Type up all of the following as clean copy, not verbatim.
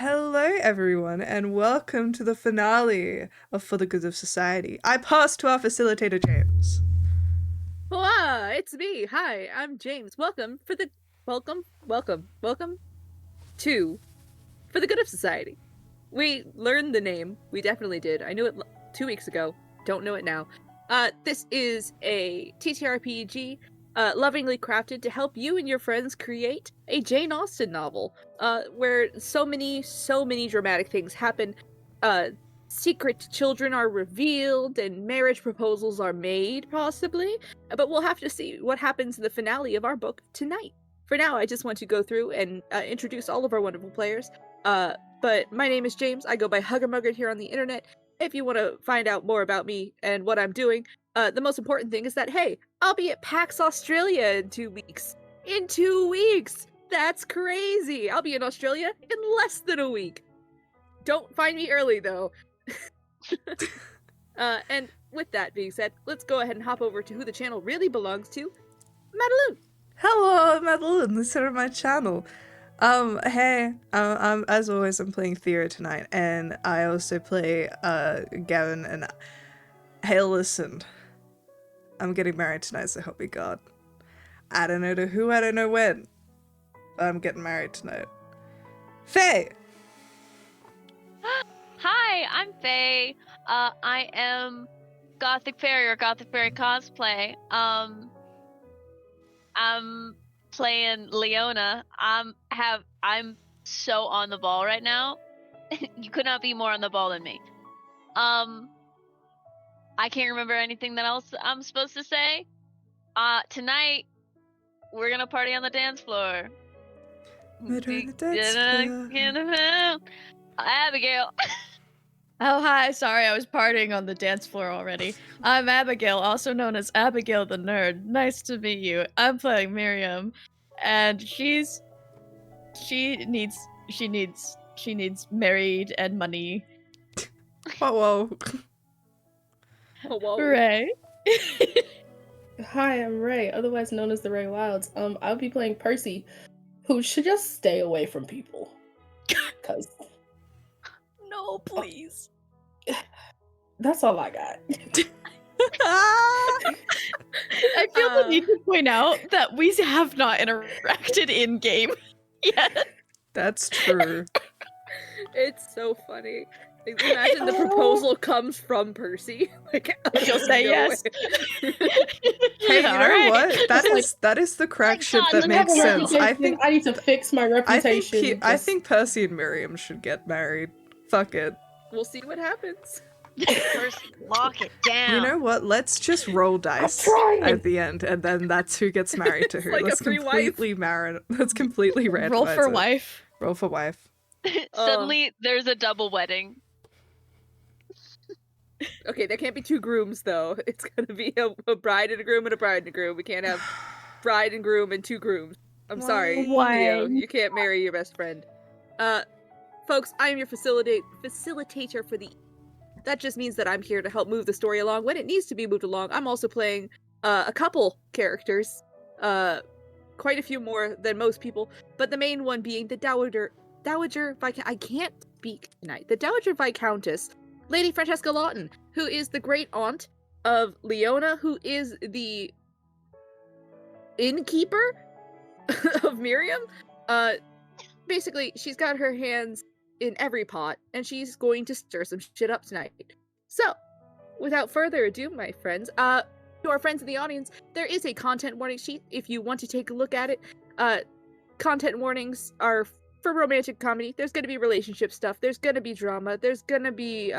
Hello, everyone, and welcome to the finale of For the Good of Society. I pass to our facilitator, James. Hola, it's me. Hi, I'm James. Welcome to For the Good of Society. We learned the name. We definitely did. I knew it 2 weeks ago. Don't know it now. This is a TTRPG, lovingly crafted to help you and your friends create a Jane Austen novel, where so many dramatic things happen. Secret children are revealed and marriage proposals are made, possibly. But we'll have to see what happens in the finale of our book tonight. For now, I just want to go through and introduce all of our wonderful players. But my name is James. I go by Huggermugger here on the internet. If you want to find out more about me and what I'm doing, the most important thing is that, hey, I'll be at PAX Australia in 2 weeks. In 2 weeks! That's crazy! I'll be in Australia in less than a week. Don't find me early, though. And with that being said, let's go ahead and hop over to who the channel really belongs to, Madeline. Hello, Madeline. Listen to my channel. Hey, as always, I'm playing Thea tonight, and I also play Gavin. And hey, listen, I'm getting married tonight, so help me God. I don't know to who, I don't know when, but I'm getting married tonight. Faye. Hi, I'm Faye. I am Gothic Fairy or Gothic Fairy cosplay. I'm playing Leona. I'm so on the ball right now. You could not be more on the ball than me. I can't remember anything that else I'm supposed to say. Tonight we're gonna party on the dance floor. Abigail. Oh, hi. Sorry, I was partying on the dance floor already. I'm Abigail, also known as Abigail the Nerd. Nice to meet you. I'm playing Miriam, and she needs married and money. Whoa. Whoa. Ray. Hi, I'm Ray, otherwise known as the Ray Wilds. I'll be playing Percy, who should just stay away from people. Cause No, please. That's all I got. I feel the need to point out that we have not interacted in game yet. That's true. It's so funny. Like, imagine the proposal comes from Percy. Like, She'll say no yes. way. Hey, you know Alright. what? That is the crack shit God, that look makes I have a sense. I reputation. think I need to fix my reputation. I think Percy and Miriam should get married. Fuck it. We'll see what happens. Percy, lock it down. You know what? Let's just roll dice trying. at the end, and then that's who gets married to who. like a Let's free wife. completely marry. Let's completely randomize Roll for it. wife. Roll for wife. Suddenly, there's a double wedding. Okay, there can't be two grooms though. It's gonna be a bride and a groom and a bride and a groom. We can't have bride and groom and two grooms. I'm sorry, Why? Leo, you can't marry your best friend. Folks, I am your facilitator for the. That just means that I'm here to help move the story along when it needs to be moved along. I'm also playing a couple characters, quite a few more than most people, but the main one being the Dowager I can't speak tonight. The Dowager Viscountess, Lady Francesca Lawton, who is the great aunt of Leona, who is the innkeeper of Miriam. Basically, she's got her hands in every pot, and she's going to stir some shit up tonight. So, without further ado, my friends, to our friends in the audience, there is a content warning sheet if you want to take a look at it. Content warnings are for romantic comedy. There's going to be relationship stuff, there's going to be drama, there's going to be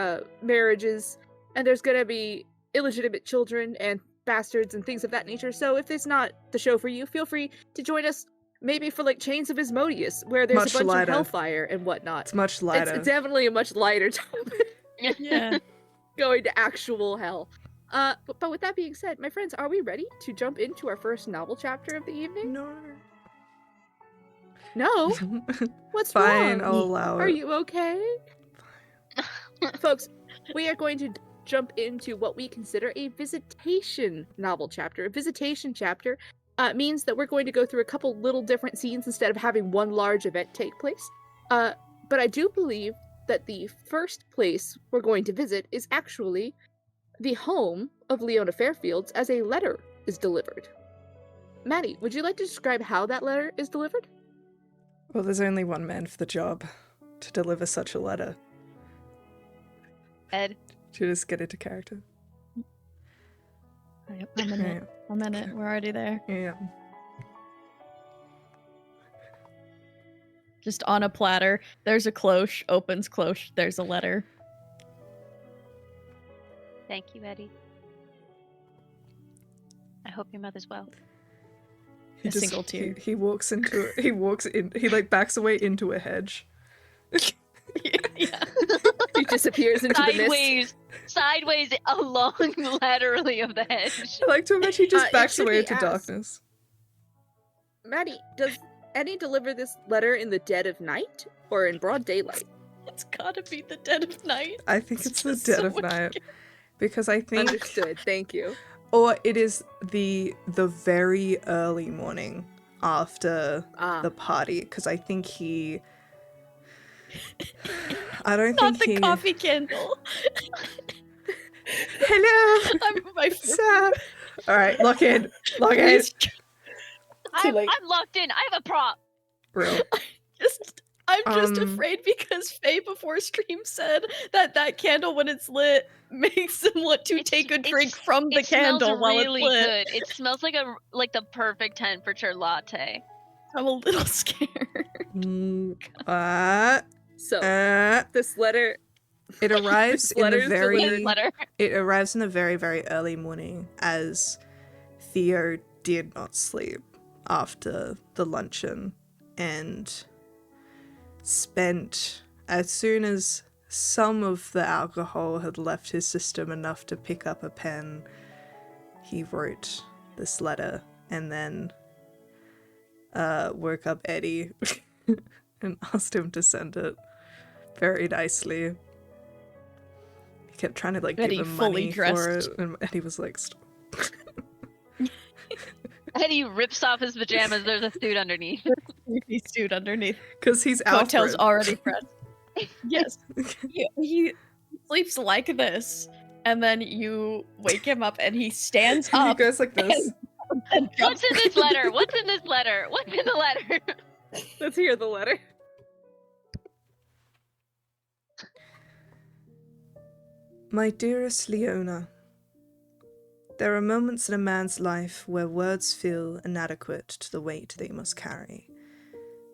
marriages, and there's going to be illegitimate children and bastards and things of that nature. So if it's not the show for you, feel free to join us maybe for like Chains of Asmodeus, where there's Much a bunch lighter. of hellfire and whatnot. It's much lighter. It's definitely a much lighter topic. Yeah. Going to actual hell. But with that being said, my friends, are we ready to jump into our first novel chapter of the evening? No. No? What's Fine, wrong? I'll allow it. Are you okay? Folks, we are going to jump into what we consider a visitation novel chapter. A visitation chapter means that we're going to go through a couple little different scenes instead of having one large event take place. But I do believe that the first place we're going to visit is actually the home of Leona Fairfields as a letter is delivered. Maddie, would you like to describe how that letter is delivered? Well, there's only one man for the job to deliver such a letter. Ed. Should just get into character. Yep, I'm in it. I'm in it. We're already there. Yeah. Just on a platter. There's a cloche. Opens cloche. There's a letter. Thank you, Eddie. I hope your mother's well. He A single tear. He walks into. He like backs away into a hedge. Yeah. He disappears into the mist. Sideways along laterally of the hedge. I like to imagine he just It backs should away be into asked. darkness. Maddie, does Eddie deliver this letter in the dead of night or in broad daylight? It's gotta be the dead of night. I think it's the just dead so of much night. Because I think Understood, thank you. or it is the very early morning after the party, because I think he I don't Not think the he coffee candle. Hello. My Sir. All right, lock in. Lock in. Please, I'm late. locked in. I have a prop. Real. I'm just Um, afraid because Faye before stream said that candle when it's lit makes him want to take a drink from the It smells candle while really it's lit. good. It smells like the perfect temperature latte. I'm a little scared. So, uh, this letter, it arrives in the Letters very delivered. Letter. it arrives in the very, very early morning as Theo did not sleep after the luncheon and spent, as soon as some of the alcohol had left his system enough to pick up a pen, he wrote this letter and then woke up Eddie and asked him to send it very nicely. He kept trying to like Eddie give him fully money for it, dressed. and Eddie was like, "Stop." Eddie rips off his pajamas. There's a suit underneath. He's stewed underneath. Because he's Cocktail's Alfred. already fresh. Yes. He sleeps like this, and then you wake him up and he stands He up. goes like this. and What's in this letter? What's in this letter? What's in the letter? let's hear the letter. My dearest Leona, there are moments in a man's life where words feel inadequate to the weight they must carry.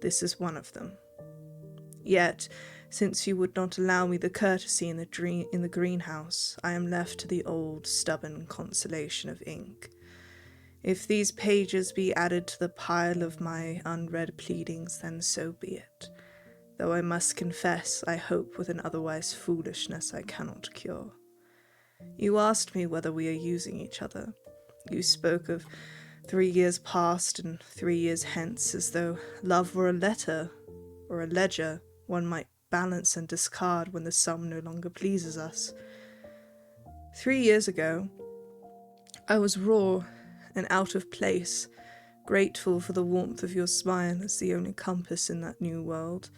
This is one of them. Yet, since you would not allow me the courtesy in the greenhouse, I am left to the old, stubborn consolation of ink. If these pages be added to the pile of my unread pleadings, then so be it. Though I must confess, I hope with an otherwise foolishness I cannot cure. You asked me whether we are using each other. You spoke of 3 years past and 3 years hence, as though love were a letter or a ledger one might balance and discard when the sum no longer pleases us. 3 years ago, I was raw and out of place, grateful for the warmth of your smile as the only compass in that new world.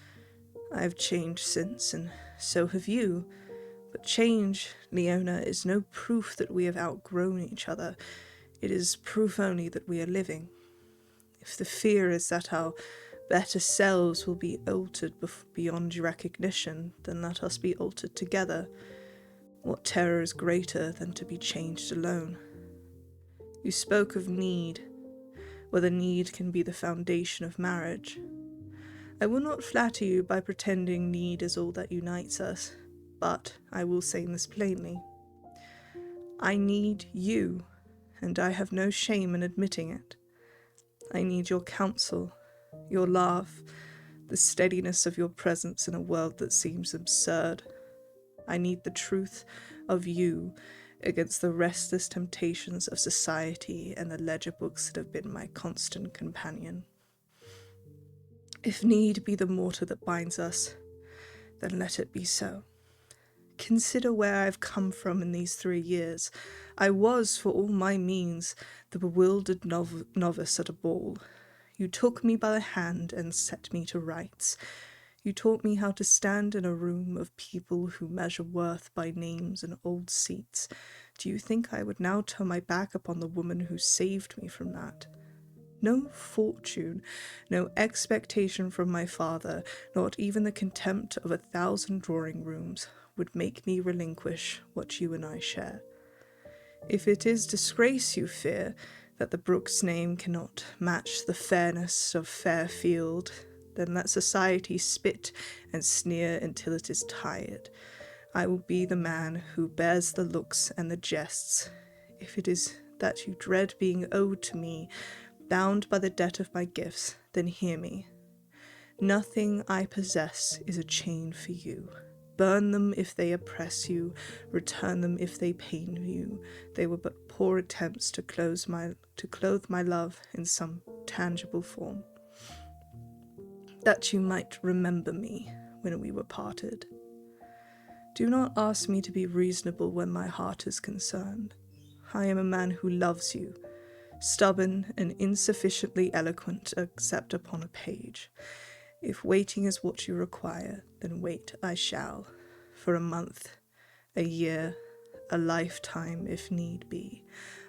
I have changed since, and so have you. But change, Leona, is no proof that we have outgrown each other. It is proof only that we are living. If the fear is that our better selves will be altered beyond your recognition, then let us be altered together. What terror is greater than to be changed alone? You spoke of need, whether need can be the foundation of marriage. I will not flatter you by pretending need is all that unites us, but I will say this plainly. I need you, and I have no shame in admitting it. I need your counsel, your laugh, the steadiness of your presence in a world that seems absurd. I need the truth of you against the restless temptations of society and the ledger books that have been my constant companion. If need be the mortar that binds us, then let it be so. Consider where I have come from in these 3 years. I was, for all my means, the bewildered novice at a ball. You took me by the hand and set me to rights. You taught me how to stand in a room of people who measure worth by names and old seats. Do you think I would now turn my back upon the woman who saved me from that? No fortune, no expectation from my father, not even the contempt of 1,000 drawing rooms, would make me relinquish what you and I share. If it is disgrace you fear, that the brook's name cannot match the fairness of Fairfield, then let society spit and sneer until it is tired. I will be the man who bears the looks and the jests. If it is that you dread being owed to me, bound by the debt of my gifts, then hear me. Nothing I possess is a chain for you. Burn them if they oppress you, return them if they pain you. They were but poor attempts to clothe my love in some tangible form, that you might remember me when we were parted. Do not ask me to be reasonable when my heart is concerned. I am a man who loves you, stubborn and insufficiently eloquent except upon a page. If waiting is what you require, then wait I shall, for a month, a year, a lifetime if need be.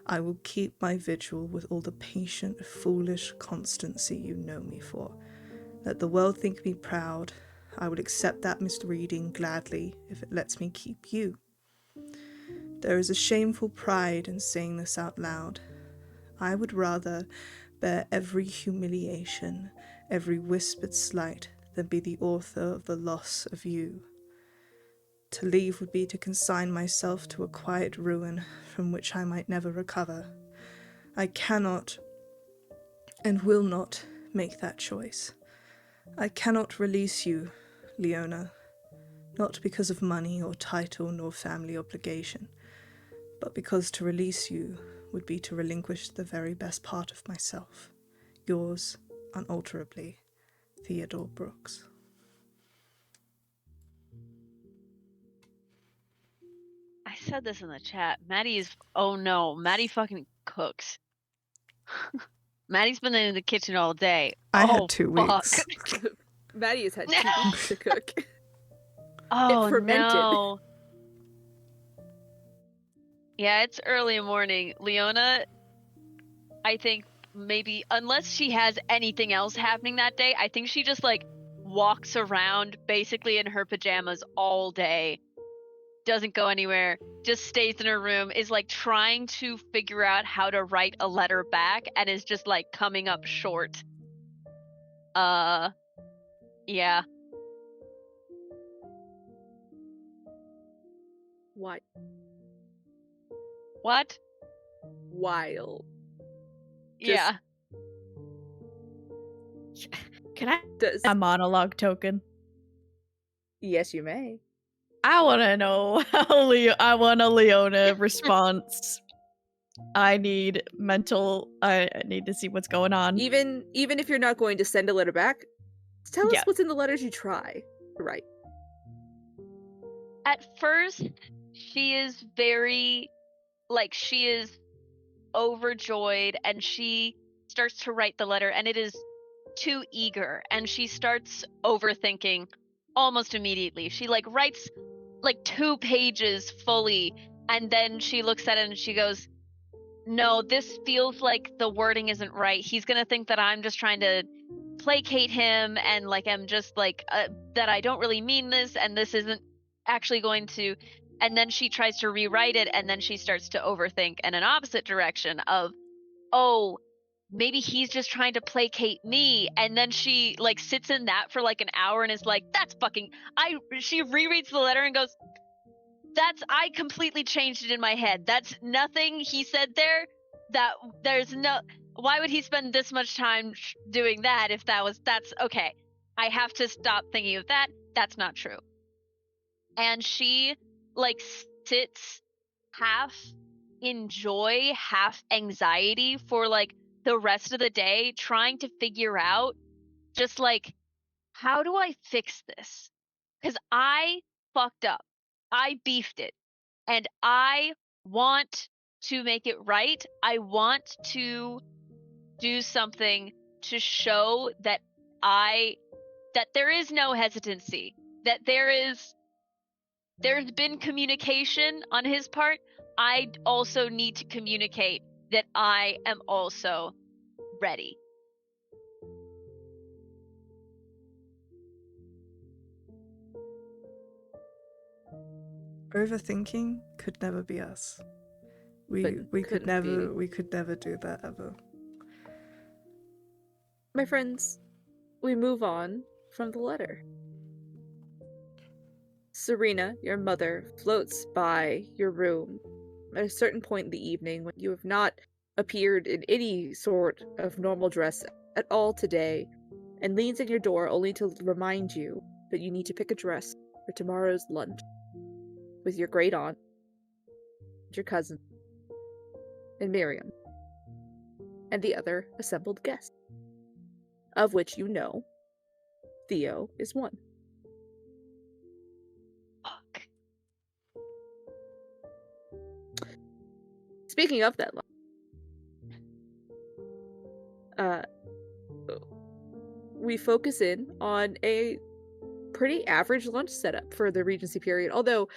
I will keep my vigil with all the patient, foolish constancy you know me for. Let the world think me proud. I will accept that misreading gladly if it lets me keep you. There is a shameful pride in saying this out loud. I would rather bear every humiliation, every whispered slight, than be the author of the loss of you. To leave would be to consign myself to a quiet ruin from which I might never recover. I cannot and will not make that choice. I cannot release you, Leona, not because of money or title nor family obligation, but because to release you would be to relinquish the very best part of myself. Yours, unalterably, Theodore Brooks. I said this in the chat. Maddie fucking cooks. Maddie's been in the kitchen all day. I had 2 weeks. Maddie has had 2 weeks to cook. Oh, fermented. no. Yeah, it's early morning. Leona, I think maybe, unless she has anything else happening that day, I think she just, walks around basically in her pajamas all day, doesn't go anywhere, just stays in her room, is like trying to figure out how to write a letter back and is just like coming up short. Yeah. Why? What? Wild. Yeah. Can I Does a monologue token? yes, you may. I want to know how I want a Leona response. I need to see what's going on. Even if you're not going to send a letter back, tell Yeah. us what's in the letters you try to write. At first, she is very, like, she is overjoyed, and she starts to write the letter, and it is too eager, and she starts overthinking almost immediately. She, like, writes, like, 2 pages fully, and then she looks at it and she goes, no, this feels like the wording isn't right. He's gonna think that I'm just trying to placate him, and like I'm just like that I don't really mean this, and this isn't actually going to. And then she tries to rewrite it, and then she starts to overthink in an opposite direction of, oh, maybe he's just trying to placate me. And then she like sits in that for like an hour and is like, that's fucking. She rereads the letter and goes, I completely changed it in my head. That's nothing he said there. Why would he spend this much time doing that if that's okay. I have to stop thinking of that. That's not true. And she like sits half in joy, half anxiety for like the rest of the day, trying to figure out just like, how do I fix this? Because I fucked up. I beefed it. And I want to make it right. I want to do something to show that there is no hesitancy, that there's been communication on his part. I also need to communicate that I am also ready. Overthinking could never be us. We could never do that ever. My friends, we move on from the letter. Serena, your mother, floats by your room at a certain point in the evening when you have not appeared in any sort of normal dress at all today, and leans at your door only to remind you that you need to pick a dress for tomorrow's lunch with your great aunt, your cousin, and Miriam, and the other assembled guests, of which you know Theo is one. Fuck. Speaking of that lunch, we focus in on a pretty average lunch setup for the Regency period, although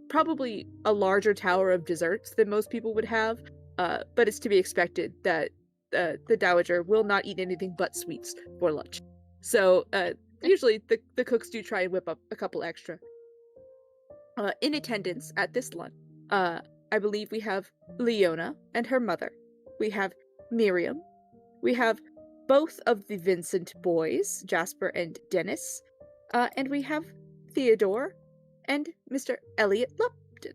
probably a larger tower of desserts than most people would have, but it's to be expected that the Dowager will not eat anything but sweets for lunch. So usually the cooks do try and whip up a couple extra. In attendance at this lunch, I believe we have Leona and her mother. We have Miriam. We have both of the Vincent boys, Jasper and Dennis. And we have Theodore and Mr. Elliot Lupton.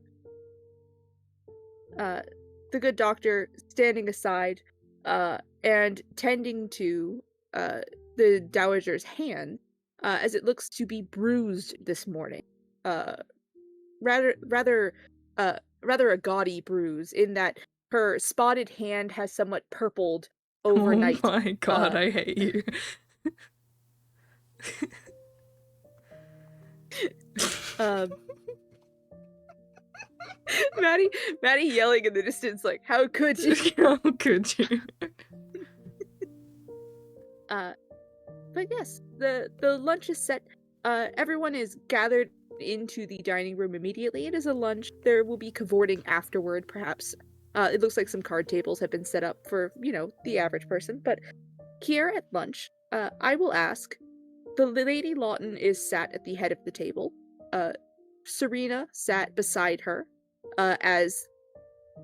The good doctor standing aside and tending to the Dowager's hand as it looks to be bruised this morning. Rather a gaudy bruise in that her spotted hand has somewhat purpled overnight. Oh my god, I hate you. Maddie yelling in the distance like, how could you? How could you? But yes, the lunch is set. Everyone is gathered into the dining room immediately. It is a lunch. There will be cavorting afterward, perhaps. It looks like some card tables have been set up for, the average person. But here at lunch, I will ask, the Lady Lawton is sat at the head of the table, Serena sat beside her, as,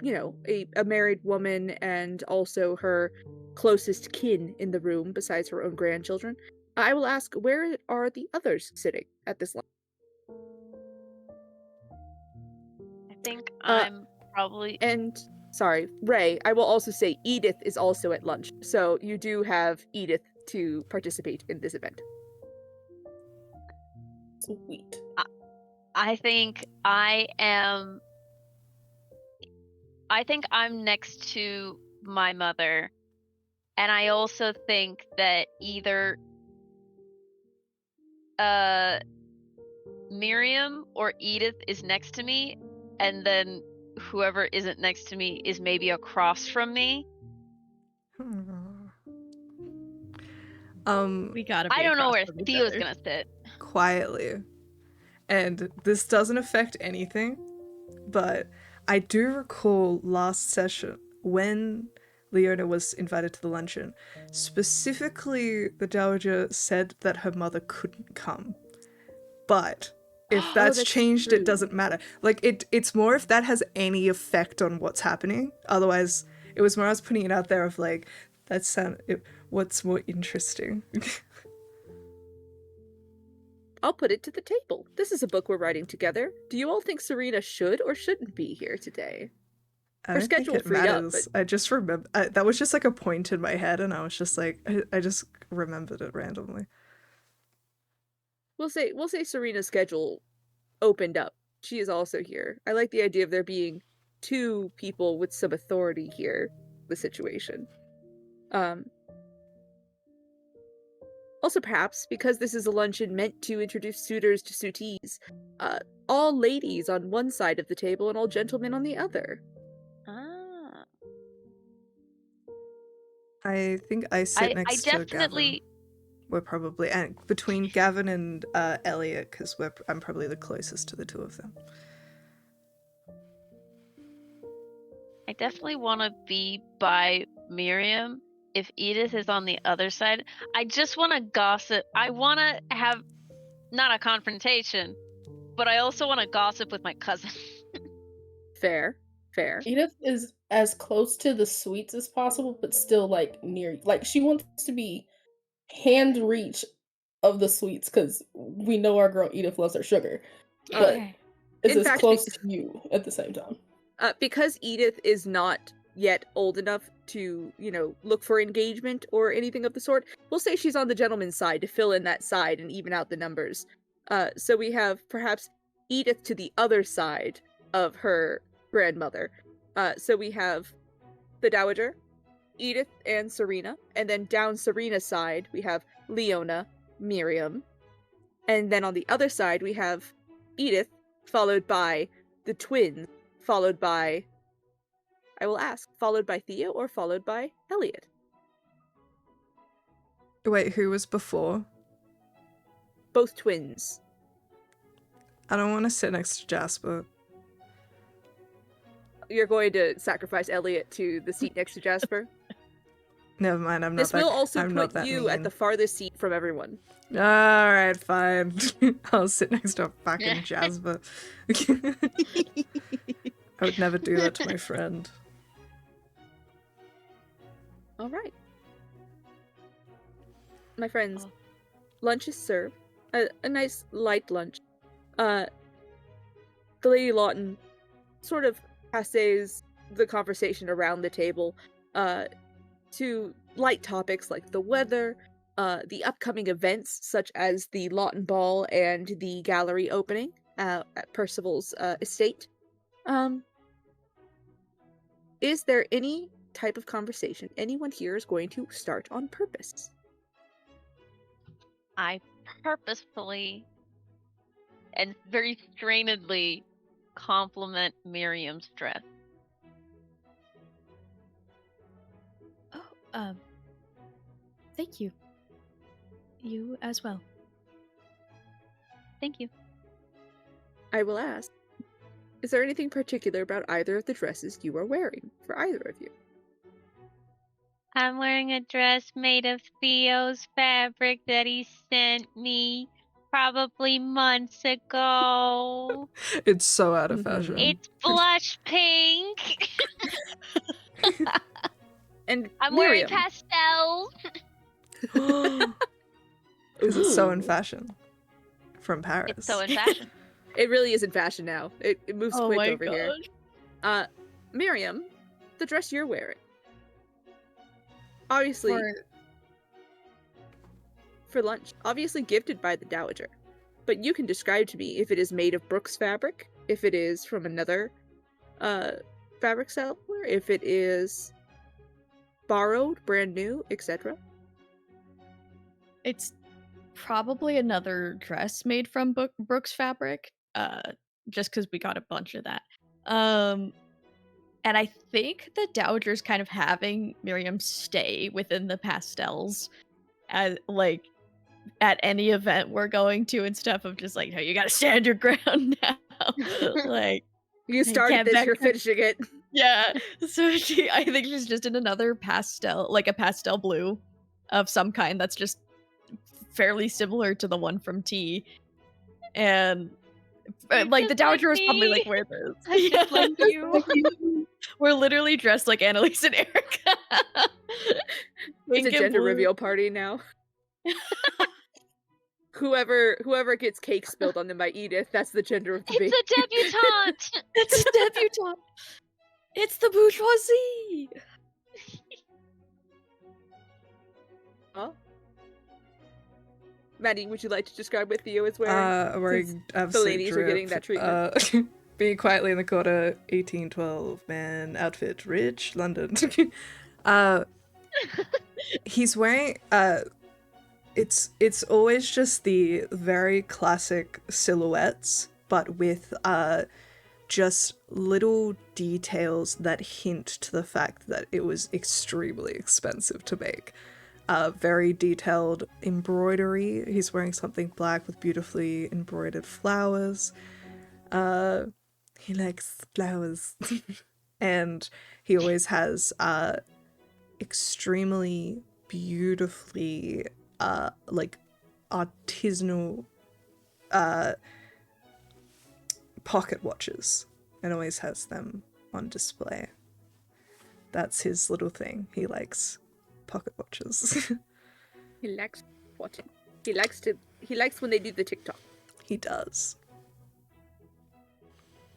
a married woman and also her closest kin in the room besides her own grandchildren, I will ask, where are the others sitting at this lunch? I think I'm probably. And, sorry, Ray, I will also say Edith is also at lunch, so you do have Edith to participate in this event. Sweet. I think I am. I think I'm next to my mother, and I also think that either Miriam or Edith is next to me, and then whoever isn't next to me is maybe across from me. We gotta be I don't know across where from each Theo's other. gonna sit. Quietly. And this doesn't affect anything, but I do recall last session when Leona was invited to the luncheon, specifically the Dowager said that her mother couldn't come. But if that's that's changed, true. it doesn't matter. Like, it's more if that has any effect on what's happening. Otherwise, it was more I was putting it out there of like, what's more interesting. I'll put it to the table. This is a book we're writing together. Do you all think Serena should or shouldn't be here today? I Her don't think schedule it freed up, matters. I just remember that was just like a point in my head, and I was just like, I just remembered it randomly. We'll say Serena's schedule opened up. She is also here. I like the idea of there being two people with some authority here, the situation. Also, perhaps, because this is a luncheon meant to introduce suitors to suitees, all ladies on one side of the table and all gentlemen on the other. Ah. I think I sit I next to definitely. Gavin. We're probably and between Gavin and Elliot, because I'm probably the closest to the two of them. I definitely want to be by Miriam. If Edith is on the other side, I just want to gossip. I want to have not a confrontation, but I also want to gossip with my cousin. Fair. Edith is as close to the sweets as possible, but still like near. Like she wants to be hand reach of the sweets because we know our girl Edith loves her sugar, but Okay. is In as fact, close to you at the same time. Because Edith is not yet old enough to, look for engagement or anything of the sort, we'll say she's on the gentleman's side to fill in that side and even out the numbers. So we have perhaps Edith to the other side of her grandmother. So we have the Dowager, Edith, and Serena. And then down Serena's side, we have Leona, Miriam. And then on the other side, we have Edith, followed by the twins, followed by, I will ask, followed by Theo or followed by Elliot? Wait, who was before? Both twins. I don't want to sit next to Jasper. You're going to sacrifice Elliot to the seat next to Jasper? Never mind, I'm not This that. will also I'm not put that you at mean. the farthest seat from everyone. All right, fine. I'll sit next to fucking Jasper. I would never do that to my friend. All right. My friends, lunch is served. A nice light lunch. The Lady Lawton sort of passes the conversation around the table to light topics like the weather, the upcoming events such as the Lawton Ball and the gallery opening at Percival's estate. Is there any type of conversation anyone here is going to start on purpose? I purposefully and very strainedly compliment Miriam's dress. Oh, thank you. You as well. Thank you. I will ask, is there anything particular about either of the dresses you are wearing for either of you? I'm wearing a dress made of Theo's fabric that he sent me probably months ago. It's so out of Mhm. fashion. It's blush pink. And I'm wearing Miriam. pastels. Is it so in Ooh. fashion? From Paris. It's so in fashion. It really is in fashion now. It moves Oh quick my over here. gosh. Miriam, the dress you're wearing. Obviously, for lunch. Obviously gifted by the Dowager. But you can describe to me if it is made of Brooks fabric, if it is from another fabric seller, if it is borrowed, brand new, etc. It's probably another dress made from Brooks fabric, just because we got a bunch of that. And I think the Dowager's kind of having Miriam stay within the pastels, as like at any event we're going to and stuff. Of just like, no, you gotta stand your ground now. Like, You started can't this, back you're down. finishing it. yeah. So I think she's just in another pastel, like a pastel blue of some kind that's just fairly similar to the one from T. And You're like the just like Dowager was probably like, me. wear this. I'm just like you. We're literally dressed like Annalise and Erica. It's Pink a and gender blue. reveal party now. Whoever gets cake spilled on them by Edith, that's the gender of the baby. It's a debutante. It's a debutante. It's the bourgeoisie. Huh? Maddie, would you like to describe what Theo is wearing? Wearing the ladies are getting that treatment. Being quietly in the corner, 1812 man outfit, rich London. He's wearing it's always just the very classic silhouettes, but with just little details that hint to the fact that it was extremely expensive to make. Very detailed embroidery. He's wearing something black with beautifully embroidered flowers. He likes flowers. And he always has extremely beautifully like artisanal pocket watches, and always has them on display. That's his little thing. He likes pocket watches. He likes watching. He likes when they do the TikTok. He does.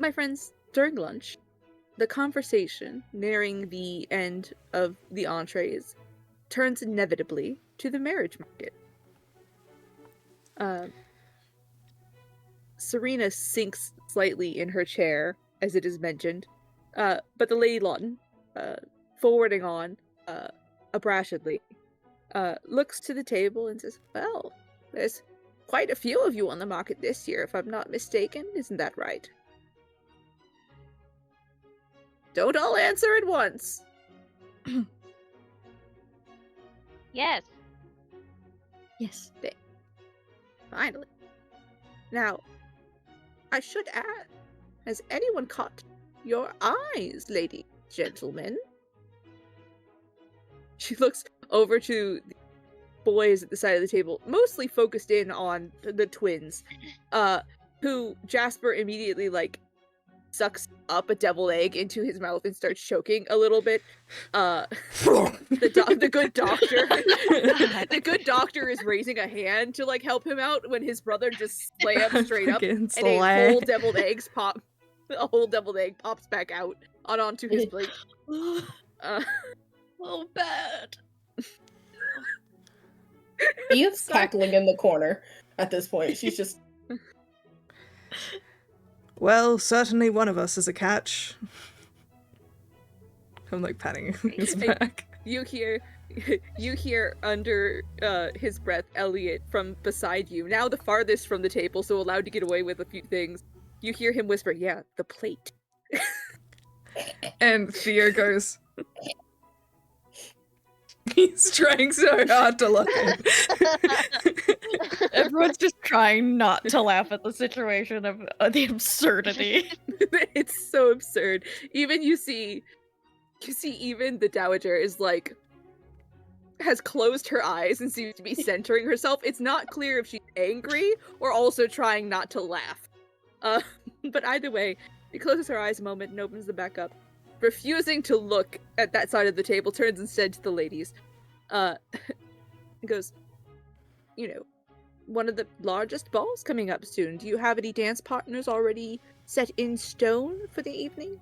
My friends, during lunch, the conversation nearing the end of the entrees turns inevitably to the marriage market. Serena sinks slightly in her chair as it is mentioned, but the Lady Lawton, forwarding on abashedly, looks to the table and says, "Well, there's quite a few of you on the market this year, if I'm not mistaken. Isn't that right?" Don't all answer at once. Yes. Yes. Finally. Now, I should add, has anyone caught your eyes, lady, gentlemen? She looks over to the boys at the side of the table, mostly focused in on the twins, who Jasper immediately, sucks up a deviled egg into his mouth and starts choking a little bit. The good doctor, the good doctor is raising a hand to help him out when his brother just slams straight up, and a whole deviled egg pops back out onto his plate. Oh, bad. Edith's cackling in the corner at this point. She's just... Well, certainly one of us is a catch. I'm patting his back. You hear under his breath Elliot from beside you, now the farthest from the table, so allowed to get away with a few things. You hear him whisper, "Yeah, the plate." And Theo goes... He's trying so hard to look at Everyone's just trying not to laugh at the situation of the absurdity. It's so absurd. Even you see even the Dowager is has closed her eyes and seems to be centering herself. It's not clear if she's angry or also trying not to laugh. But either way, she closes her eyes a moment and opens them back up. Refusing to look at that side of the table, turns instead to the ladies. Goes, one of the largest balls coming up soon. Do you have any dance partners already set in stone for the evening?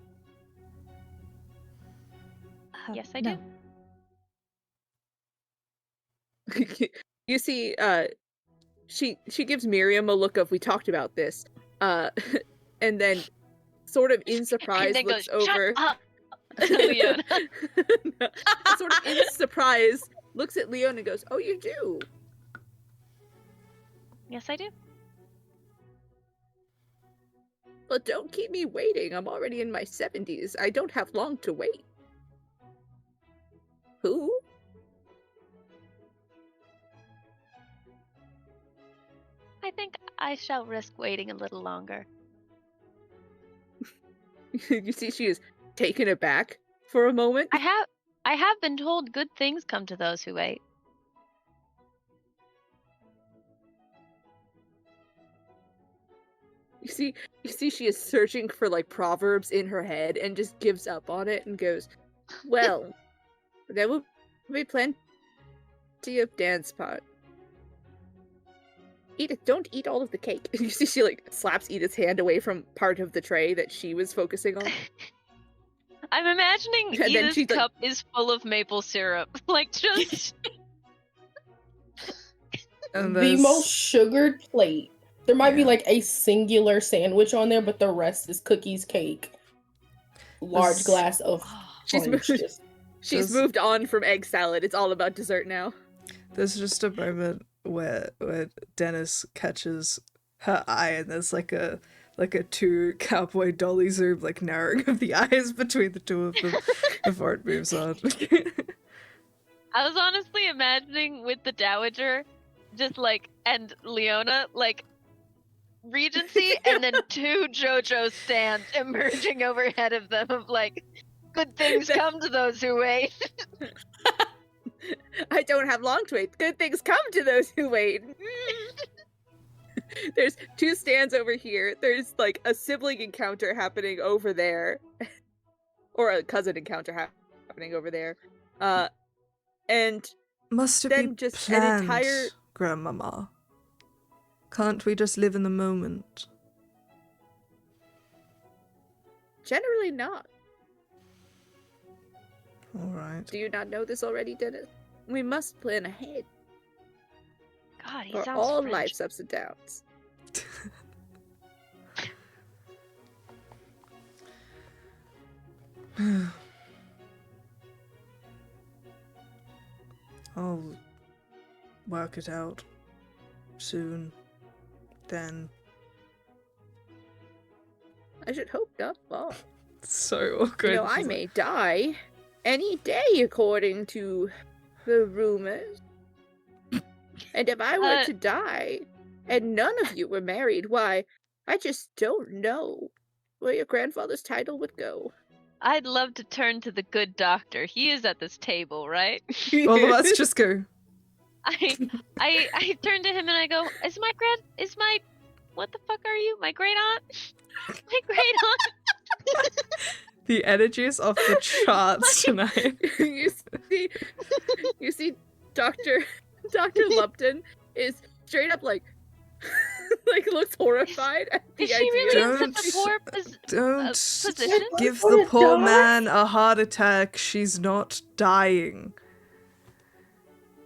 Yes, I do. You see, she gives Miriam a look of, we talked about this, and then sort of in surprise then looks goes, over. Shut up! Leona. No, sort of in surprise looks at Leon and goes, "Oh, you do? Yes, I do. Well, don't keep me waiting. I'm already in my 70s. I don't have long to wait." Who? I think I shall risk waiting a little longer. You see, she is taken aback for a moment. I have been told good things come to those who wait. You see, she is searching for like proverbs in her head and just gives up on it and goes, "Well, there will be plenty of dance part. Edith, don't eat all of the cake." You see, she like slaps Edith's hand away from part of the tray that she was focusing on. I'm imagining And then Edith's she's like- cup is full of maple syrup. Like, just... And The there's- most sugared plate. There might be Yeah. like a singular sandwich on there, but the rest is cookies, cake, large This- glass of She's punch. moved- Just- She's moved on from egg salad. It's all about dessert now. There's just a moment where Dennis catches her eye, and there's like a two cowboy dolly zoom, like narrowing of the eyes between the two of them before it moves on. I was honestly imagining with the Dowager, just like, and Leona, like, Regency, and then two JoJo stands emerging overhead of them of like, good things come to those who wait. I don't have long to wait. Good things come to those who wait. There's two stands over here. There's like a sibling encounter happening over there. Or a cousin encounter happening over there. And Must it Then be just an planned, entire- Grandmama? Can't we just live in the moment? generally not. All right. Do you not know this already, Dennis? We must plan ahead God, he for sounds all French. life's ups and downs. I'll work it out soon. Then. I should hope not long. So awkward. I may die any day, according to the rumors. And if I were to die, and none of you were married, why, I just don't know where your grandfather's title would go. I'd love to turn to the good doctor. He is at this table, right? All of us just go. I turn to him and I go, what the fuck are you? My great aunt? My great aunt? The energy is off the charts tonight. you see, Dr. Lupton is straight up like looks horrified at the Is she idea. really in such a poor Don't position? give Wanna the poor die? man a heart attack. She's not dying.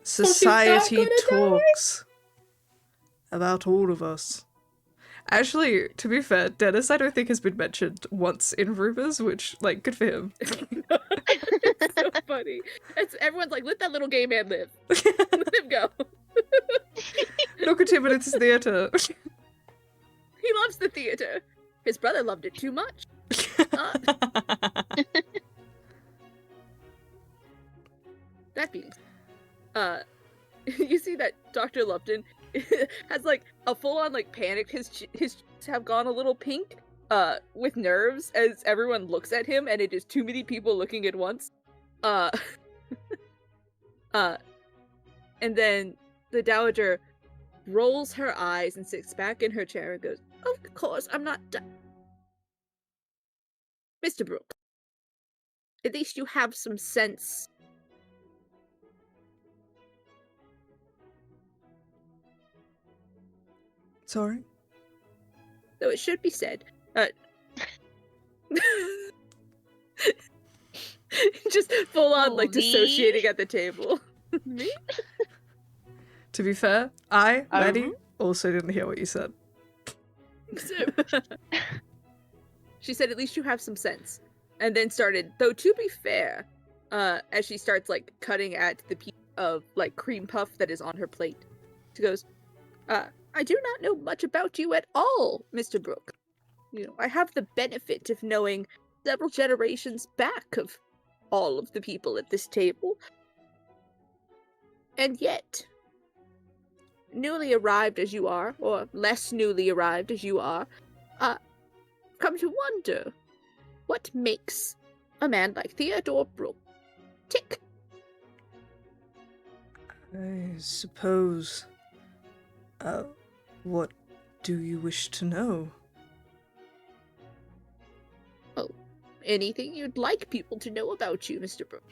she's not Society gonna die? talks about all of us. Actually, to be fair, Dennis I don't think has been mentioned once in rumors, which, like, good for him. It's so funny. Everyone's like, let that little gay man live. Let him go. Look at him in his theatre. He loves the theater. His brother loved it too much. That being, you see that Dr. Lupton has like a full-on like panic. His cheeks have gone a little pink, with nerves as everyone looks at him, and it is too many people looking at once. And then the Dowager rolls her eyes and sits back in her chair and goes, "Of course, I'm not done. Mr. Brooke, at least you have some sense." Sorry? Though it should be said, just full on, Oh, like, me? dissociating at the table. Me? To be fair, I, Maddie, Um. also didn't hear what you said. She said, "At least you have some sense." And then started, though to be fair, as she starts, like, cutting at the piece of, like, cream puff that is on her plate, she goes, "I do not know much about you at all, Mr. Brooke. You know, I have the benefit of knowing several generations back of all of the people at this table. And yet, newly arrived as you are, or less newly arrived as you are, come to wonder, what makes a man like Theodore Brooke tick?" I suppose. What do you wish to know? Anything you'd like people to know about you, Mr. Brooke.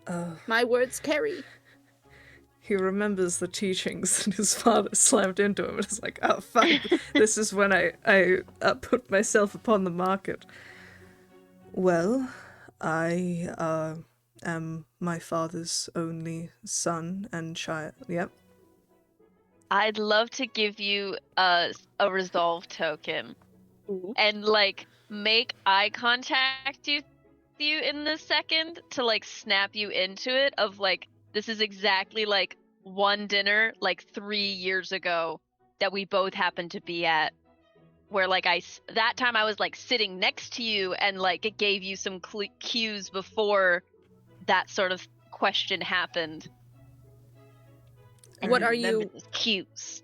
Uh, My words carry. he remembers the teachings that his father slammed into him and is like, oh, fine, this is when I put myself upon the market. Well, I am my father's only son and child. Yep. I'd love to give you a resolve token Ooh. and like make eye contact with you in this second to like snap you into it of like this is exactly like one dinner like 3 years ago that we both happened to be at, where like that time I was like sitting next to you and like it gave you some cues before that sort of question happened. And What you are remember you- those cues?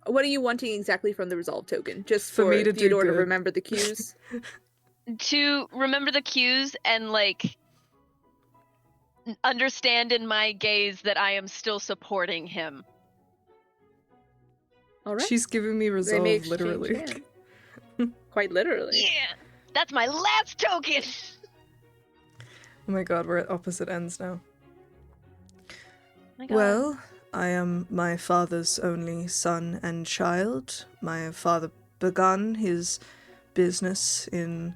What are you wanting exactly from the resolve token? Just For for me to do Theodore to good. remember the cues? To remember the cues and like understand in my gaze that I am still supporting him. All right. She's giving me They may resolve, exchange literally. hands. Quite literally. Yeah, that's my last token. Oh my god, we're at opposite ends now. My God. Well, I am my father's only son and child. My father began his business in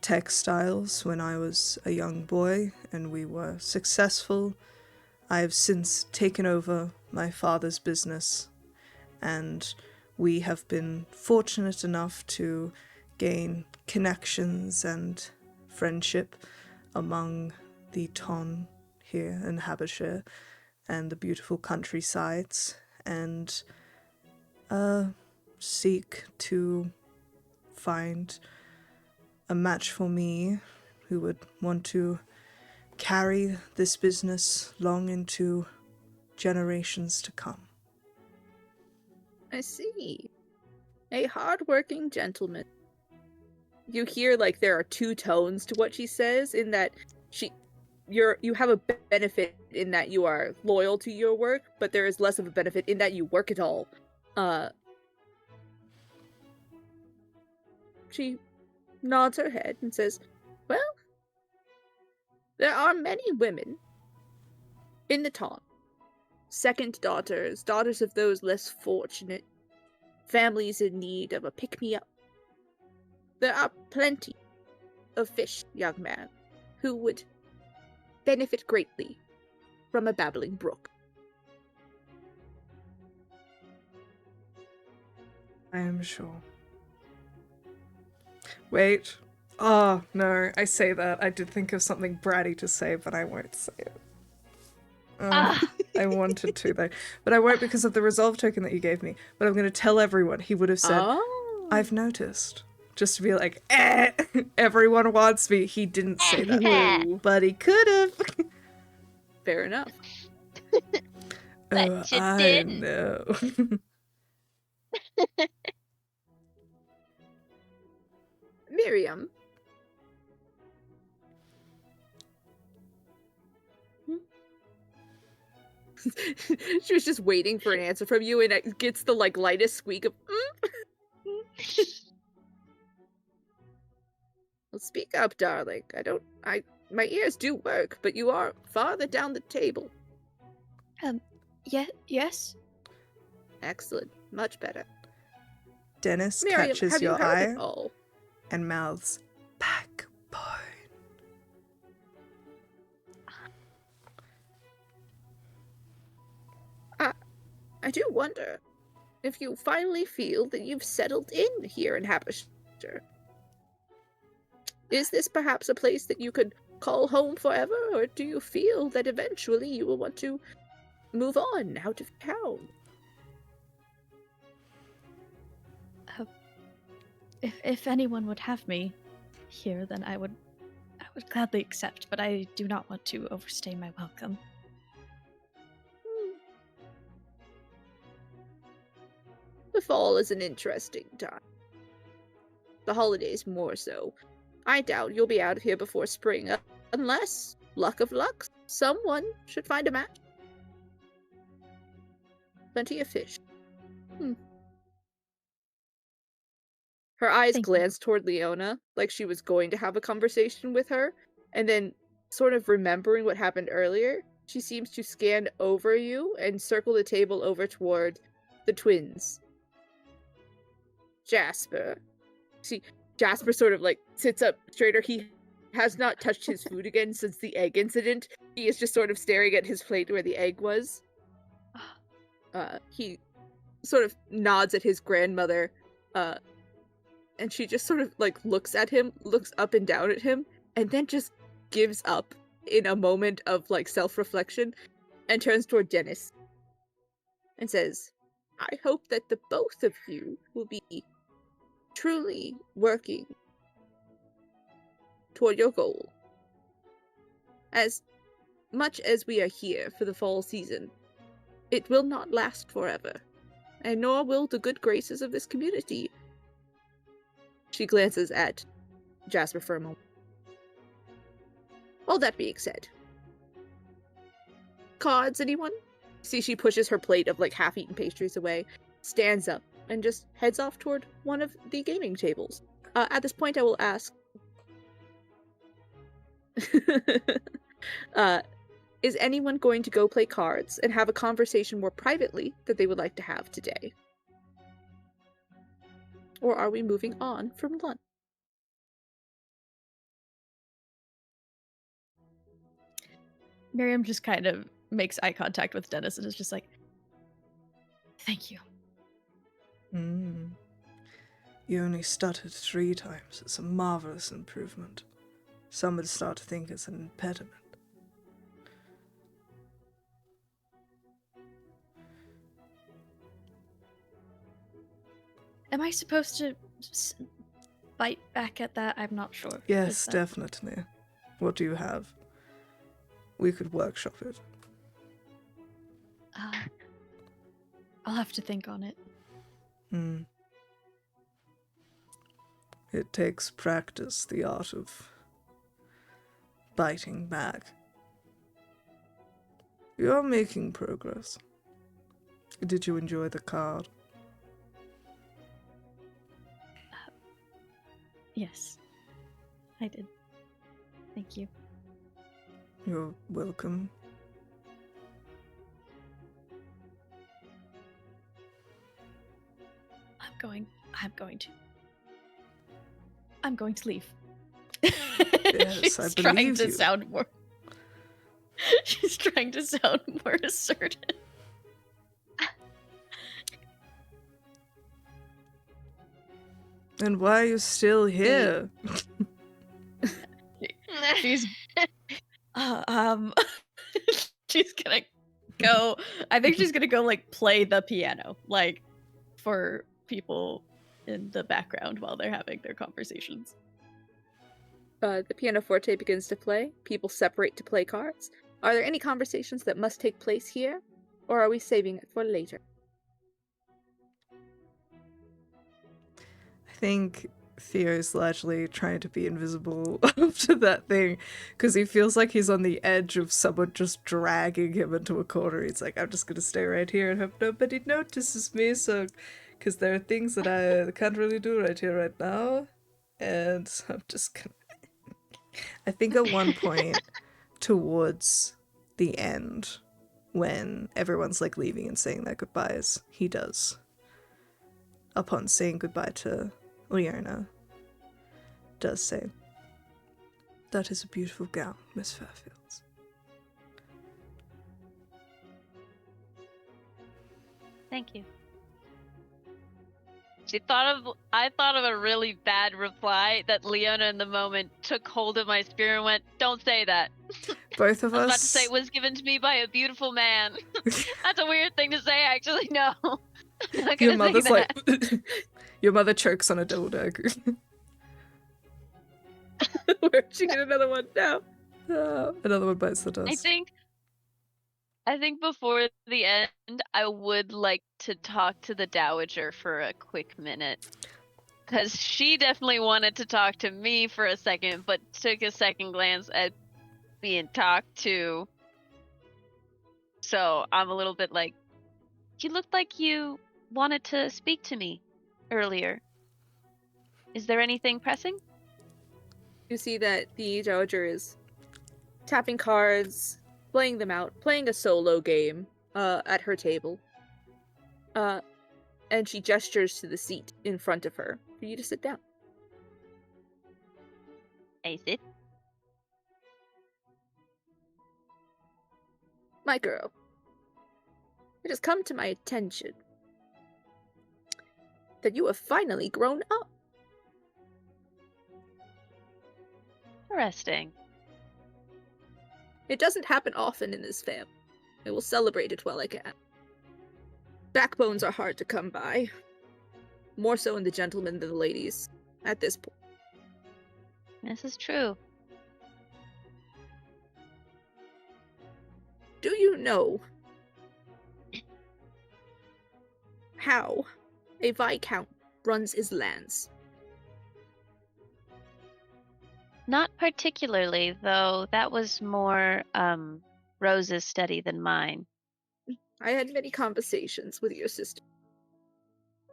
textiles when I was a young boy, and we were successful. I have since taken over my father's business, and we have been fortunate enough to gain connections and friendship among the Ton here in Habashire and the beautiful countrysides, and seek to find a match for me who would want to carry this business long into generations to come. I see. A hard-working gentleman. You hear like there are two tones to what she says, in that you have a benefit in that you are loyal to your work, but there is less of a benefit in that you work it all. She nods her head and says, "Well, there are many women in the town. Second daughters, daughters of those less fortunate, families in need of a pick-me-up. There are plenty of fish, young man, who would benefit greatly from a babbling brook." I am sure. Wait. Oh, no, I say that. I did think of something bratty to say, but I won't say it. I wanted to, though. But I won't because of the resolve token that you gave me. But I'm going to tell everyone. He would have said, Oh. I've noticed. Just to be like, everyone wants me. He didn't say that word, but he could have. Fair enough. But you I didn't. know. Miriam. She was just waiting for an answer from you, and it gets the like lightest squeak of. Well, speak up, darling. My ears do work, but you are farther down the table. Yes? Excellent. Much better. Dennis Miriam, catches have you your heard eye it all? and mouths, backbone. I do wonder if you finally feel that you've settled in here in Habershire. Is this perhaps a place that you could call home forever, or do you feel that eventually you will want to move on out of town? If anyone would have me here, then I would gladly accept, but I do not want to overstay my welcome. The fall is an interesting time. The holidays more so. I doubt you'll be out of here before spring, unless, luck of lucks, someone should find a match. Plenty of fish. Her eyes Thank you. glanced toward Leona, like she was going to have a conversation with her, and then, sort of remembering what happened earlier, she seems to scan over you and circle the table over toward the twins. Jasper. See, Jasper sort of like sits up straighter. He has not touched his food again since the egg incident. He is just sort of staring at his plate where the egg was. He sort of nods at his grandmother, and she just sort of like looks at him, looks up and down at him, and then just gives up in a moment of like self-reflection and turns toward Dennis and says, I hope that the both of you will be truly working toward your goal. As much as we are here for the fall season, it will not last forever, and nor will the good graces of this community. She glances at Jasper for a moment. All that being said, cards, anyone? See, she pushes her plate of like half-eaten pastries away, stands up, and just heads off toward one of the gaming tables. At this point, I will ask, is anyone going to go play cards and have a conversation more privately that they would like to have today? Or are we moving on from lunch? Miriam just kind of makes eye contact with Dennis and is just like, thank you. You only stuttered 3 times. It's a marvelous improvement. Some would start to think it's an impediment. Am I supposed to bite back at that? I'm not sure. Yes, definitely. What do you have? We could workshop it. I'll have to think on it. It takes practice, the art of biting back. You're making progress. Did you enjoy the card? Yes, I did. Thank you. You're welcome. I'm going to leave. Yes, She's I trying believe to you. sound more. She's trying to sound more assertive. And why are you still here? She's she's gonna go. I think she's gonna go like play the piano, like for people in the background while they're having their conversations. The pianoforte begins to play. People separate to play cards. Are there any conversations that must take place here, or are we saving it for later? I think Theo's largely trying to be invisible after that thing, because he feels like he's on the edge of someone just dragging him into a corner. He's like, I'm just gonna stay right here and hope nobody notices me, so, because there are things that I can't really do right here, right now, and I'm just gonna... I think at one point towards the end, when everyone's like leaving and saying their goodbyes, he does. Upon saying goodbye to Leona, does say, "That is a beautiful gown, Miss Fairfields." Thank you. I thought of a really bad reply that Leona in the moment took hold of my spear and went, "Don't say that." Both of I was us. about to say it was given to me by a beautiful man. That's a weird thing to say, actually. No. I'm not Your gonna say mother's that. like, your mother chokes on a double dagger. Where'd she get another one now? Another one bites the dust. I think before the end, I would like to talk to the Dowager for a quick minute. Because she definitely wanted to talk to me for a second, but took a second glance at being talked to. So I'm a little bit like, you looked like you wanted to speak to me earlier. Is there anything pressing? You see that the Dowager is tapping cards, playing them out, playing a solo game at her table. And she gestures to the seat in front of her for you to sit down. I sit. My girl, it has come to my attention that you have finally grown up. Interesting. It doesn't happen often in this family. I will celebrate it while I can. Backbones are hard to come by. More so in the gentlemen than the ladies, at this point. This is true. Do you know how a Viscount runs his lands? Not particularly, though that was more Rose's study than mine. I had many conversations with your sister.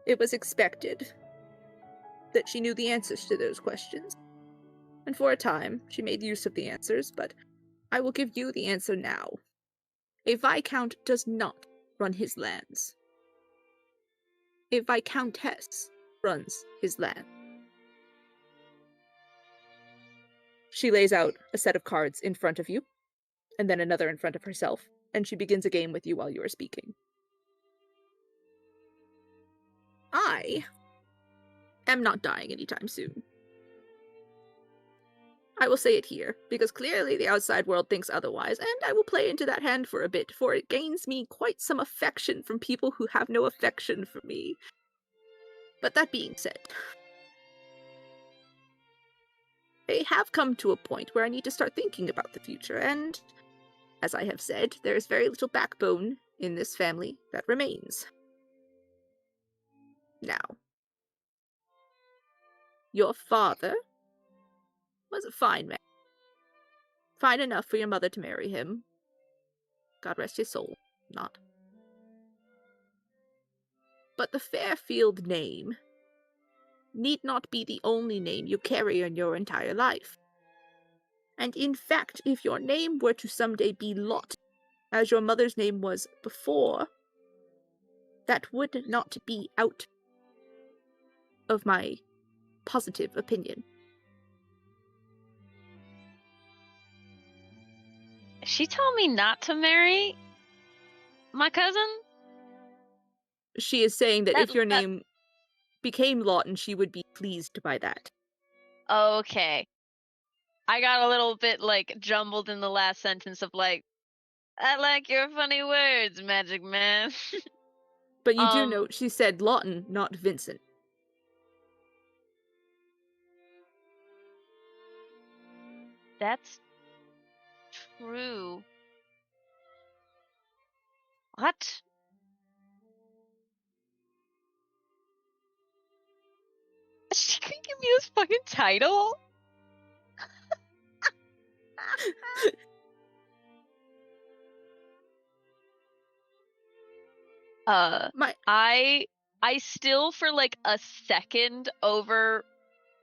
It was expected that she knew the answers to those questions. And for a time, she made use of the answers, but I will give you the answer now. A Viscount does not run his lands. A Viscountess runs his land. She lays out a set of cards in front of you, and then another in front of herself, and she begins a game with you while you are speaking. I am not dying anytime soon. I will say it here, because clearly the outside world thinks otherwise, and I will play into that hand for a bit, for it gains me quite some affection from people who have no affection for me. But that being said, I have come to a point where I need to start thinking about the future, and, as I have said, there is very little backbone in this family that remains. Now, your father was a fine man. Fine enough for your mother to marry him. God rest his soul, not. But the Fairfield name need not be the only name you carry in your entire life. And in fact, if your name were to someday be Lawton, as your mother's name was before, that would not be out of my positive opinion. She told me not to marry my cousin? She is saying that if your name became Lawton, she would be pleased by that. Okay. I got a little bit, like, jumbled in the last sentence of, like, I like your funny words, Magic Man. But you do note she said Lawton, not Vincent. That's true. What? She could give me this fucking title? I still for like a second over.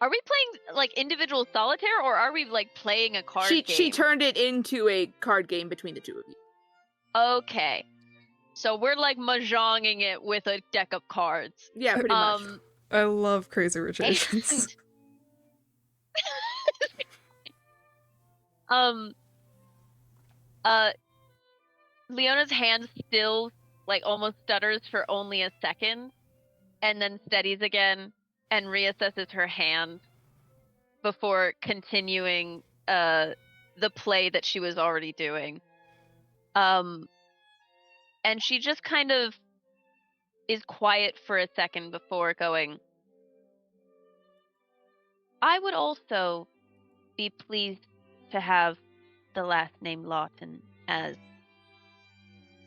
Are we playing like individual solitaire, or are we like playing a card game? She turned it into a card game between the two of you. Okay, so we're like mahjonging it with a deck of cards. Yeah, pretty much. I love Crazy Rich Asians. Leona's hand still like almost stutters for only a second, and then steadies again and reassesses her hand before continuing the play that she was already doing. And she just kind of is quiet for a second before going, I would also be pleased to have the last name Lawton, as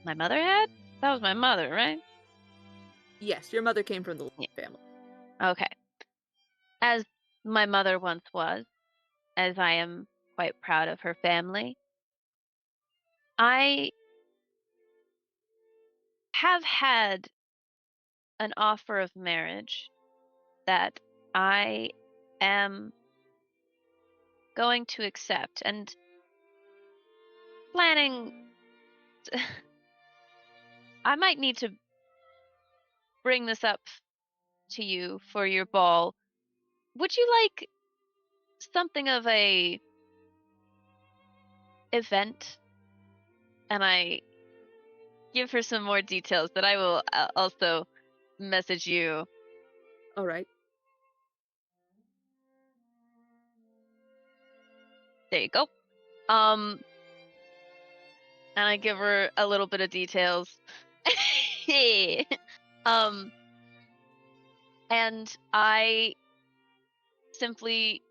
my mother had? That was my mother, right? Yes, your mother came from the family. Okay. As my mother once was, as I am quite proud of her family, I have had an offer of marriage that I am going to accept, and planning. I might need to bring this up to you for your ball. Would you like something of a event? And I give her some more details that I will also message you. All right. There you go. And I give her a little bit of details. And I simply,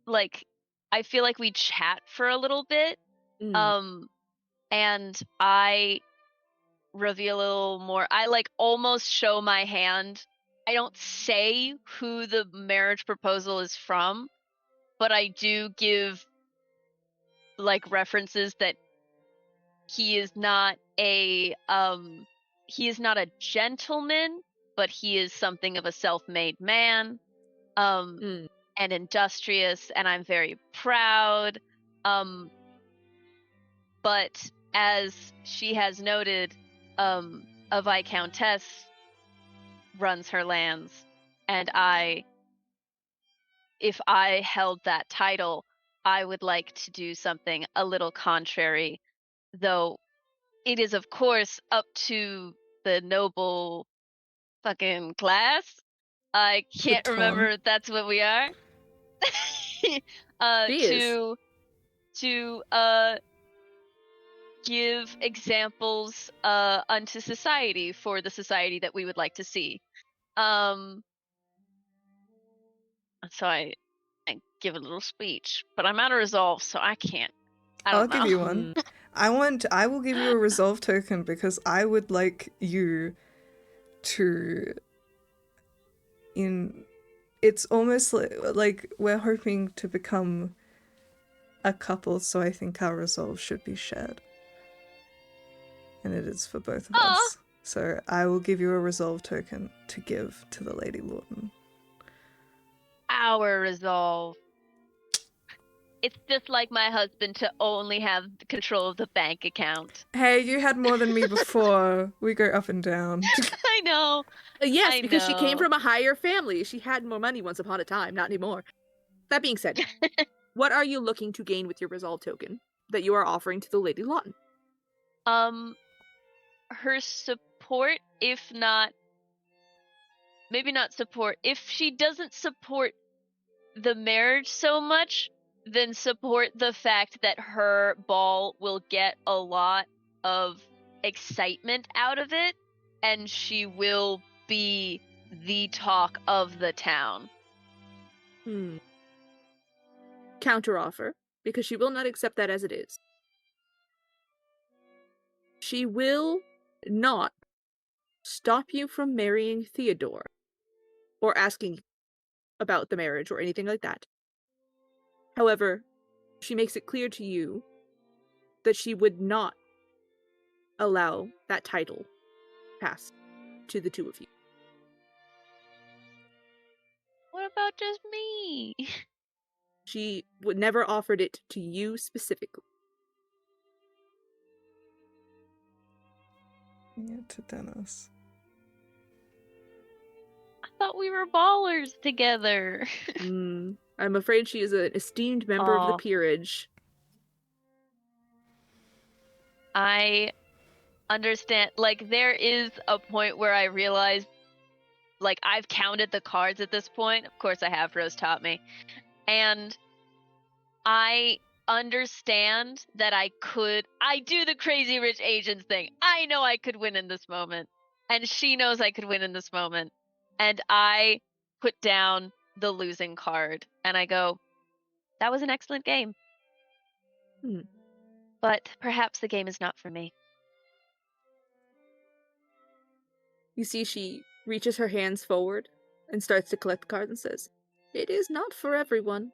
like, I feel like we chat for a little bit. And I reveal a little more. I like almost show my hand. I don't say who the marriage proposal is from, but I do give like references that he is not a gentleman, but he is something of a self-made man, and industrious, and I'm very proud. But as she has noted, a viscountess runs her lands, and if I held that title, I would like to do something a little contrary, though it is of course up to the noble fucking class. I can't remember if that's what we are. To give examples unto society for the society that we would like to see. So I give a little speech, but I'm out of resolve, so I can't. I'll give you one. I will give you a resolve token because I would like you to it's almost like we're hoping to become a couple, so I think our resolve should be shared. And it is for both of us. So I will give you a resolve token to give to the Lady Lawton. Our resolve. It's just like my husband to only have control of the bank account. Hey, you had more than me before. We go up and down. I know. Yes, because she came from a higher family. She had more money once upon a time, not anymore. That being said, what are you looking to gain with your resolve token that you are offering to the Lady Lawton? Her support, if not... Maybe not support. If she doesn't support the marriage so much, then support the fact that her ball will get a lot of excitement out of it, and she will be the talk of the town. Counteroffer, because she will not accept that as it is. She will not stop you from marrying Theodore or asking about the marriage or anything like that. However, she makes it clear to you that she would not allow that title passed to the two of you. What about just me? She would never offered it to you specifically. Yeah, to Dennis. I thought we were ballers together. I'm afraid she is an esteemed member of the Aw. peerage. I understand. Like, there is a point where I realize, like, I've counted the cards at this point. Of course I have, Rose taught me. And I understand that I do the Crazy Rich Asians thing. I know I could win in this moment. And she knows I could win in this moment. And I put down the losing card. And I go, that was an excellent game. But perhaps the game is not for me. You see she reaches her hands forward and starts to collect the cards and says, "It is not for everyone.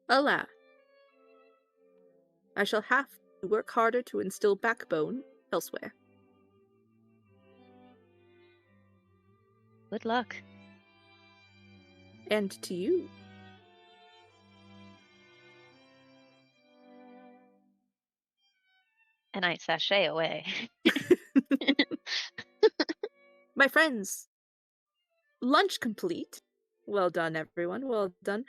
Alas, I shall have to work harder to instill backbone elsewhere." Good luck. And to you. And I sashay away. My friends, lunch complete. Well done, everyone. Well done.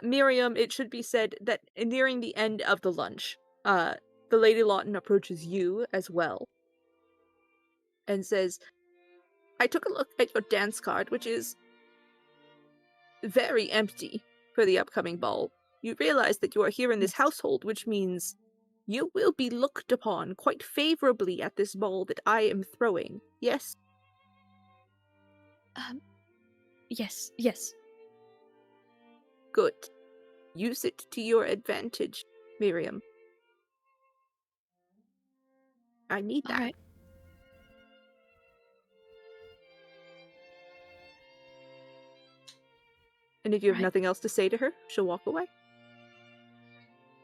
Miriam, it should be said that nearing the end of the lunch, the Lady Lawton approaches you as well and says, "I took a look at your dance card, which is very empty for the upcoming ball. You realize that you are here in this household, which means you will be looked upon quite favorably at this ball that I am throwing. Yes?" Yes. Good. Use it to your advantage, Miriam. I need that. All right. And if you have Right. nothing else to say to her, she'll walk away.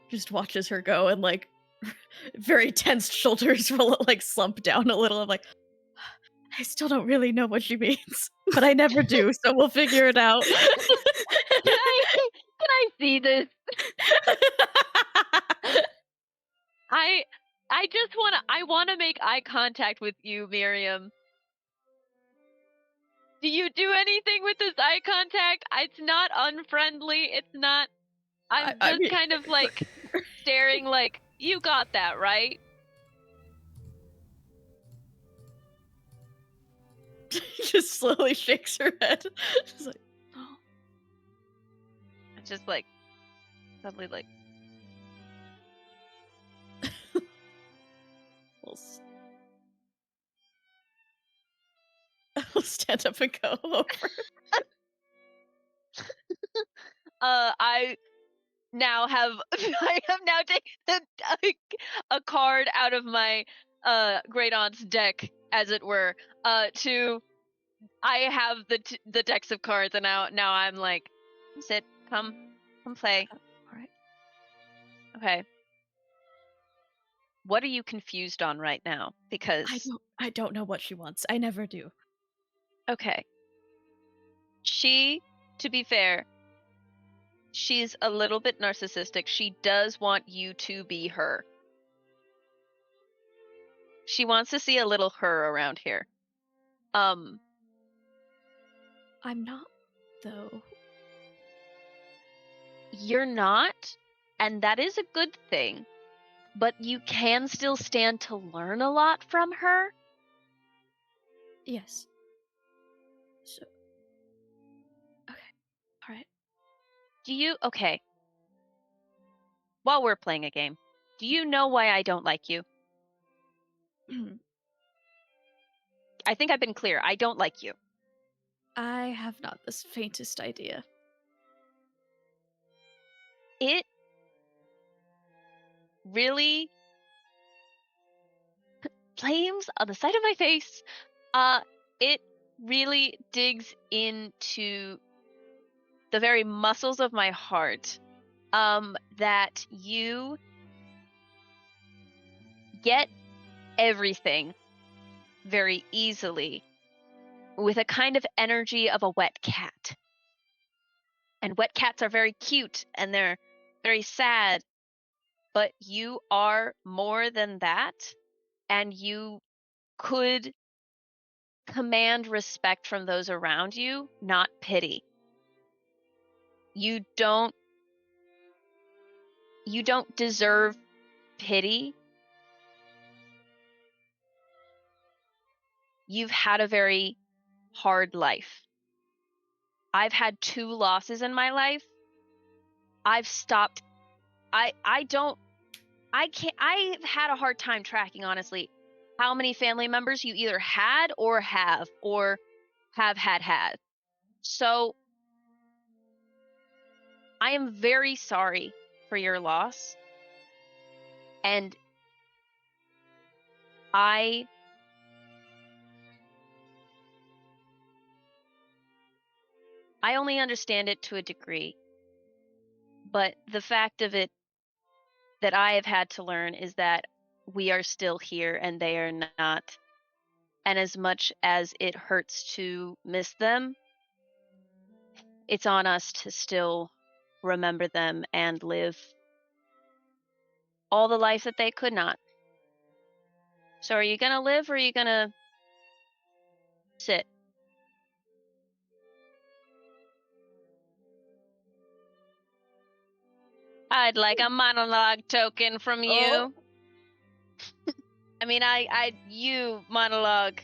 Just watches her go and like very tense shoulders will like slump down a little. I'm like, I still don't really know what she means, but I never do, so we'll figure it out. Can I see this? I just wanna make eye contact with you, Miriam. Do you do anything with this eye contact? It's not unfriendly. It's not. I'm I just mean- kind of like staring, like, you got that, right? Just slowly shakes her head. Just like, It's just like suddenly like I'll stand up and go over. I now have I have now taken a card out of my great aunt's deck, as it were. I have the decks of cards, and now I'm like, sit, come play. All right. Okay. What are you confused on right now? Because I don't know what she wants. I never do. okay. She, to be fair, she's a little bit narcissistic. She does want you to be her. She wants to see a little her around here. I'm not, though. You're not, and that is a good thing. But you can still stand to learn a lot from her. Yes. So. Okay. All right. Okay. While we're playing a game, do you know why I don't like you? I think I've been clear. I don't like you. I have not the faintest idea. It really flames on the side of my face. It really digs into the very muscles of my heart, that you get everything very easily with a kind of energy of a wet cat. And wet cats are very cute and they're very sad, but you are more than that, and you could command respect from those around you, not pity. You don't deserve pity. You've had a very hard life. I've had 2 losses in my life. I've stopped. I've had a hard time tracking, honestly, how many family members you either had or have had. So I am very sorry for your loss. And I only understand it to a degree. But the fact of it that I have had to learn is that we are still here and they are not. And as much as it hurts to miss them, it's on us to still remember them and live all the life that they could not. So are you gonna live or are you gonna sit? I'd like a monologue token from you. Oh. I mean, you monologue.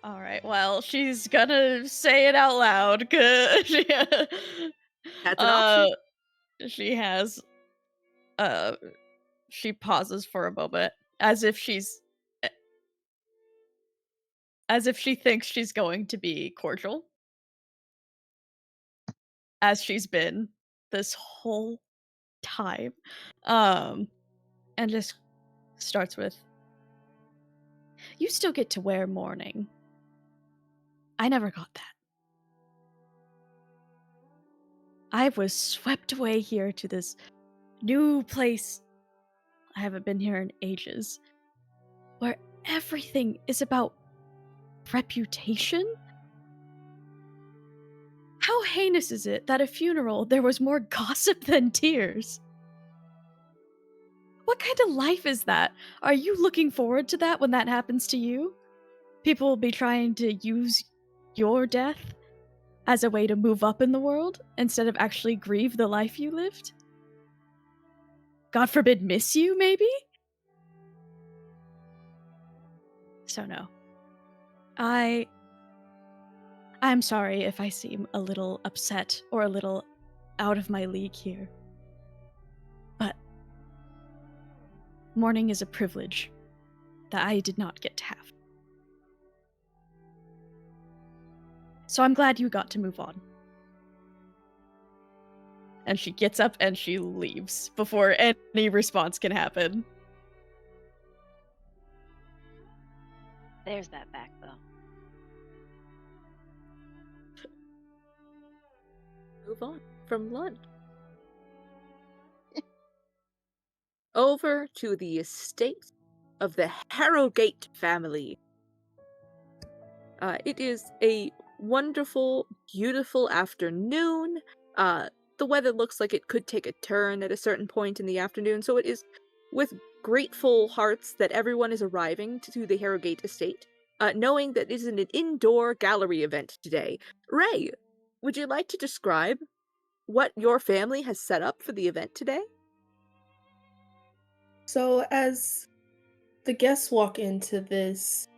All right. Well, she's gonna say it out loud. 'Cause That's an option. she has. She pauses for a moment, as if she thinks she's going to be cordial, as she's been this whole time, and just starts with, "You still get to wear mourning. I never got that. I was swept away here to this new place. I haven't been here in ages, where everything is about reputation? How heinous is it that at a funeral there was more gossip than tears? What kind of life is that? Are you looking forward to that when that happens to you? People will be trying to use your death as a way to move up in the world instead of actually grieve the life you lived? God forbid, miss you, maybe? So no. I'm sorry if I seem a little upset or a little out of my league here. But mourning is a privilege that I did not get to have. So I'm glad you got to move on." And she gets up and she leaves before any response can happen. There's that backbone. Move on from lunch. Over to the estate of the Harrogate family. It is a wonderful, beautiful afternoon. The weather looks like it could take a turn at a certain point in the afternoon, so it is with grateful hearts that everyone is arriving to the Harrogate estate, knowing that it is an indoor gallery event today. Ray, would you like to describe what your family has set up for the event today? So as the guests walk into this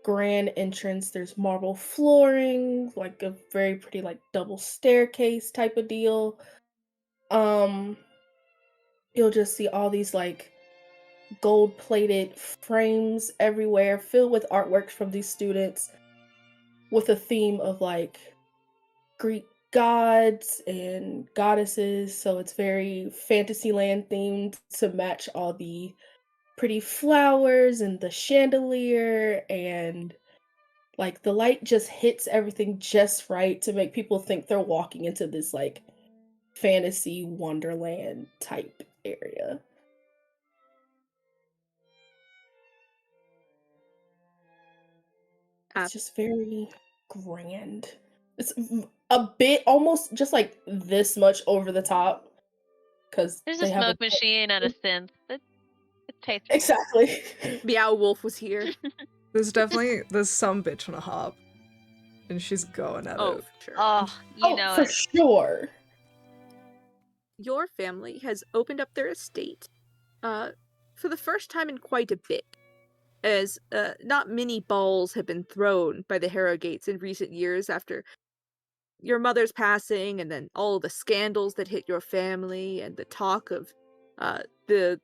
grand entrance, there's marble flooring, like a very pretty like double staircase type of deal. Um you'll just see all these like gold plated frames everywhere filled with artworks from these students with a theme of like Greek gods and goddesses, so it's very Fantasyland themed to match all the pretty flowers and the chandelier and Like the light just hits everything just right to make people think they're walking into this like fantasy wonderland type area. It's just very grand. It's a bit almost just like this much over the top because There's a they have a smoke machine and a synth. It's tasteful. exactly. Meow Wolf was here. There's some bitch on a harp, and she's going at Oh, it. for sure. Oh, you know for it. sure. Your family has opened up their estate for the first time in quite a bit, as not many balls have been thrown by the Harrogates in recent years after your mother's passing, and then all the scandals that hit your family, and the talk of the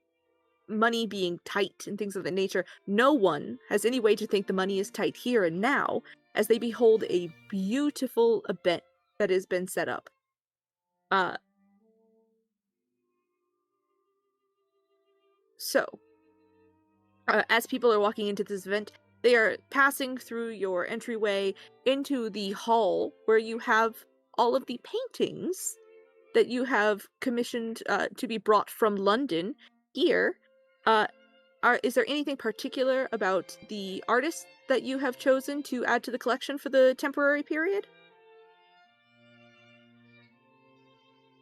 money being tight and things of that nature. No one has any way to think the money is tight here and now, as they behold a beautiful event that has been set up. So, as people are walking into this event, they are passing through your entryway into the hall where you have all of the paintings that you have commissioned to be brought from London here. Is there anything particular about the artists that you have chosen to add to the collection for the temporary period?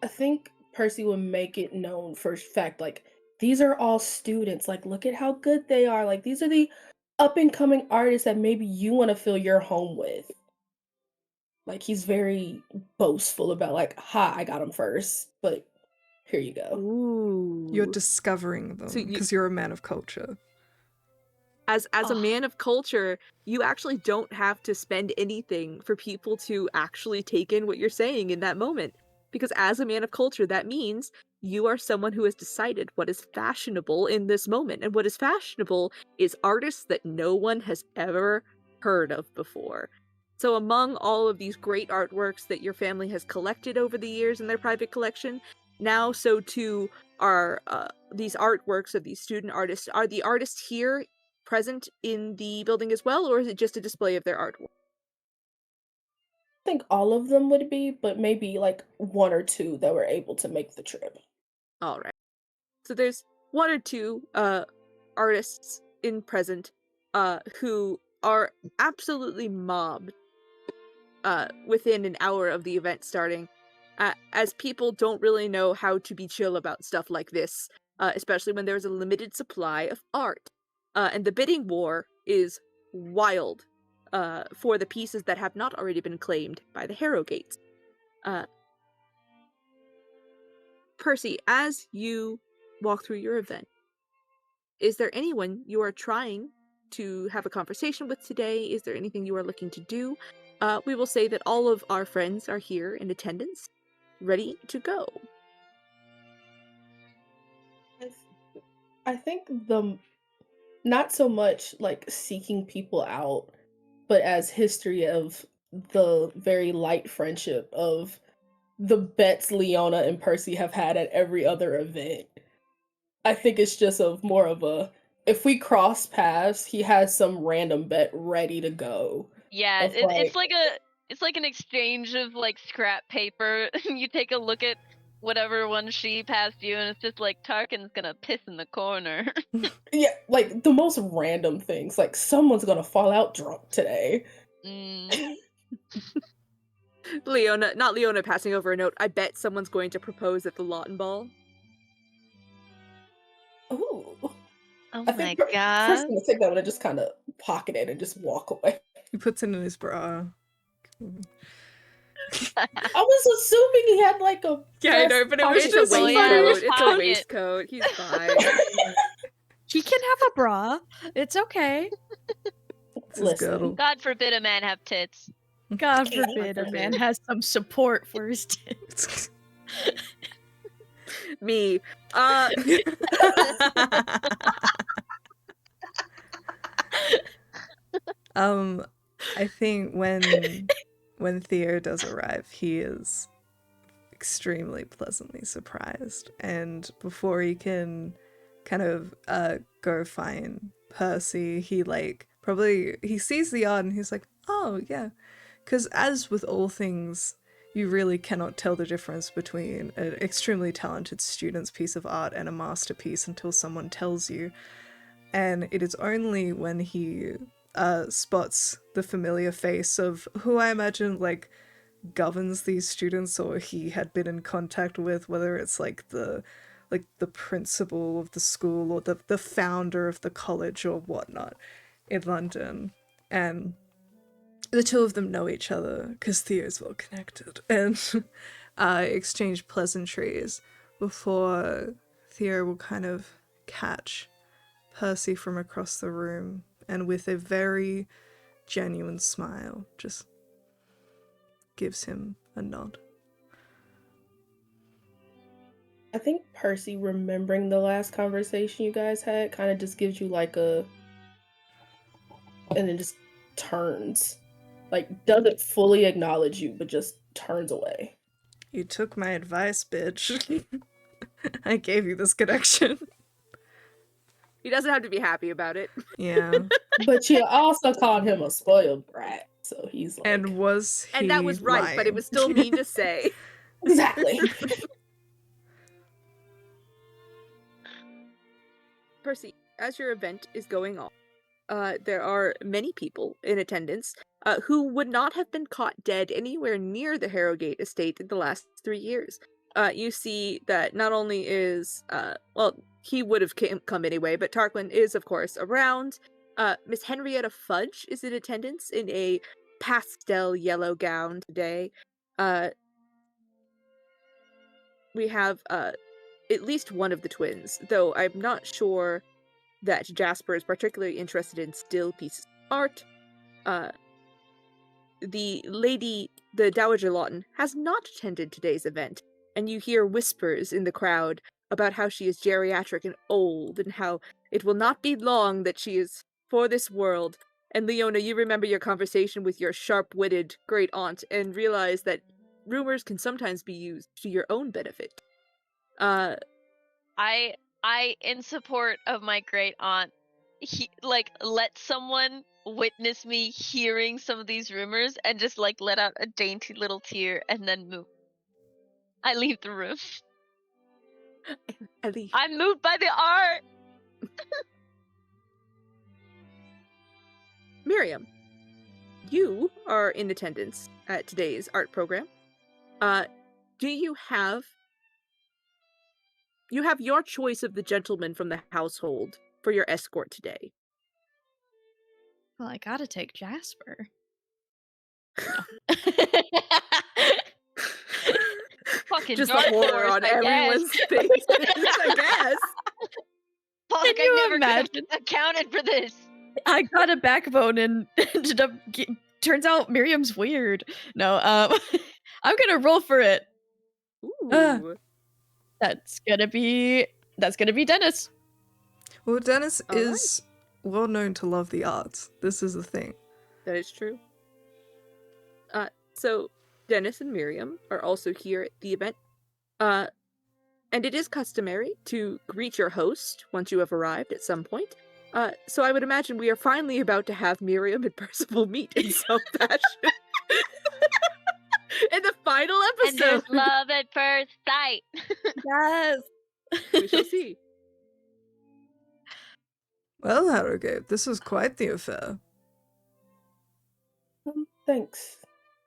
I think Percy would make it known for a fact, like, these are all students. Like, look at how good they are. Like, these are the up and coming artists that maybe you want to fill your home with. Like, he's very boastful about, like, ha, I got him first, but here you go. Ooh. You're discovering them So because you're a man of culture. As a man of culture, you actually don't have to spend anything for people to actually take in what you're saying in that moment. Because as a man of culture, that means you are someone who has decided what is fashionable in this moment. And what is fashionable is artists that no one has ever heard of before. So among all of these great artworks that your family has collected over the years in their private collection, now so too are these artworks of these student artists. Are the artists here present in the building as well, or is it just a display of their artwork? I think all of them would be, but maybe like one or two that were able to make the trip. All right. So there's one or two artists in present who are absolutely mobbed within an hour of the event starting, as people don't really know how to be chill about stuff like this, especially when there's a limited supply of art. And the bidding war is wild for the pieces that have not already been claimed by the Harrogates. Percy, as you walk through your event, is there anyone you are trying to have a conversation with today? Is there anything you are looking to do? We will say that all of our friends are here in attendance, ready to go. I think not so much like seeking people out, but as history of the very light friendship of the bets Leona and Percy have had at every other event. I think it's just more of a, if we cross paths, he has some random bet ready to go. Yeah, Of, it's like an exchange of like scrap paper. You take a look at whatever one she passed you, and it's just like Tarkin's gonna piss in the corner. Yeah, like the most random things. Like someone's gonna fall out drunk today. Not Leona passing over a note. I bet someone's going to propose at the Lawton Ball. Ooh. Oh I my think god. Percy's gonna take that one and just kind of pocket it and just walk away. He puts it in his bra. I was assuming he had like a Yeah, I know, but it was It's just a so waistcoat. funny. It's a Pocket. waistcoat. He's fine. He can have a bra. It's okay. It's his Listen. girdle. God forbid a man have tits. God God forbid a man forbid. has some support for his tits. Me. I think when Theo does arrive, he is extremely pleasantly surprised, and before he can kind of go find Percy, he like probably he sees the art and he's like, oh yeah. Because as with all things, you really cannot tell the difference between an extremely talented student's piece of art and a masterpiece until someone tells you. And it is only when he spots the familiar face of who I imagine like governs these students, or he had been in contact with, whether it's like the principal of the school or the founder of the college or whatnot in London. And the two of them know each other because Theo's well connected, and exchange pleasantries before Theo will kind of catch Percy from across the room and with a very genuine smile just gives him a nod. I think Percy remembering the last conversation you guys had kind of just gives you like a, and then just turns. Like, doesn't fully acknowledge you, but just turns away. You took my advice, bitch. I gave you this connection. He doesn't have to be happy about it. Yeah. But you also called him a spoiled brat, so he's like... And was he And that was right, lying? but it was still mean to say. Exactly. Percy, as your event is going on, there are many people in attendance who would not have been caught dead anywhere near the Harrogate estate in the last 3 years. You see that not only is, he would have come anyway, but Tarquin is, of course, around. Miss Henrietta Fudge is in attendance in a pastel yellow gown today. We have at least one of the twins, though I'm not sure that Jasper is particularly interested in still pieces of art. The Dowager Lawton, has not attended today's event, and you hear whispers in the crowd about how she is geriatric and old, and how it will not be long that she is for this world. And Leona, you remember your conversation with your sharp-witted great-aunt, and realize that rumors can sometimes be used to your own benefit. I, in support of my great aunt, let someone witness me hearing some of these rumors and just let out a dainty little tear and then move. I leave the room. I leave. I'm moved by the art. Miriam, you are in attendance at today's art program. Do you have your choice of the gentleman from the household for your escort today? Well, I gotta take Jasper. Fucking Just dark the horror horse, on I everyone's guess. face. I guess. Fuck, Can I you never imagine? accounted for this. I got a backbone and ended up. Turns out Miriam's weird. No, I'm gonna roll for it. Ooh. That's gonna be Dennis. Well, Dennis All is well known to love the arts. This is the thing. That is true. So Dennis and Miriam are also here at the event. And it is customary to greet your host once you have arrived at some point. So I would imagine we are finally about to have Miriam and Percival meet in some fashion. In the final And there's episode. love at first sight. Yes. We shall see. Well, Harrogate, this is quite the affair. Thanks.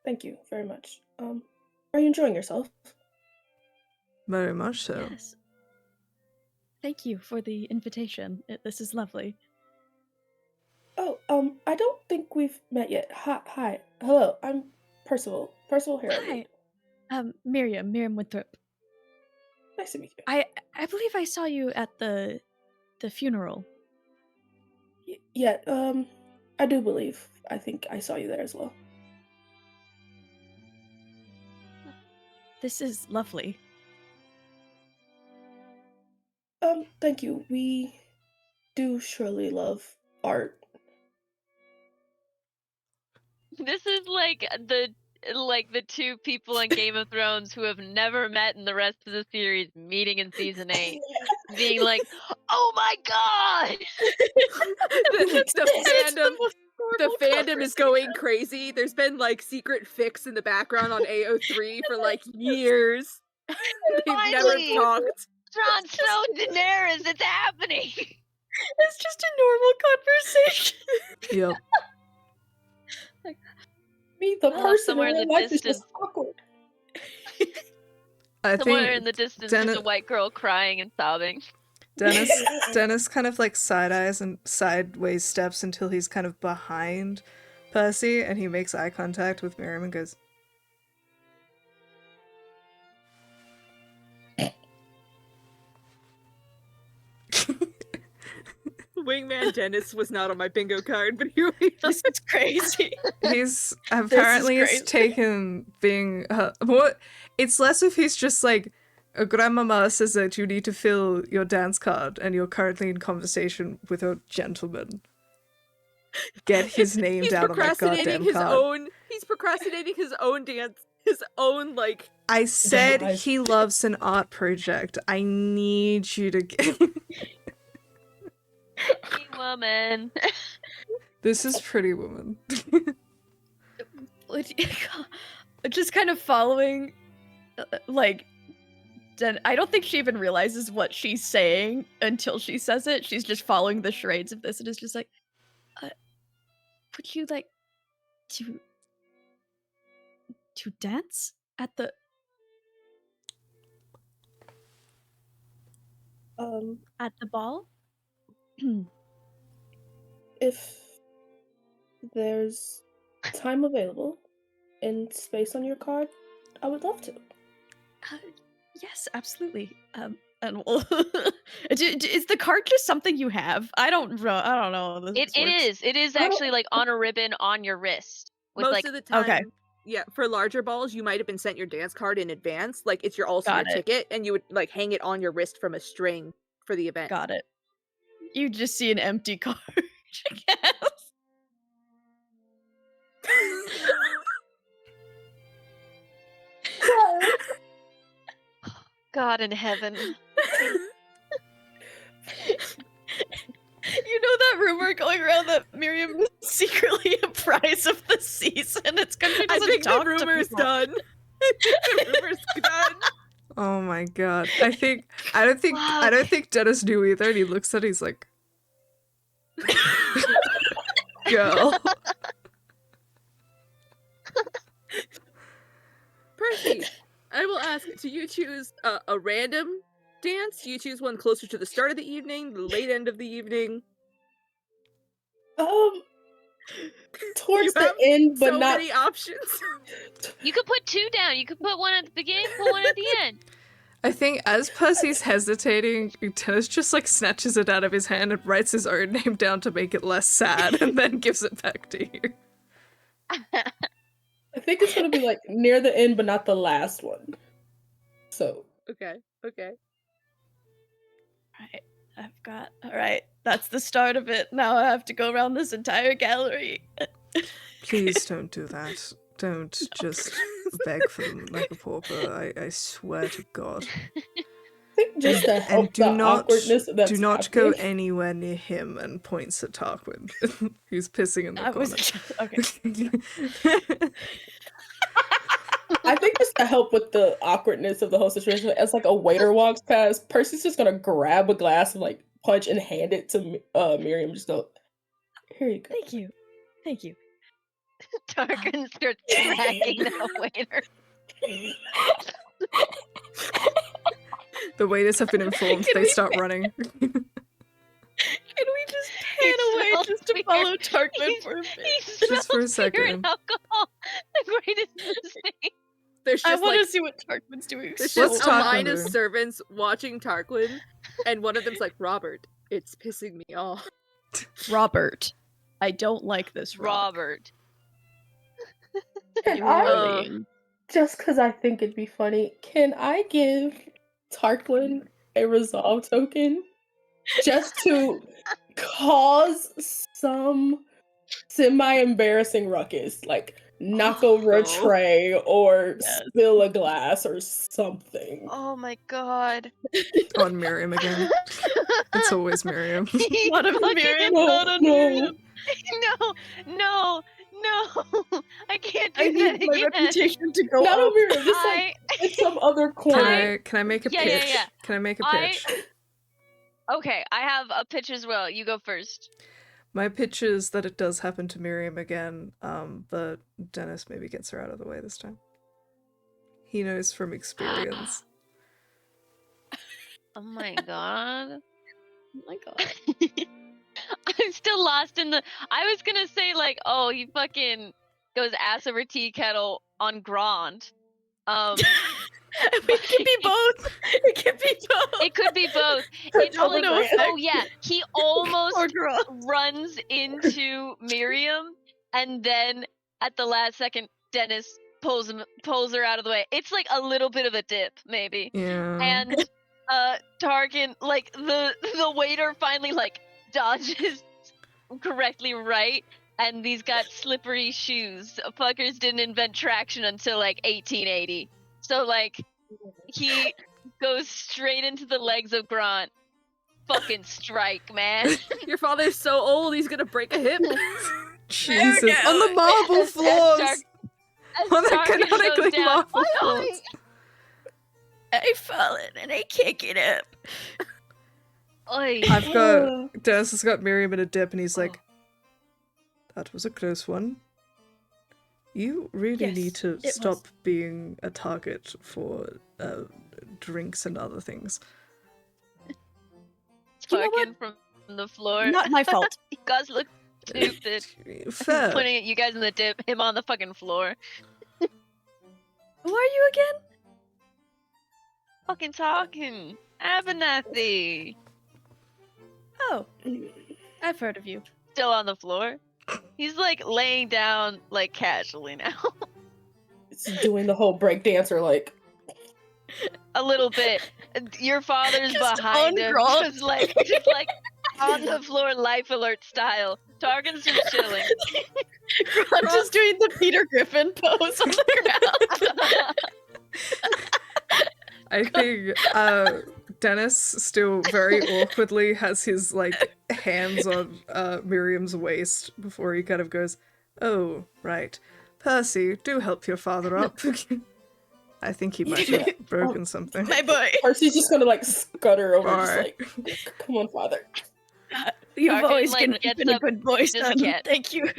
Thank you very much. Are you enjoying yourself? Very much so. Yes. Thank you for the invitation. This is lovely. Oh, I don't think we've met yet. Hi. Hello, I'm Percival. Percival Harrogate. Hi. Miriam Winthrop. Nice to meet you. I believe I saw you at the funeral. Yeah, I do believe. I think I saw you there as well. This is lovely. Thank you. We do surely love art. This is like the like the two people in Game of Thrones who have never met in the rest of the series meeting in season 8, being like, "Oh my god!" The fandom is going crazy. There's been like secret fics in the background on AO3 for like years. They've never Finally! talked. Jon Snow, Daenerys, it's happening. It's just a normal conversation. Yep. Me, the person somewhere in in real the life is distance. just awkward. I Somewhere think in the distance, Dennis- there's a white girl crying and sobbing. Dennis kind of like side eyes and sideways steps until he's kind of behind Percy, and he makes eye contact with Miriam and goes, Wingman Dennis was not on my bingo card, but here we are. This is crazy. he's apparently has crazy. taken being what it's less if he's just like, grandmama says that you need to fill your dance card and you're currently in conversation with a gentleman. Get his name down on that goddamn card. He's procrastinating his own dance, his own like. I said Demise. he loves an art project. I need you to get. Pretty woman. This is Pretty Woman. Just kind of following, like, I don't think she even realizes what she's saying until she says it. She's just following the charades of this and is just like, would you like to dance at the ball? If there's time available and space on your card, I would love to. Yes, absolutely. And we'll is the card just something you have? I don't know. It is actually like on a ribbon on your wrist with Most like of the time, Okay. yeah, for larger balls, you might have been sent your dance card in advance. Like it's your all-star Got it. ticket, and you would like hang it on your wrist from a string for the event. Got it. You just see an empty card. I guess. God in heaven. You know that rumor going around that Miriam is secretly a prize of the season? It's because she I doesn't think the talk to rumor's people. done. The rumor's done. Oh my god. I don't think Dennis knew either, and he looks at it, he's like, girl. Percy, I will ask, do you choose a random dance? Do you choose one closer to the start of the evening, the late end of the evening? Towards You the have end, but so not. many options. You could put 2 down. You could put one at the beginning, put one at the end. I think as Percy's hesitating, Dennis just like snatches it out of his hand and writes his own name down to make it less sad, and then gives it back to you. I think it's gonna be like near the end, but not the last one. So Okay. Right. All right. That's the start of it. Now I have to go around this entire gallery. Please don't do that. Don't just beg for them like a pauper. I swear to God. I think just to help And do the not awkwardness that's do not go happening. anywhere near him, and points at Tarquin, who's pissing in the I was corner. okay. I think just to help with the awkwardness of the whole situation, as like a waiter walks past, Percy's just gonna grab a glass and like punch and hand it to Miriam. Just go, here you go. Thank you. Tarkin starts smacking the waiter. The waiters have been informed. Can They we- start running. Can we just pan away smells just to weird. follow Tarquin He- for a He bit? Just for a smells beer and second. alcohol. The greatest mistake. There's I just want like to see what Tarquin's doing. there's What's just a line Tarquin of doing? servants watching Tarquin, and one of them's like, Robert, it's pissing me off. Robert, I don't like this. Robert. Can You I, are mean. just because I think it'd be funny, can I give Tarquin a resolve token just to cause some semi-embarrassing ruckus? Like, knock over a no. tray or Yes. spill a glass or something. Oh my god. On Miriam again. It's always Miriam. He What a fucking- Miriam. No, Not on no. Miriam. No. I can't do I that need my again. reputation to go Not up. on Miriam, just like it's some other corner. Can I make a Yeah, pitch? yeah. Can I make a I- pitch? Okay, I have a pitch as well. You go first. My pitch is that it does happen to Miriam again, but Dennis maybe gets her out of the way this time. He knows from experience. Oh my god. Oh my god. I'm still lost in the. I was gonna say like, oh, he fucking goes ass over tea kettle on Grand. It can be both. It can be both. It could be both. Her It's like, double oh yeah, he almost Or girl. runs into Miriam, and then at the last second, Dennis pulls her out of the way. It's like a little bit of a dip, maybe. Yeah. And Tarkin, like the waiter finally like dodges correctly right, and he's got slippery shoes. Fuckers didn't invent traction until like 1880. So like he goes straight into the legs of Grant. Fucking strike, man. Your father's so old, he's gonna break a hip. Jesus. no. On the marble As floors! On the Tarkin goes canonically down. marble floors! I fallen and I can't get up. Oi. I've got... Dennis has got Miriam in a dip and he's like, that was a close one. You really Yes, need to it stop was. being a target for drinks and other things. You know what? Tarkin from the floor. Not my fault. You guys look stupid. Fair. Pointing at you guys in the dip, him on the fucking floor. Who are you again? Fucking talking. Abernathy. Oh, I've heard of you. Still on the floor. He's like laying down like casually now. It's doing the whole break dancer like A little bit. Your father's Just behind on him. Grant. Just like on the floor life alert style. Tarkin's just chilling. I'm just doing the Peter Griffin pose on the ground. I think Dennis still very awkwardly has his like hands on Miriam's waist before he kind of goes, "Oh, right. Percy, do help your father up." I think he might have broken something. My boy. Percy's just gonna like scutter over Alright. just like come on, father. You've Tarkin, always like, been gets a up, good boy, just son. can't. Thank you.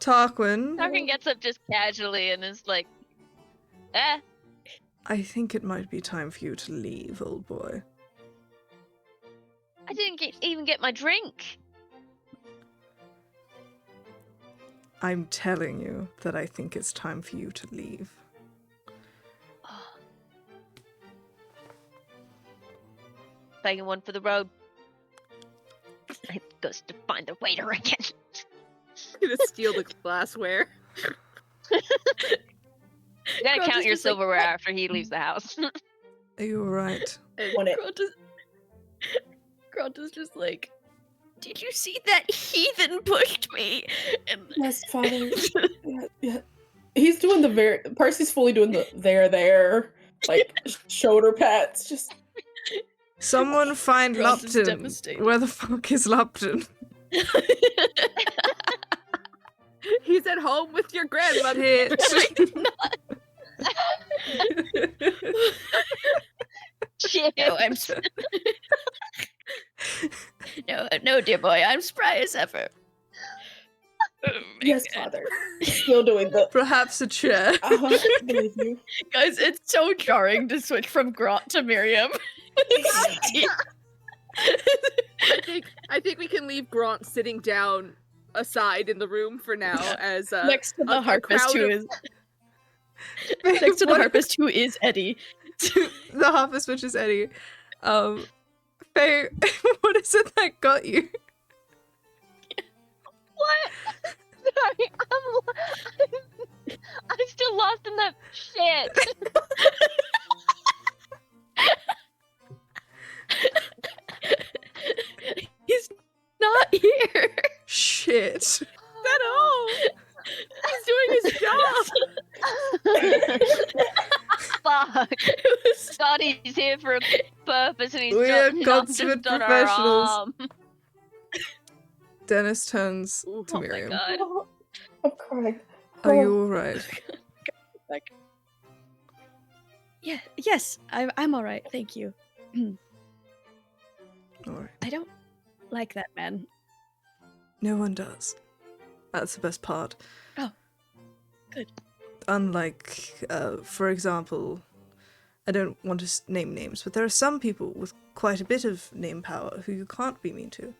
Tarquin, Tarkin gets up just casually and is like, eh. I think it might be time for you to leave, old boy. I didn't even get my drink. I'm telling you that I think it's time for you to leave. Begging one for the road. I goes to find the waiter again. Gonna steal the glassware. You gotta Grant count is your just like, silverware after he leaves the house. Are you alright? Want it. Grant is just like, did you see that heathen pushed me? And Yes, father. Yeah. He's doing the Percy's fully doing the there, like shoulder pats. Just Someone find Grant is Lupton. devastated. Where the fuck is Lupton? He's at home with your grandmother. Shit. Shit. no, no, dear boy, I'm spry as ever. Oh my yes, God. father. Still doing the Perhaps a chair. believe you. Guys, it's so jarring to switch from Grant to Miriam. I think we can leave Grant sitting down aside in the room for now as Next to the a harpist crowd who of- is next to the harpist who is Eddie. The harpist, which is Eddie. Faye, what is it that got you? What? Sorry, I'm still lost in that shit. He's not here. Shit. at all. He's doing Fuck. It was Scotty's here for a purpose and he's We are not consummate just on our professionals. arm. Dennis turns Ooh, to Oh my Miriam. god. I'm crying. Are you alright? like, yeah, yes, I'm all right, thank you. Alright. I don't like that man. No one does. That's the best part. Oh, good. Unlike, for example, I don't want to name names, but there are some people with quite a bit of name power who you can't be mean to.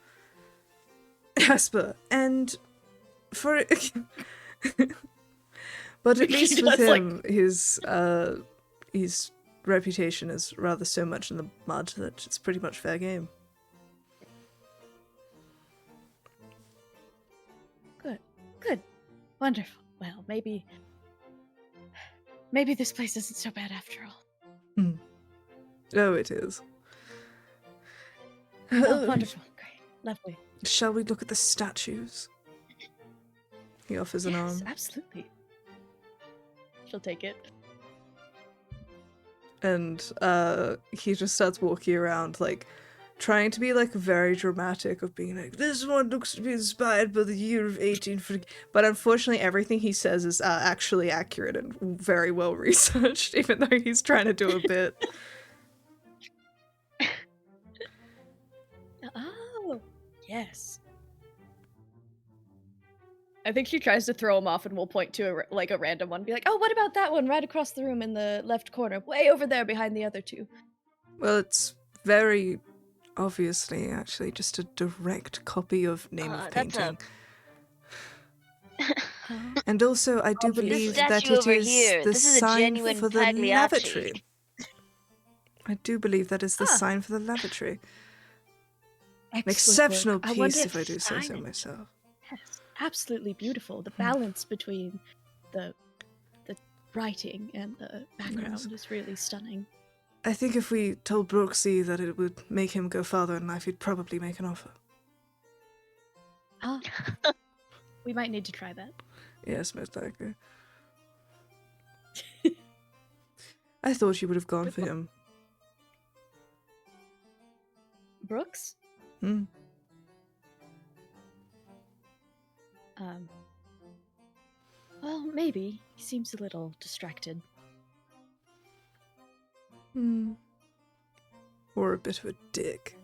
Jasper, and for... But at least with Just, like- him, his reputation is rather so much in the mud that it's pretty much fair game. Good. Wonderful. Well, maybe this place isn't so bad after all. Oh, it is. Oh, wonderful. Great. Lovely. Shall we look at the statues? He offers an Yes, arm. absolutely. She'll take it. And he just starts walking around, like, trying to be, like, very dramatic of being like, this one looks to be inspired by the year of 1840. But unfortunately, everything he says is actually accurate and very well researched, even though he's trying to do a bit. Oh, yes. I think she tries to throw him off and we'll point to a random one. Be like, oh, what about that one right across the room in the left corner? Way over there behind the other two. Well, it's very obviously actually just a direct copy of Name of That's Painting. Oh. And also, I do Obviously. believe This that statue it over is here, the this is a sign genuine for the Pagliacci. lavatory. I do believe that is the Ah. sign for the lavatory. An Excellent exceptional work. I wonder piece, if I do the say so sign- myself. Yes, absolutely beautiful. The balance between the writing and the background is really stunning. I think if we told Brooksy that it would make him go farther in life, he'd probably make an offer. Ah, we might need to try that. Yes, most likely. I thought you would have gone for him. Brooks? Hmm. Well, maybe. He seems a little distracted. Hmm. Or a bit of a dick.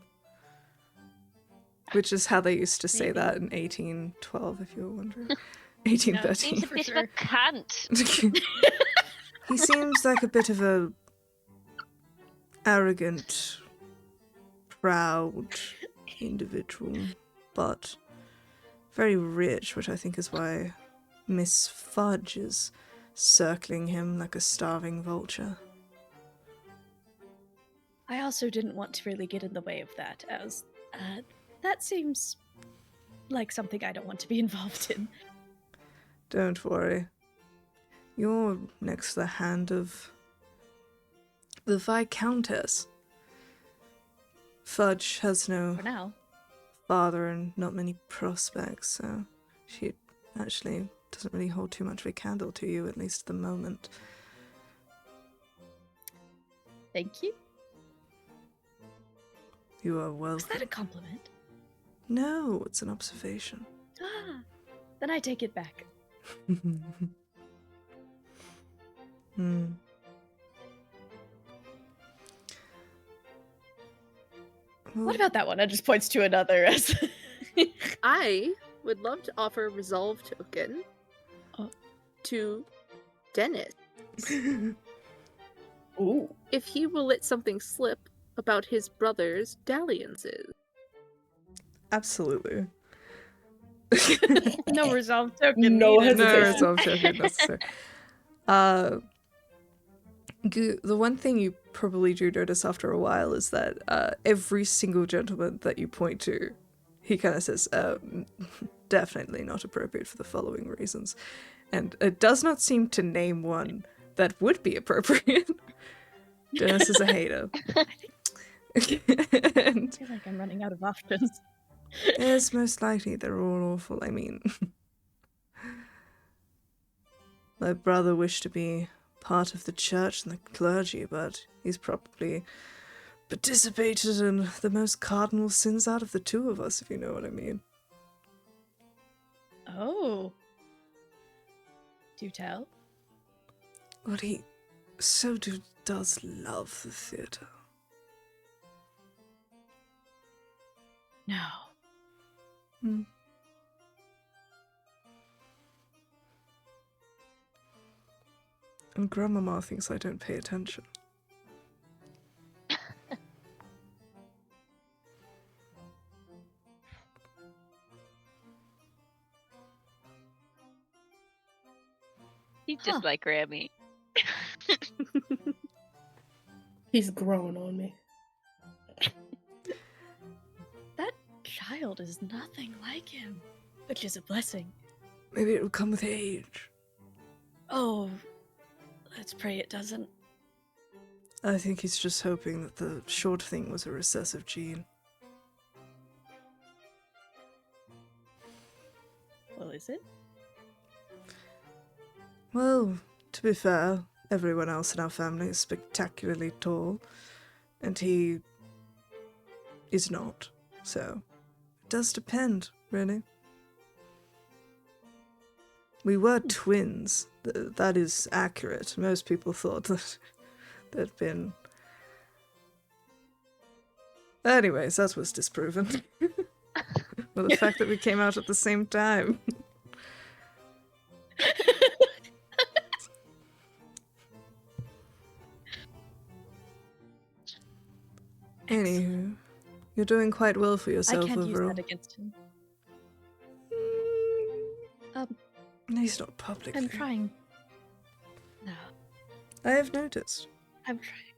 Which is how they used to say Maybe. that in 1812, if you were wondering. He's 1813. a For bit of sure. a cunt. He seems like a bit of a arrogant, proud individual, but very rich, which I think is why Miss Fudge is circling him like a starving vulture. I also didn't want to really get in the way of that, as that seems like something I don't want to be involved in. Don't worry. You're next to the hand of the Viscountess. Fudge has no For now. father and not many prospects, so she actually doesn't really hold too much of a candle to you, at least at the moment. Thank you. You are Was welcome. that a compliment? No, it's an observation. Ah, then I take it back. Hmm. What about that one? I just points to another as I would love to offer a resolve token Oh. to Dennis Ooh. if he will let something slip about his brother's dalliances. Absolutely. no resolve token. No needed. No hesitation. resolve token necessary. The one thing you probably do notice after a while is that every single gentleman that you point to, he kind of says, definitely not appropriate for the following reasons. And it does not seem to name one that would be appropriate. Dennis is a hater. I And feel like I'm running out of options. yes, most likely they're all awful. I mean, my brother wished to be part of the church and the clergy, but he's probably participated in the most cardinal sins out of the two of us, if you know what I mean. Oh. Do tell. Well, he does love the theatre. No. Hmm. And Grandmama thinks I don't pay attention. He's just like Grammy. He's growing on me. That child is nothing like him, which is a blessing. Maybe it will come with age. Oh, let's pray it doesn't. I think he's just hoping that the short thing was a recessive gene. Well, is it? Well, to be fair, everyone else in our family is spectacularly tall, and he is not, so it does depend, really. We were twins. That is accurate. Most people thought that there'd been... Anyways, that was disproven. Well, the fact that we came out at the same time. Anywho, you're doing quite well for yourself I can't overall. use that against him. No, he's not publicly. I'm trying. No, I have noticed. I'm trying.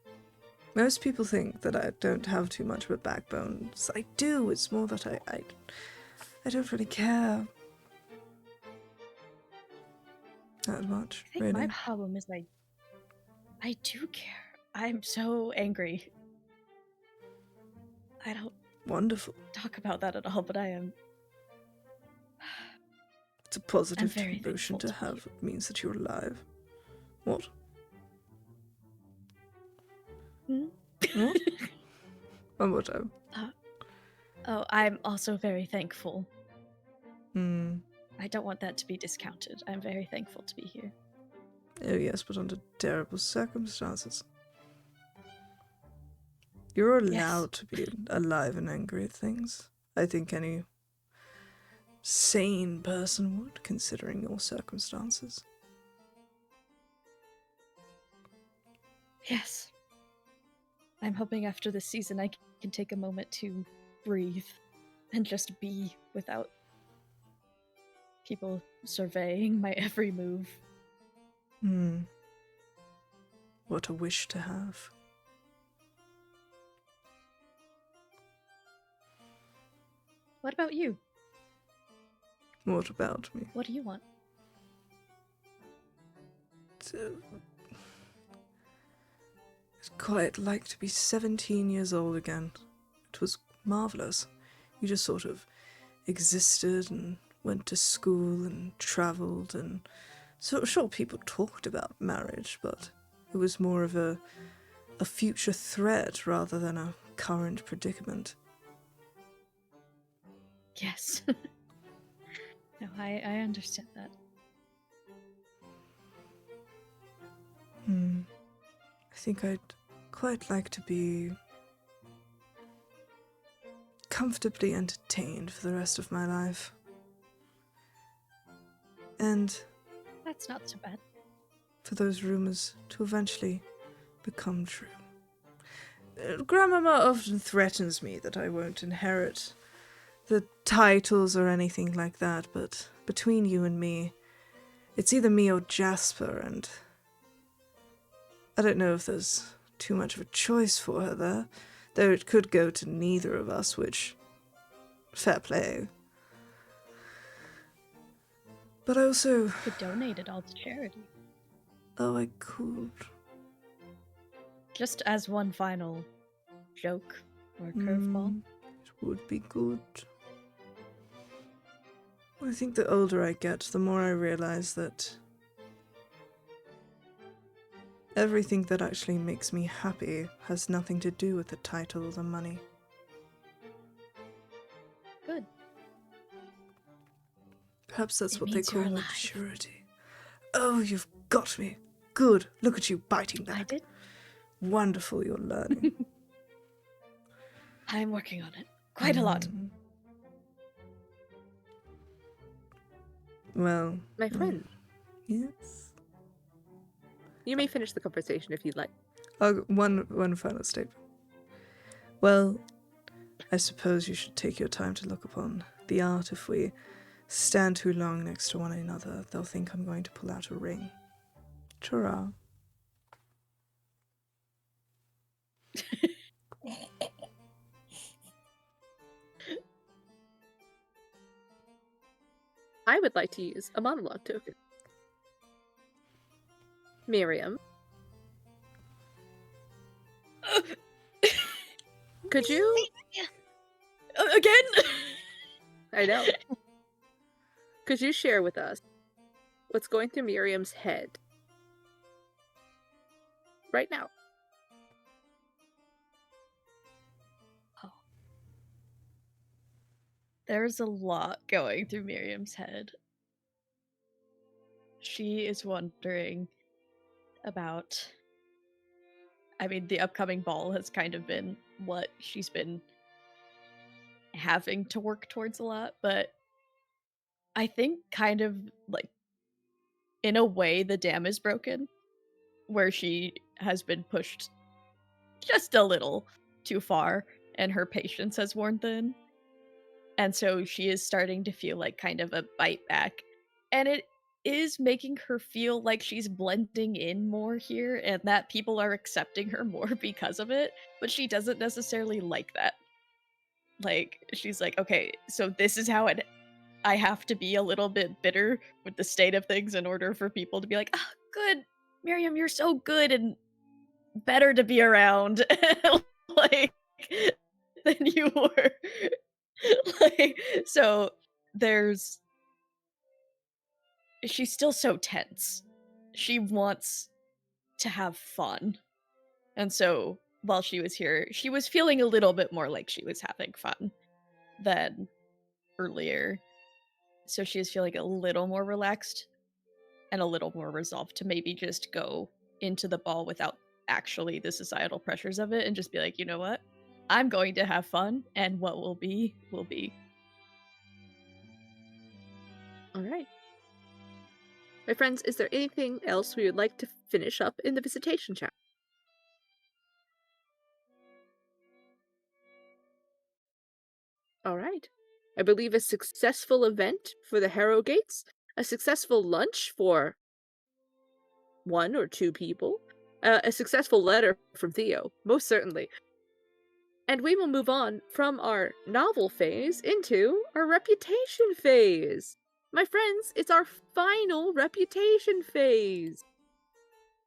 Most people think that I don't have too much of a backbone. So I do. It's more that I don't really care that much. I think Really. my problem is I do care. I'm so angry. I don't Wonderful. talk about that at all, but I am. It's a positive very emotion to thankful to have. It means that you're alive. What? Hmm? What? One more time. Oh, I'm also very thankful. Hmm. I don't want that to be discounted. I'm very thankful to be here. Oh yes, but under terrible circumstances. You're allowed to be alive and angry at things. I think any sane person would, considering your circumstances. Yes. I'm hoping after this season I can take a moment to breathe and just be without people surveying my every move. Hmm. What a wish to have. What about you? What about me? What do you want? I'd quite like to be 17 years old again. It was marvellous. You just sort of existed and went to school and travelled, and so sure people talked about marriage, but it was more of a future threat rather than a current predicament. Yes. No, I understand that. I think I'd quite like to be comfortably entertained for the rest of my life. And That's not so bad. for those rumors to eventually become true. Grandmama often threatens me that I won't inherit the titles or anything like that, but between you and me, it's either me or Jasper, and I don't know if there's too much of a choice for her there, though it could go to neither of us, which, fair play. But I also... Could donate it all to charity. Oh, I could. Just as one final joke or curveball. It would be good. I think the older I get, the more I realize that Everything that actually makes me happy has nothing to do with the title or the money. Good. Perhaps that's It what they means you're call alive. maturity. Oh, you've got me. Good. Look at you biting back. I did. Wonderful, you're learning. I'm working on it. Quite a lot. Mm. Well, My friend, yes. you may finish the conversation if you'd like. One final statement. Well, I suppose you should take your time to look upon the art. If we stand too long next to one another, they'll think I'm going to pull out a ring. Ta-ra. I would like to use a monologue token. Miriam, could you? Again? I know. Could you share with us what's going through Miriam's head right now? There's a lot going through Miriam's head. She is wondering about... I mean, the upcoming ball has kind of been what she's been having to work towards a lot, but I think kind of, like, in a way the dam is broken, where she has been pushed just a little too far, and her patience has worn thin. And so she is starting to feel like kind of a bite back. And it is making her feel like she's blending in more here and that people are accepting her more because of it. But she doesn't necessarily like that. Like, she's like, okay, so this is how I have to be a little bit bitter with the state of things in order for people to be like, ah, good, Miriam, you're so good and better to be around. Like, than you were. Like, so she's still so tense. She wants to have fun. And so while she was here, she was feeling a little bit more like she was having fun than earlier. So she is feeling a little more relaxed and a little more resolved to maybe just go into the ball without actually the societal pressures of it and just be like, you know what? I'm going to have fun, and what will be, will be. All right. My friends, is there anything else we would like to finish up in the visitation chat? All right. I believe a successful event for the Harrow Gates, a successful lunch for 1 or 2 people, a successful letter from Theo, most certainly. And we will move on from our novel phase into our reputation phase. My friends, it's our final reputation phase.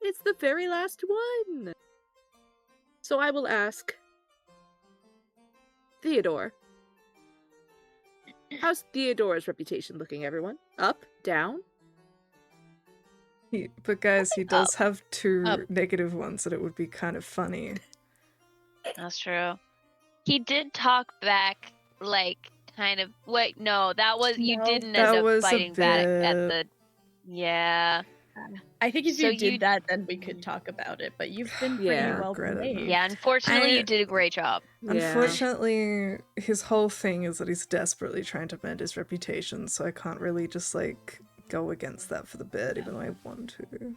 It's the very last one. So I will ask Theodore. How's Theodore's reputation looking, everyone? Up? Down? But guys, he does have 2 Up. negative ones, and it would be kind of funny. That's true. He did talk back, like, kind of. Wait, no, that was you No, didn't that end up was a fighting back at bit- the. Yeah, I think if So you did you- that, then we could talk about it. But you've been pretty Yeah. well Regret it. behaved. yeah. Unfortunately, I- you did a great job. Yeah. Unfortunately, his whole thing is that he's desperately trying to mend his reputation, so I can't really just, like, go against that for the bit, even though I want to.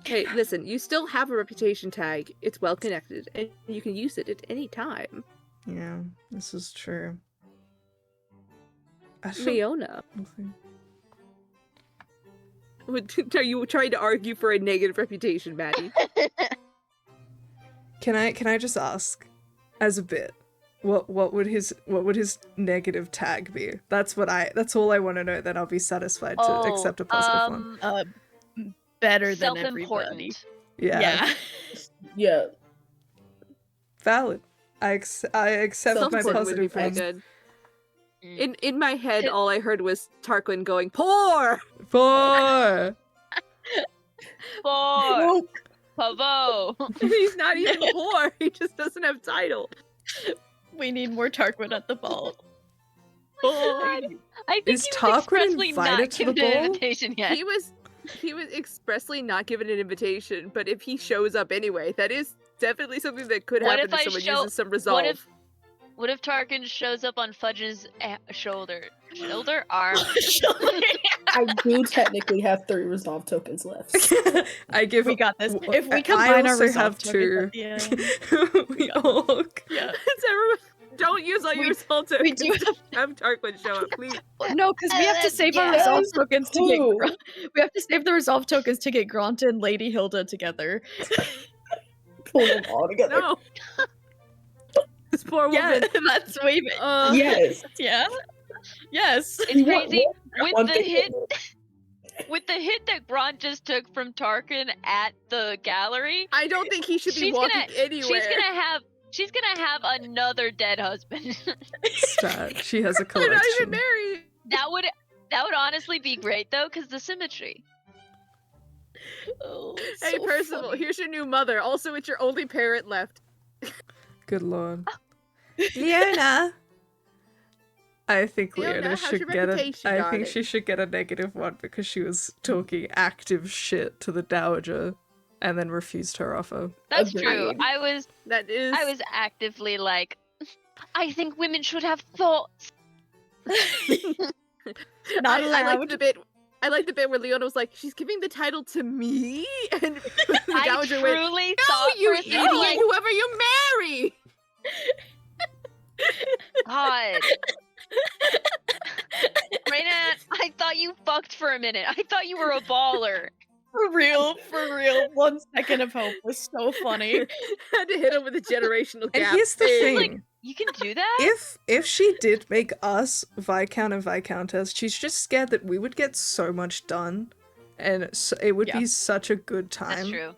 Hey, listen, you still have a reputation tag. It's well connected, and you can use it at any time. Yeah, this is true. I don't- Leona, nothing. are you trying to argue for a negative reputation, Maddie? Can I just ask, as a bit, what would his negative tag be? That's all I want to know. Then I'll be satisfied to accept a positive one. Better than everybody. Self-important. Yeah, Yeah. valid. I accept my Self-important would be positive pretty one. good. Mm. In my head, all I heard was Tarquin going, "Poor!" 4. Four. Pavo. He's not even poor. He just doesn't have title. We need more Tarquin at the ball. I think Is he was Tarquin expressly not invited to the given an ball? invitation yet. He was expressly not given an invitation, but if he shows up anyway, that is definitely something that could What happen if if I someone show- uses some resolve. What if Tarkin shows up on Fudge's arm? I do technically have 3 resolve tokens left. I give. We got this. If we I combine our also resolve have tokens 2. at the end. We all. Yeah. Everyone, don't use all your We- resolve we tokens. do to have Tarquin show up, please. No, because we have to save our Yeah. resolve tokens to get. Two. We have to save the resolve tokens to get Grant and Lady Hilda together. Pull them all together. No. This poor Yeah, woman. that's way. Yes. Yeah. Yes. It's crazy with One the thing- hit. With the hit that Grant just took from Tarkin at the gallery, I don't think he should be She's walking gonna- anywhere. she's gonna have another dead husband. Stat. She has a They're not even collection. married. that would honestly be great though, because the symmetry. Oh, Hey, so Percival, funny. here's your new mother. Also, it's your only parent left. Good lord. Leona. I think Leona, Leona how's should your get a. reputation, I think darling? she should get a -1 because she was talking active shit to the dowager, and then refused her offer. That's Agreed. true. I was That is. actively like, I think women should have thoughts. Not I allowed. like the bit. I like the bit where Leona was like, "She's giving the title to me," and the I dowager went, truly "No, thought you for a idiot! second, like, Whoever you marry." God. Raina, I thought you fucked for a minute. I thought you were a baller. For real. 1 second of hope was so funny. Had to hit him with a generational And gap. here's the Hey, thing: like- You can do that? if she did make us Viscount and Viscountess, she's just scared that we would get so much done, and so it would Yeah. be such a good time. That's true.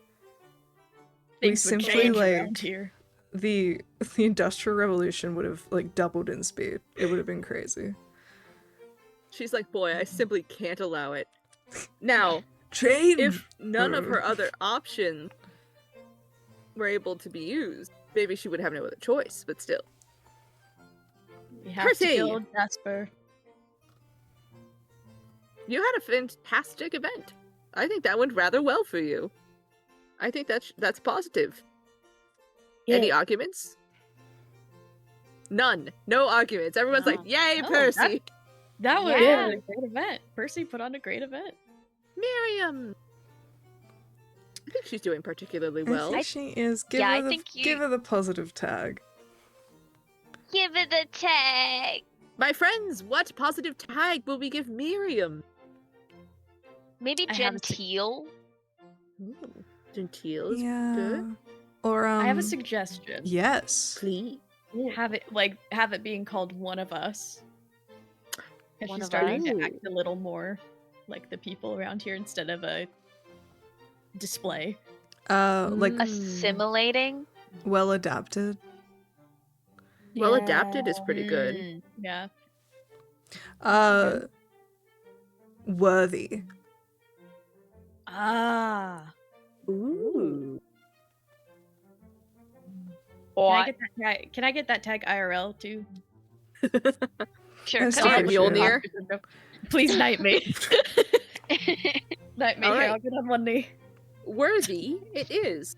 We Things would simply, change like, around here. The Industrial Revolution would have like doubled in speed. It would have been crazy. She's like, "Boy, I simply can't allow it." Now, Change. if none of her other options were able to be used, maybe she would have no other choice. But still, We have to Percy! kill Jasper. you had a fantastic event. I think that went rather well for you. I think that's positive. Any arguments? None. No arguments. Everyone's No. like, "Yay, No, Percy!" That was Yeah. a great event. Percy put on a great event. Miriam. I think she's doing particularly I well. think she is. Give Yeah, her I the think you- give her the positive tag. Give it a tag. My friends, what positive tag will we give Miriam? Maybe I have a sug- genteel. Genteel is Yeah. good. Or I have a suggestion. Yes. Please. Have it being called One of Us. Because One she's of starting Us? to act a little more like the people around here instead of a display. Like Assimilating. well adapted. Well adapted is pretty good. Mm. Yeah. Worthy. Ah. Ooh. Can I get that tag IRL too? Sure. That's Come not here. for sure. Mjolnir? Please knight me. Knight me. All Here, right. I'll get on one knee. Worthy it is.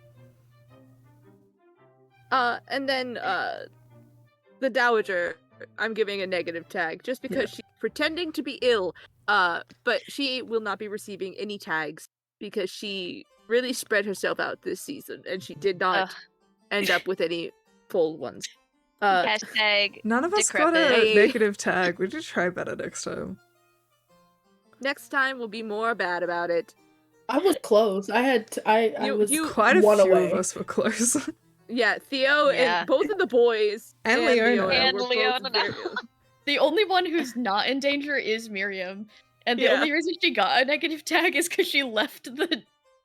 And then the Dowager, I'm giving a negative tag just because she's pretending to be ill. But she will not be receiving any tags because she really spread herself out this season and she did not Ugh. end up with any full ones. Hashtag. None of us got a Decrepit. negative tag. We should try better next time. Next time we'll be more bad about it. I was close. I was Quite a one few away. of us were close. Yeah, Theo Yeah. and both of the boys And Leona. And were both Leona. very- The only one who's not in danger is Miriam. And the Yeah. only reason she got a negative tag is because she left the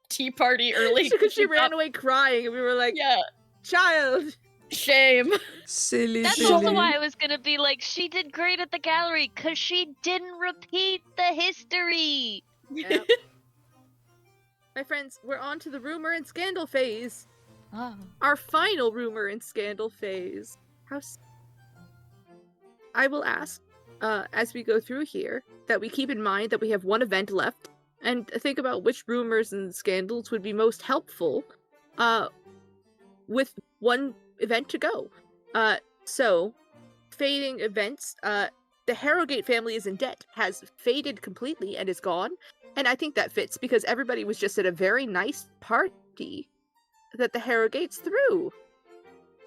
tea party early. because she ran thought- away crying and we were like, Yeah. child. Shame. Silly That's Billy. also why I was gonna be like, she did great at the gallery, cause she didn't repeat the history. Yep. My friends, we're on to the rumor and scandal phase. Ah. Our final rumor and scandal phase. I will ask, as we go through here, that we keep in mind that we have one event left, and think about which rumors and scandals would be most helpful, with one event to go. So, fading events, the Harrogate family is in debt, has faded completely and is gone, and I think that fits because everybody was just at a very nice party that the Harrogates threw.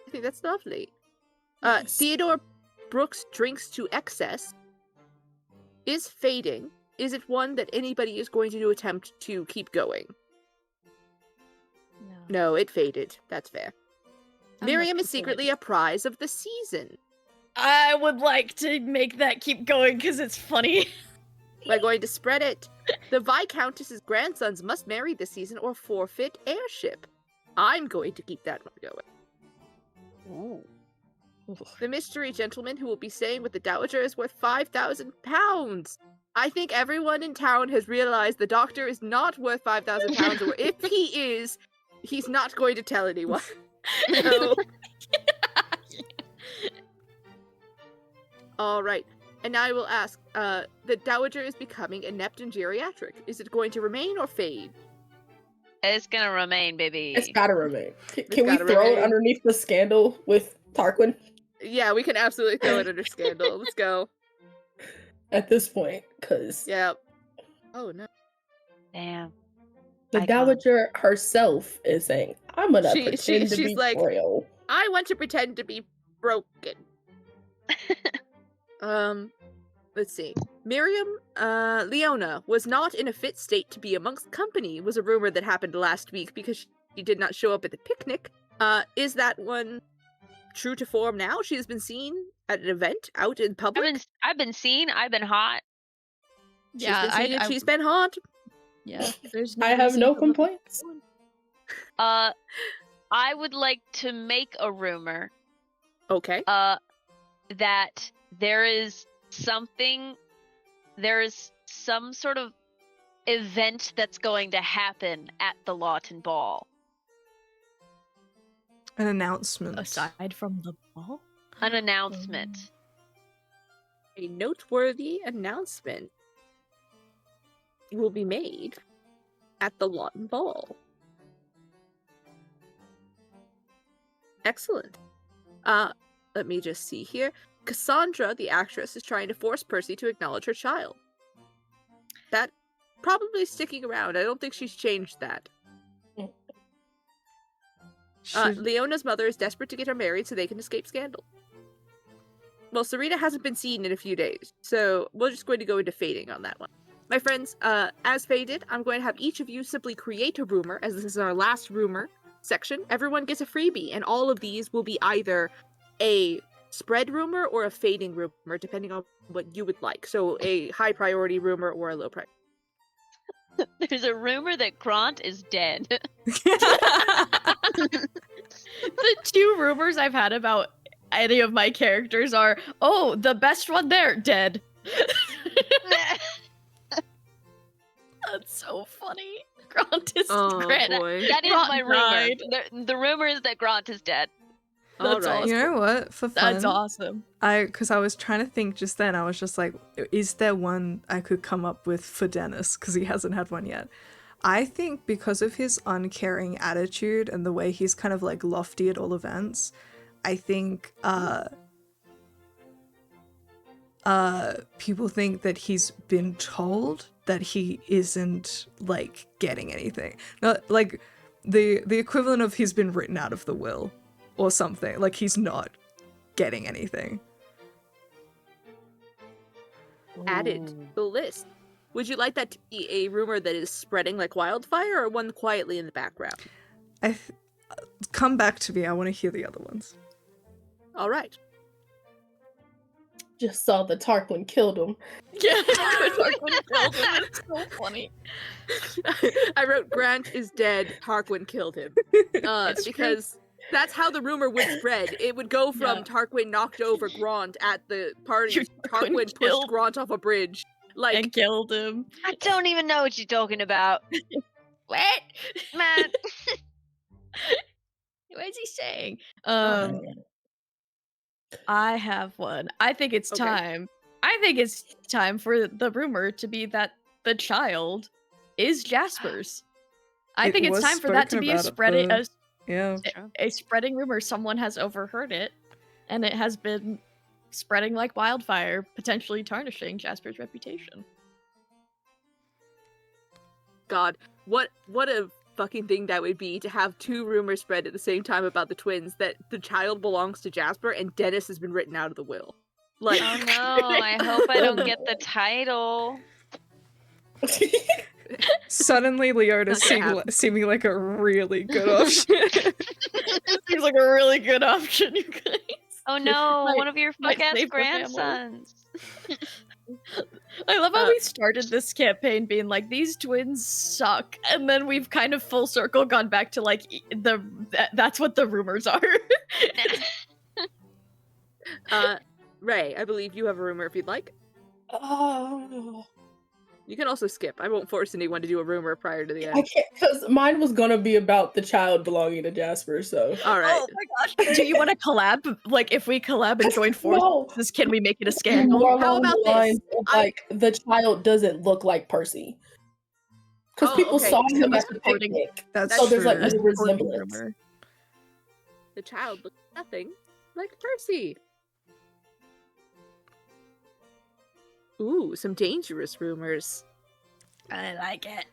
I think that's lovely. Nice. Theodore Brooks' drinks to excess is fading. Is it one that anybody is going to attempt to keep going? No, it faded. That's fair. I'm Miriam not is secretly a prize of the season. I would like to make that keep going because it's funny. We're going to spread it. The Viscountess's grandsons must marry this season or forfeit heirship. I'm going to keep that one going. The mystery gentleman who will be staying with the Dowager is worth 5,000 pounds. I think everyone in town has realized the doctor is not worth 5,000 pounds, or if he is, he's not going to tell anyone. So... All right. And now I will ask, the Dowager is becoming inept and geriatric. Is it going to remain or fade? It's gonna remain, baby. It's gotta remain. Can we gotta throw it remain. underneath the scandal with Tarquin Yeah, we can absolutely throw it under scandal. Let's go. at this point? Because Yeah. Oh, no. Damn. the Icon. Dowager herself is saying, I'm gonna pretend to she's be like, royal. I want to pretend to be broken. Let's see. Miriam, Leona was not in a fit state to be amongst company, was a rumor that happened last week because she did not show up at the picnic. Is that one true to form now? She has been seen at an event out in public. I've been seen. I've been hot. Yeah, she's been seen and she's been hot. Yeah, there's I have reason no to look- complaints. I would like to make a rumor. Okay. That there is some sort of event that's going to happen at the Lawton Ball. An announcement. Aside from the ball? An announcement. A noteworthy announcement will be made at the Lawton Ball. Excellent. Let me just see here. Cassandra, the actress, is trying to force Percy to acknowledge her child. That probably sticking around. I don't think she's changed that. Leona's mother is desperate to get her married so they can escape scandal. Well, Serena hasn't been seen in a few days, so we're just going to go into fading on that one. My friends, as faded, I'm going to have each of you simply create a rumor, as this is our last rumor section. Everyone gets a freebie, and all of these will be either a spread rumor or a fading rumor, depending on what you would like. So a high priority rumor or a low priority. There's a rumor that Grant is dead. The two rumors I've had about any of my characters are, oh, the best one there, dead. That's so funny. Grant is Grant. Boy. That is Grant my died. rumor. The rumor is that Grant is dead. That's Alright. You know what? For fun, That's awesome. because I was trying to think just then. I was just like, is there one I could come up with for Dennis? Because he hasn't had one yet. I think because of his uncaring attitude and the way he's kind of like lofty at all events, I think people think that he's been told that he isn't like getting anything. Not like the equivalent of he's been written out of the will or something. Like he's not getting anything. Added to the list. Would you like that to be a rumor that is spreading like wildfire, or one quietly in the background? Come back to me. I want to hear the other ones. All right. Just saw the Tarquin killed him. Yeah, it's so funny. I wrote Grant is dead, Tarquin killed him. It's Because that's how the rumor would spread. It would go from Yeah. Tarquin knocked over Grant at the party. Tarquin Tarquin pushed killed- Grant off a bridge. Like, And killed him. I don't even know what you're talking about. What? Matt. What is he saying? Uh, I have one. I think it's Okay. time. I think it's time for the rumor to be that the child is Jasper's. I It think it's was time for that to spoken be a about at spreading the- Yeah. a spreading rumor. Someone has overheard it, and it has been spreading like wildfire, potentially tarnishing Jasper's reputation. God, what a fucking thing that would be to have two rumors spread at the same time about the twins that the child belongs to Jasper and Dennis has been written out of the will. Like, Oh no, I hope I don't get the title. Suddenly, Leona Not gonna happen. seeming like a really good option. It seems like a really good option, you guys. Oh no, Might- one of your might fuck-ass save the family. grandsons. I love how Uh, we started this campaign being like, these twins suck, and then we've kind of full circle gone back to like that's what the rumors are. Ray, I believe you have a rumor if you'd like. Oh, You can also skip. I won't force anyone to do a rumor prior to the I end. can't, because mine was gonna be about the child belonging to Jasper. So All right. Oh my gosh! Do you want to collab? Like, if we collab and join no, forces, can we make it a more scandal? How along about the this? lines of, like the child doesn't look like Percy, because Oh, people okay. saw So him a at the supporting- picnic. That's So there's, like, true. no A supporting resemblance. rumor. The child looks nothing like Percy. Ooh, some dangerous rumors. I like it.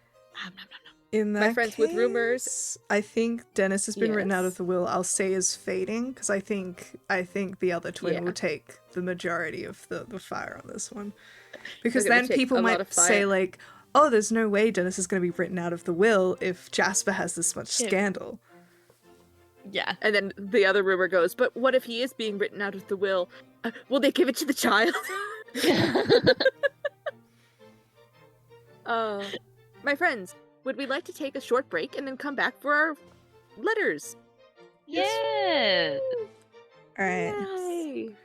In that My friends with rumors- case, I think Dennis has been written out of Yes. the will. I'll say is fading because I think the other twin Yeah. will take the majority of the fire on this one. Because They're gonna then take people a lot might of say fire. like, "Oh, there's no way Dennis is going to be written out of the will if Jasper has this much Yeah. scandal." Yeah. And then the other rumor goes, but what if he is being written out of the will? Will they give it to the child? My friends, would we like to take a short break and then come back for our letters? Yes. All right. Yay!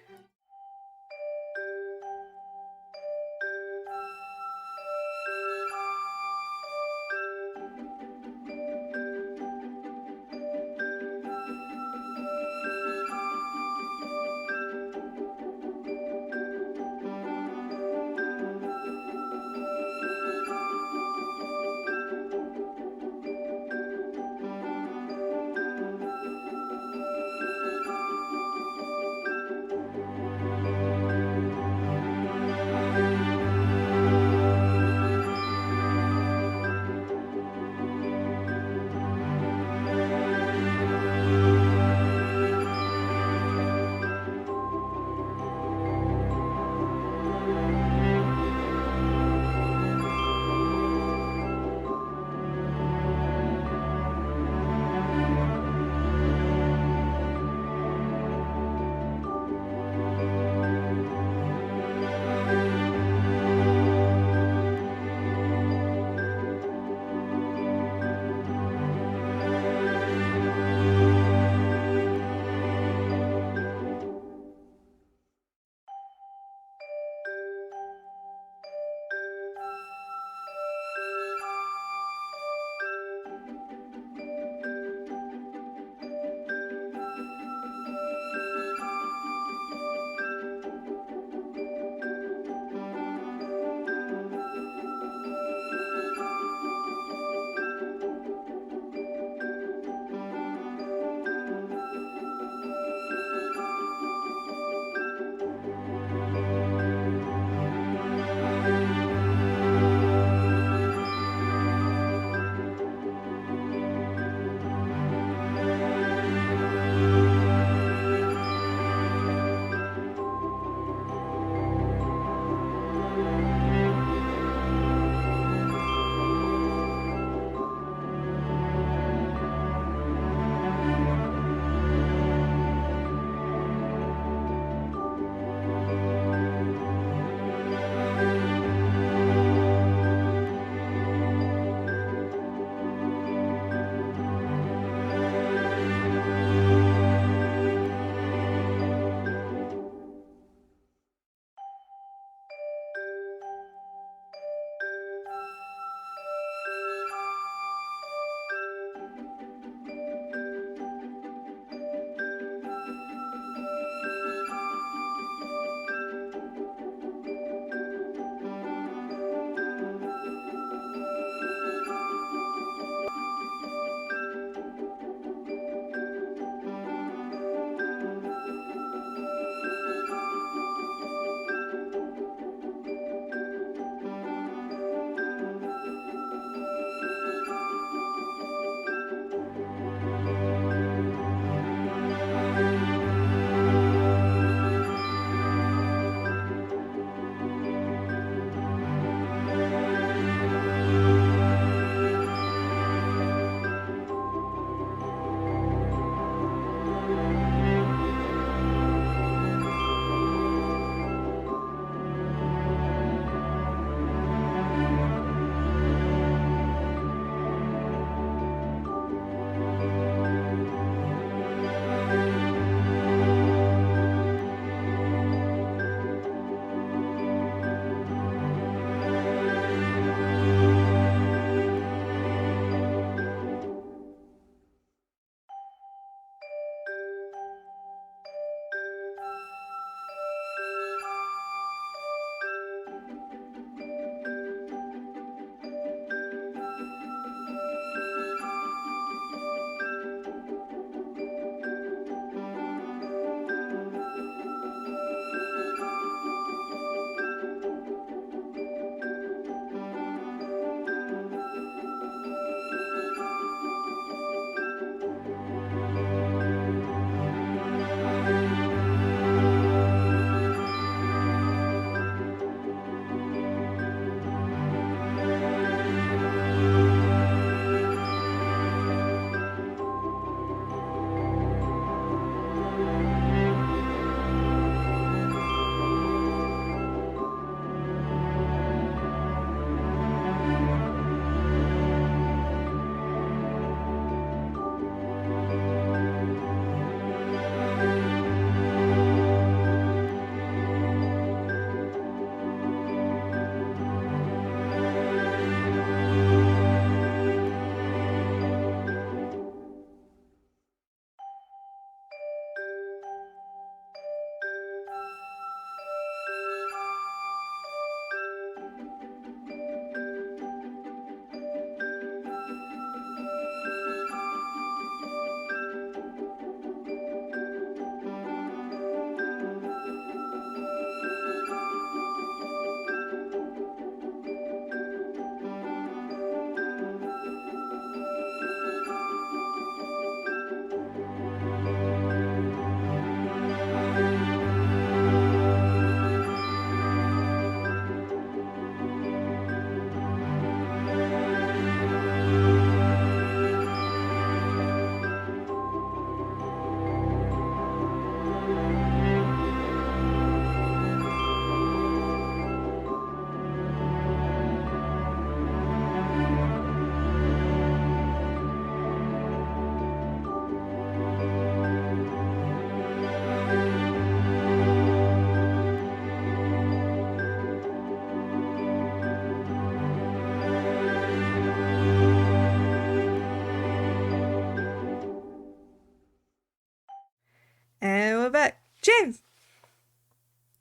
James!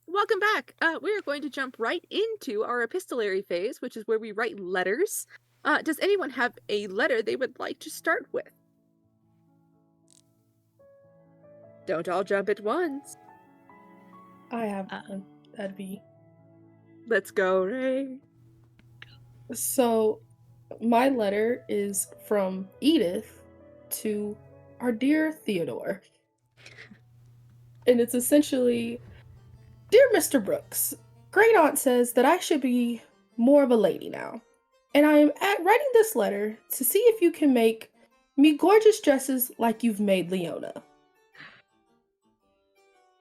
Welcome back. We are going to jump right into our epistolary phase, which is where we write letters. Does anyone have a letter they would like to start with? Don't all jump at once. I have one. That'd be. Let's go, Ray. So, my letter is from Edith to our dear Theodore. And it's essentially, Dear Mr. Brooks, Great Aunt says that I should be more of a lady now. And I am writing this letter to see if you can make me gorgeous dresses like you've made Leona.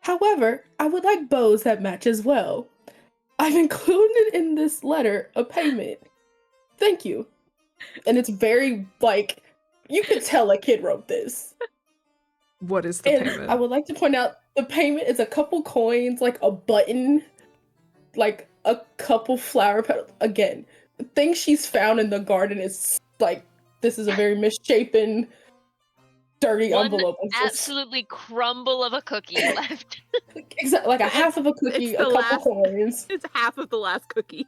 However, I would like bows that match as well. I've included in this letter a payment. Thank you. And it's very, like, you could tell a kid wrote this. What is the payment? I would like to point out the payment is a couple coins, like a button, like a couple flower petals. Again, the thing she's found in the garden is like, this is a very misshapen, dirty One envelope. absolutely crumble of a cookie left. Exactly, like a half of a cookie, It's a the couple last- coins, It's half of the last cookie.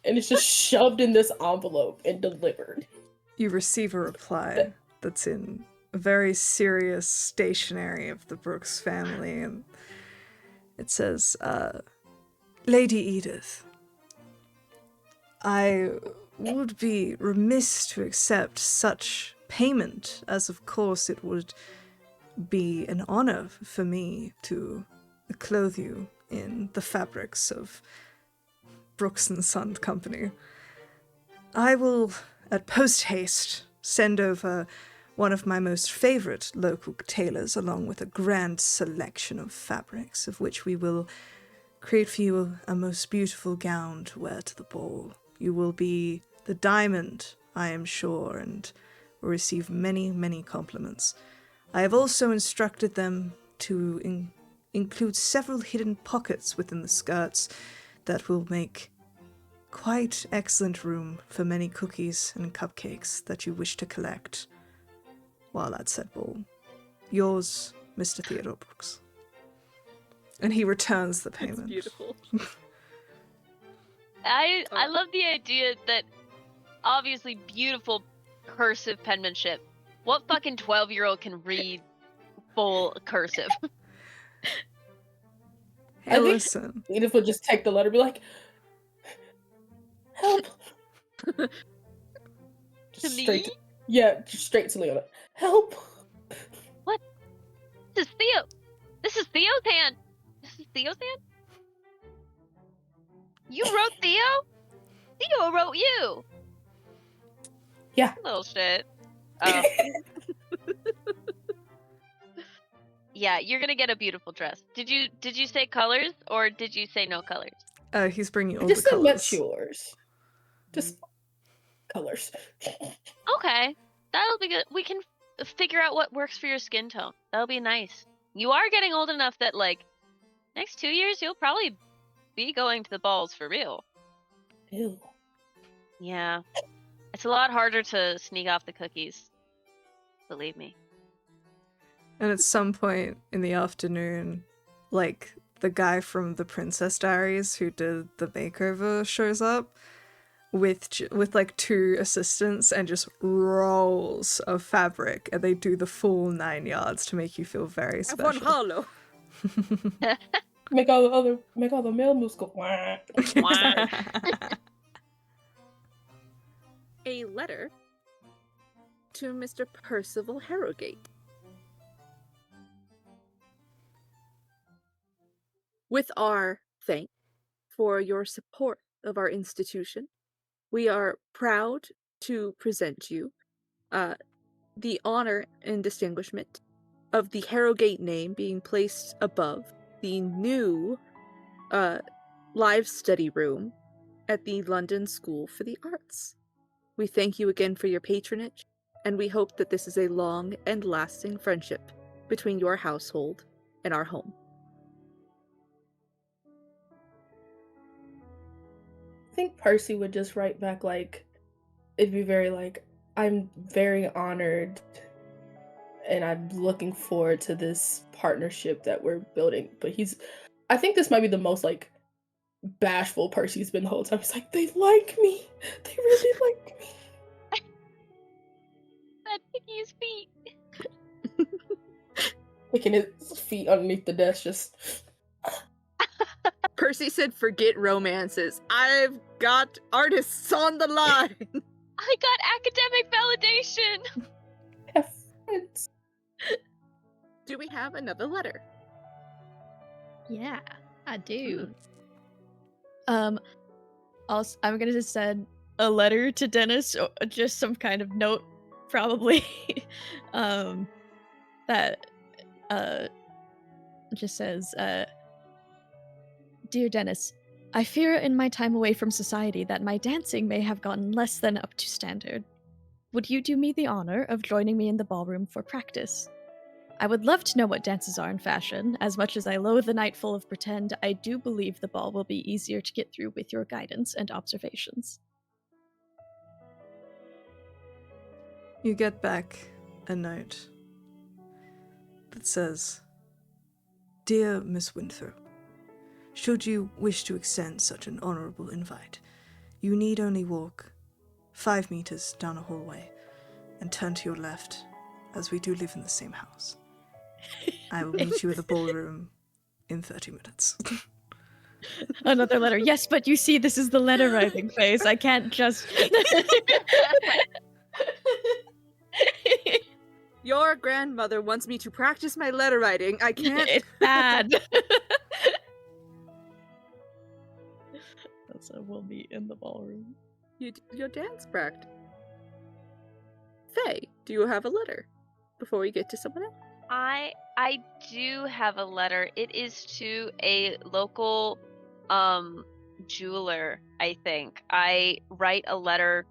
and it's just shoved in this envelope and delivered. You receive a reply that's in a very serious stationery of the Brooks family, and it says, Lady Edith, I would be remiss to accept such payment, as of course it would be an honor for me to clothe you in the fabrics of Brooks and Son Company. I will, at post haste, send over one of my most favorite local tailors, along with a grand selection of fabrics, of which we will create for you a most beautiful gown to wear to the ball. You will be the diamond, I am sure, and will receive many, many compliments. I have also instructed them to include several hidden pockets within the skirts that will make quite excellent room for many cookies and cupcakes that you wish to collect while at said ball. Yours, Mr. Theodore Brooks. And he returns the payment. It's beautiful. I love the idea that obviously beautiful cursive penmanship. What fucking 12-year-old can read full cursive? Hey, I think- listen. Edith would just take the letter and be like, help. To Just me? straight to, yeah, just straight to Leona. Help. This is Theo. This is Theo's hand. This is Theo's hand? You wrote Theo? Theo wrote you. Yeah. Little shit. Yeah, you're gonna get a beautiful dress. Did you say colors or did you say no colors? He's bringing all Just the said colors. match yours. Just colors. Okay, that'll be good. We can figure out what works for your skin tone. That'll be nice. You are getting old enough that like next 2 years you'll probably be going to the balls for real. Ew. Yeah, it's a lot harder to sneak off the cookies. Believe me. And at some point in the afternoon, like, the guy from the Princess Diaries who did the makeover shows up with like 2 assistants and just rolls of fabric, and they do the full 9 yards to make you feel very Have one special. hollow. Make all the male moves go. Wah. A letter to Mr. Percival Harrogate. With our thanks for your support of our institution, we are proud to present you the honor and distinguishment of the Harrogate name being placed above the new live study room at the London School for the Arts. We thank you again for your patronage, and we hope that this is a long and lasting friendship between your household and our home. I think Percy would just write back like, it'd be very like, I'm very honored and I'm looking forward to this partnership that we're building. But I think this might be the most like bashful Percy's been the whole time. He's like, they like me. They really like me. That picky's feet. Kicking his feet underneath the desk, just. Percy said, forget romances. I've got artists on the line. I got academic validation. Have friends. Do we have another letter? Yeah, I do. Also, I'm gonna just send a letter to Dennis, or just some kind of note, probably. That just says, Dear Dennis, I fear in my time away from society that my dancing may have gotten less than up to standard. Would you do me the honor of joining me in the ballroom for practice? I would love to know what dances are in fashion. As much as I loathe the night full of pretend, I do believe the ball will be easier to get through with your guidance and observations. You get back a note that says, Dear Miss Winthrop, should you wish to extend such an honorable invite, you need only walk 5 meters down a hallway and turn to your left, as we do live in the same house. I will meet you at the ballroom in 30 minutes. Another letter. Yes, but you see, this is the letter writing phase. I can't just... Your grandmother wants me to practice my letter writing. I can't. It's bad. So we'll be in the ballroom. You did your dance practice. Faye, do you have a letter before we get to someone else? I do have a letter. It is to a local jeweler, I think. I write a letter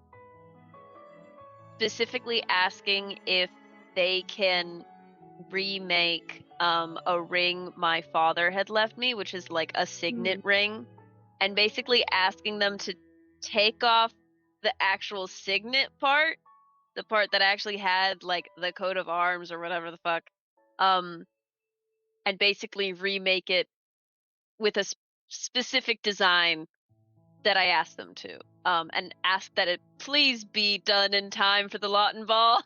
specifically asking if they can remake a ring my father had left me, which is like a signet ring, and basically asking them to take off the actual signet part, the part that actually had like the coat of arms or whatever the fuck, and basically remake it with a specific design that I asked them to, and ask that it please be done in time for the Lawton Ball.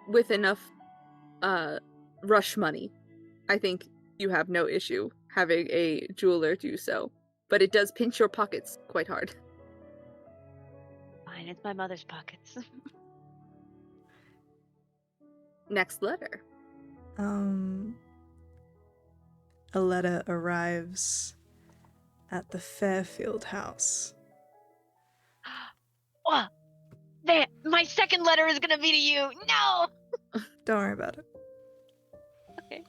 With enough rush money, I think you have no issue having a jeweler do so, but it does pinch your pockets quite hard. Fine, it's my mother's pockets. Next letter. A letter arrives at the Fairfield house. Oh, there! My second letter is gonna be to you! No! Don't worry about it. Okay.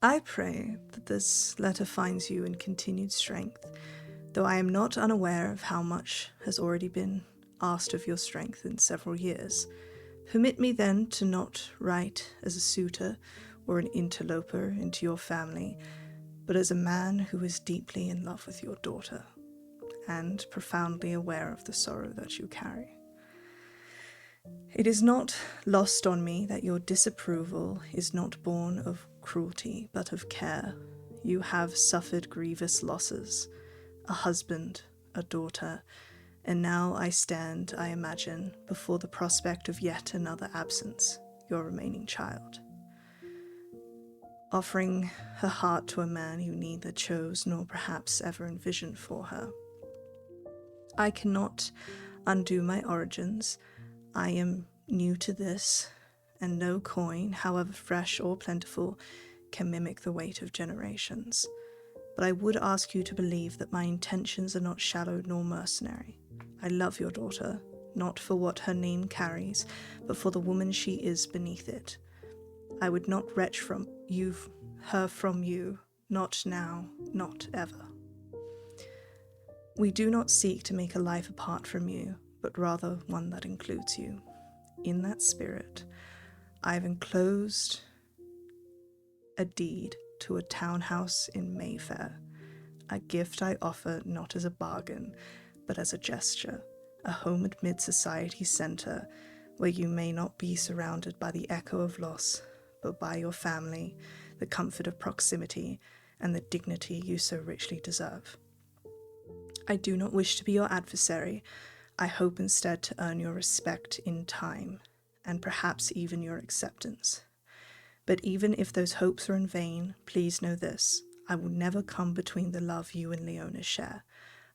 I pray that this letter finds you in continued strength, though I am not unaware of how much has already been asked of your strength in several years. Permit me then to not write as a suitor or an interloper into your family, but as a man who is deeply in love with your daughter, and profoundly aware of the sorrow that you carry. It is not lost on me that your disapproval is not born of cruelty, but of care. You have suffered grievous losses, a husband, a daughter, and now I stand, I imagine, before the prospect of yet another absence, your remaining child. Offering her heart to a man you neither chose nor perhaps ever envisioned for her. I cannot undo my origins. I am new to this, and no coin, however fresh or plentiful, can mimic the weight of generations. But I would ask you to believe that my intentions are not shallow nor mercenary. I love your daughter, not for what her name carries, but for the woman she is beneath it. I would not wrench her from you, not now, not ever. We do not seek to make a life apart from you, but rather one that includes you. In that spirit, I have enclosed a deed to a townhouse in Mayfair, a gift I offer not as a bargain, but as a gesture, a home amid society's centre, where you may not be surrounded by the echo of loss, but by your family, the comfort of proximity, and the dignity you so richly deserve. I do not wish to be your adversary. I hope instead to earn your respect in time, and perhaps even your acceptance. But even if those hopes are in vain, please know this: I will never come between the love you and Leona share.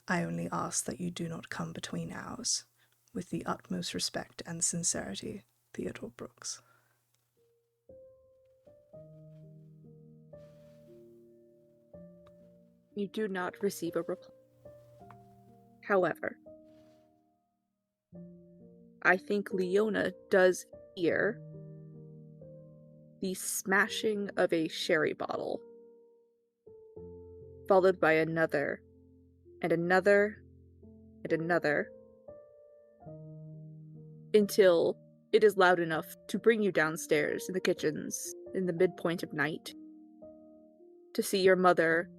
I only ask that you do not come between ours. With the utmost respect and sincerity, Theodore Brooks. You do not receive a reply. However, I think Leona does hear the smashing of a sherry bottle, followed by another, and another, and another, until it is loud enough to bring you downstairs in the kitchens in the midpoint of night to see your mother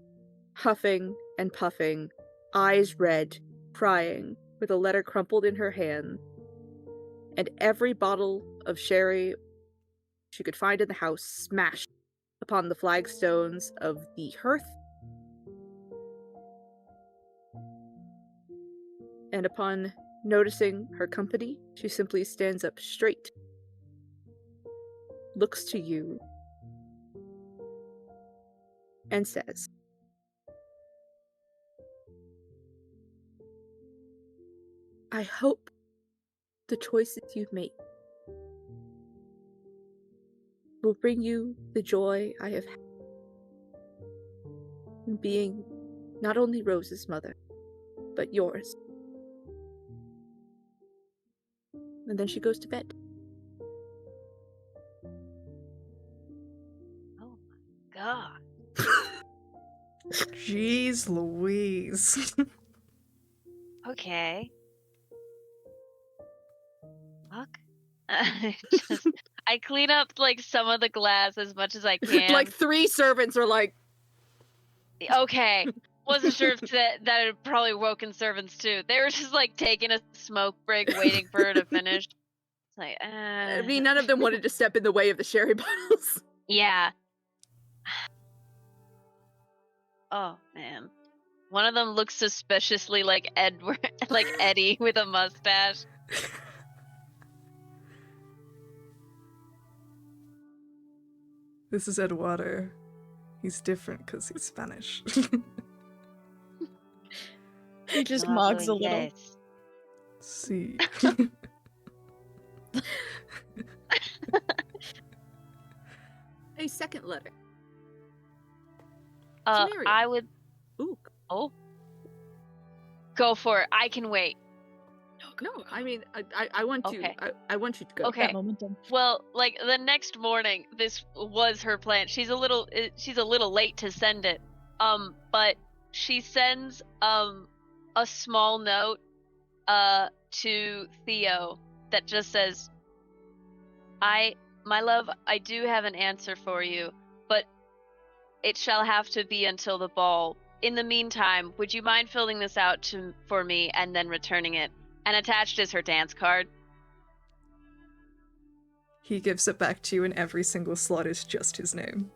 huffing and puffing, eyes red, crying, with a letter crumpled in her hand, and every bottle of sherry she could find in the house smashed upon the flagstones of the hearth. And upon noticing her company, she simply stands up straight, looks to you, and says, I hope the choices you've made will bring you the joy I have had in being not only Rose's mother, but yours. And then she goes to bed. Oh my god. Jeez Louise. Okay. Fuck. I clean up like some of the glass as much as I can. Like 3 servants are like, Okay. Wasn't sure if that had probably woken servants too. They were just like taking a smoke break, waiting for her to finish. It's like, I mean, none of them wanted to step in the way of the sherry bottles. yeah. Oh man. One of them looks suspiciously like Edward, like Eddie with a mustache. This is Eduardo. He's different because he's Spanish. He just No mogs a hablo little. inglés. See. A second letter. Miriam. I would. Ooh. Oh. Go for it. I can wait. No, I mean, I want you. Okay. I want you to go. Okay. That momentum. Well, like the next morning, this was her plan. She's a little late to send it. But she sends a small note to Theo that just says, my love, I do have an answer for you, but it shall have to be until the ball. In the meantime, would you mind filling this out for me and then returning it? And attached is her dance card. He gives it back to you, and every single slot is just his name.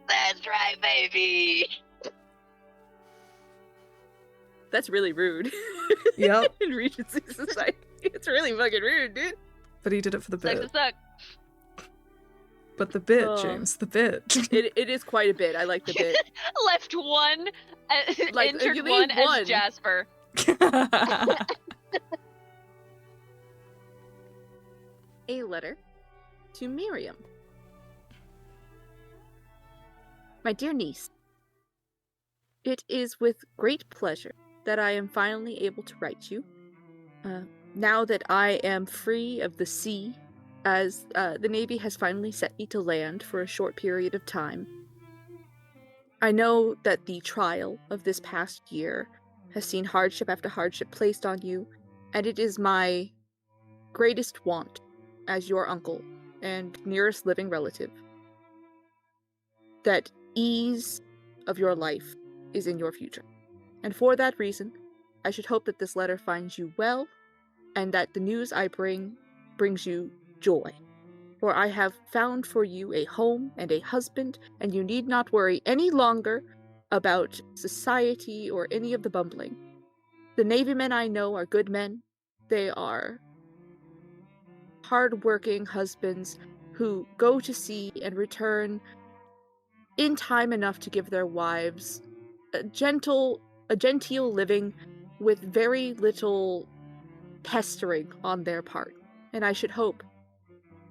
That's right, baby. That's really rude. Yep. In Regency Society. It's really fucking rude, dude. But he did it for the Sucks bit. to suck. But the bit, Oh. James, the bit. It is quite a bit. I like the bit. Left one, Like, entered you one leave one. as Jasper. A letter to Miriam. My dear niece, it is with great pleasure that I am finally able to write you. Now that I am free of the sea, as the Navy has finally set me to land for a short period of time. I know that the trial of this past year has seen hardship after hardship placed on you, and it is my greatest want as your uncle and nearest living relative that ease of your life is in your future. And for that reason, I should hope that this letter finds you well and that the news I bring brings you joy. For I have found for you a home and a husband, and you need not worry any longer about society or any of the bumbling. The Navy men I know are good men. They are hard-working husbands who go to sea and return in time enough to give their wives a genteel living with very little pestering on their part. And I should hope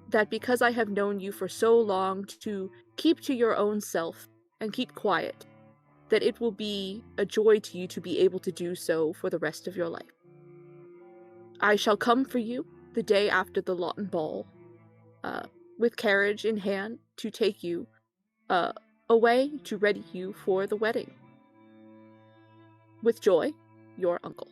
that because I have known you for so long to keep to your own self and keep quiet, that it will be a joy to you to be able to do so for the rest of your life. I shall come for you the day after the Lawton Ball, with carriage in hand to take you away to ready you for the wedding. With joy, your uncle.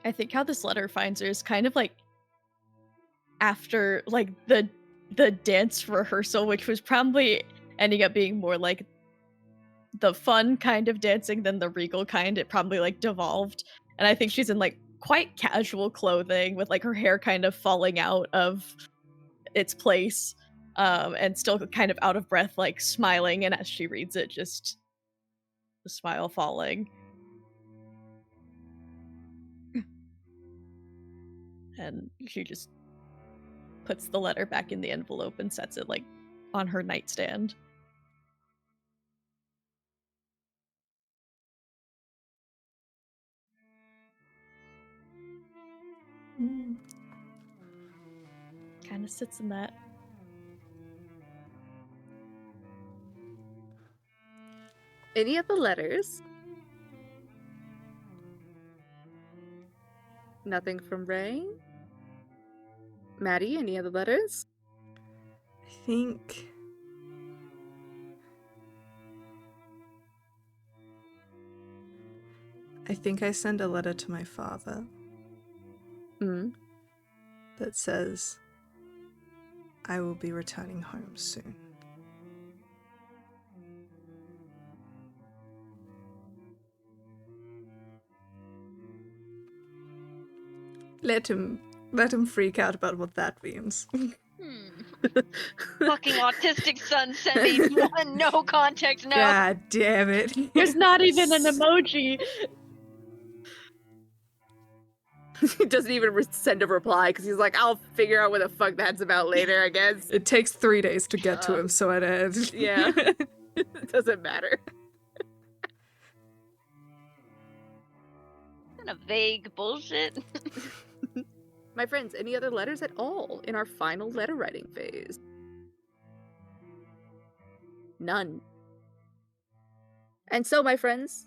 I think how this letter finds her is kind of like after like the dance rehearsal, which was probably ending up being more like the fun kind of dancing than the regal kind. It probably like devolved. And I think she's in like quite casual clothing with like her hair kind of falling out of its place, and still kind of out of breath, like smiling, and as she reads it, just the smile falling. And she just puts the letter back in the envelope and sets it like on her nightstand. Kind of sits in that. Any of the letters? Nothing from Ray? Maddie, any other letters? I think I send a letter to my father that says, I will be returning home soon. Let him freak out about what that means. Fucking autistic son sent me one no context note. God damn it. There's not even an emoji. He doesn't even send a reply because he's like, I'll figure out what the fuck that's about later, I guess. It takes 3 days to get to him, so it Yeah. It doesn't matter. Kind of vague bullshit. My friends, any other letters at all in our final letter writing phase? None. And so, my friends,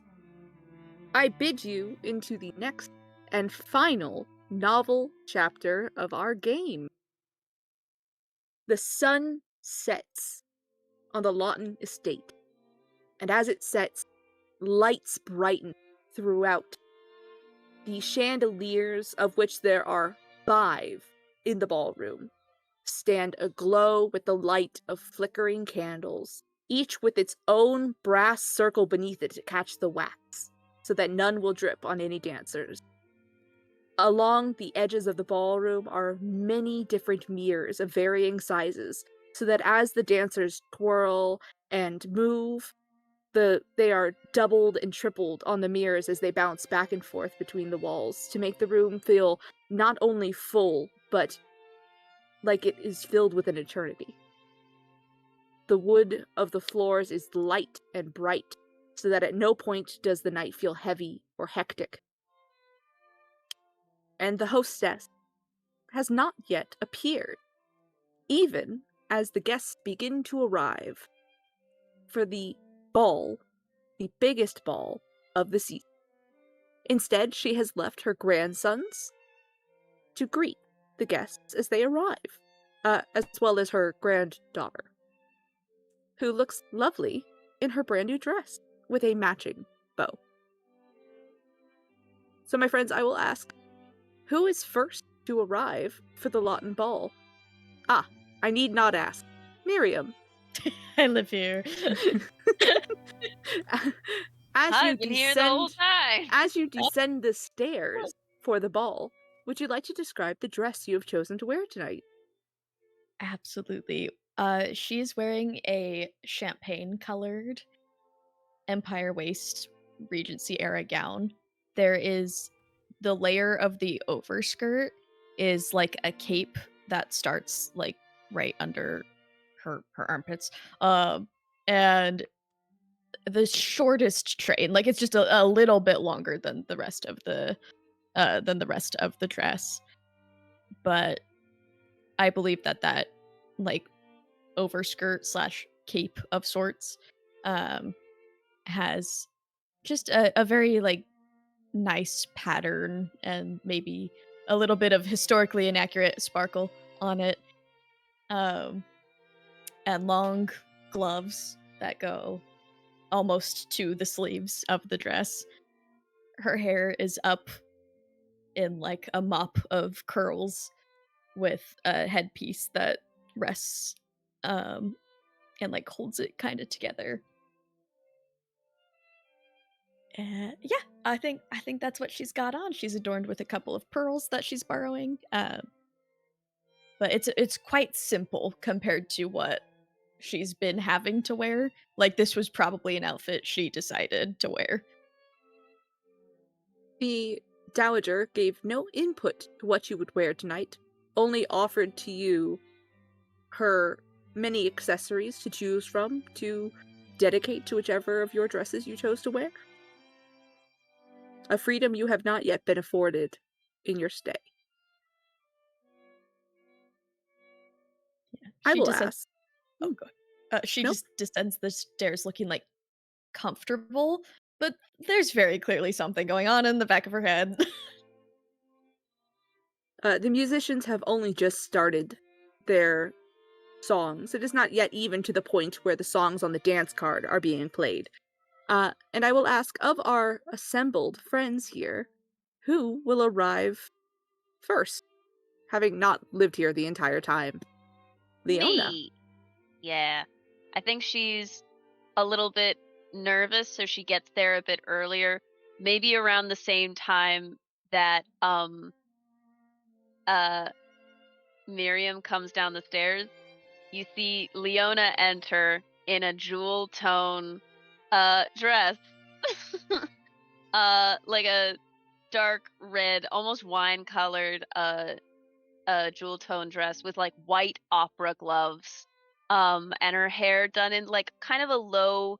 I bid you into the next and final novel chapter of our game. The sun sets on the Lawton estate, and as it sets, lights brighten throughout. The chandeliers, of which there are 5 in the ballroom, stand aglow with the light of flickering candles, each with its own brass circle beneath it to catch the wax, so that none will drip on any dancers. Along the edges of the ballroom are many different mirrors of varying sizes, so that as the dancers twirl and move, they are doubled and tripled on the mirrors as they bounce back and forth between the walls to make the room feel not only full, but like it is filled with an eternity. The wood of the floors is light and bright, so that at no point does the night feel heavy or hectic. And the hostess has not yet appeared, even as the guests begin to arrive for the ball, the biggest ball of the season. Instead, she has left her grandsons to greet the guests as they arrive, as well as her granddaughter, who looks lovely in her brand new dress with a matching bow. So, my friends, I will ask, who is first to arrive for the Lawton Ball? I need not ask. Miriam. I live here. As you descend the stairs for the ball, would you like to describe the dress you have chosen to wear tonight? Absolutely. She's wearing a champagne-colored Empire Waist Regency era gown. There is the layer of the overskirt is like a cape that starts like right under her armpits. And the shortest train, like it's just a little bit longer than the rest of the dress. But I believe that like overskirt slash cape of sorts has just a very like nice pattern and maybe a little bit of historically inaccurate sparkle on it. Um, and long gloves that go almost to the sleeves of the dress. Her hair is up in like a mop of curls with a headpiece that rests and like holds it kind of together. Yeah, I think that's what she's got on. She's adorned with a couple of pearls that she's borrowing. But it's quite simple compared to what she's been having to wear. Like this was probably an outfit she decided to wear. The Dowager gave no input to what you would wear tonight, only offered to you her many accessories to choose from to dedicate to whichever of your dresses you chose to wear. A freedom you have not yet been afforded in your stay. Yeah, I will descends- ask. Oh, go ahead. She Nope. just descends the stairs looking like comfortable, but there's very clearly something going on in the back of her head. The musicians have only just started their songs. It is not yet even to the point where the songs on the dance card are being played. And I will ask of our assembled friends here, who will arrive first, having not lived here the entire time? Leona. Me. Yeah. I think she's a little bit nervous, so she gets there a bit earlier. Maybe around the same time that Miriam comes down the stairs. You see Leona enter in a jewel tone dress. Like a dark red, almost wine colored jewel tone dress with like white opera gloves. And her hair done in like kind of a low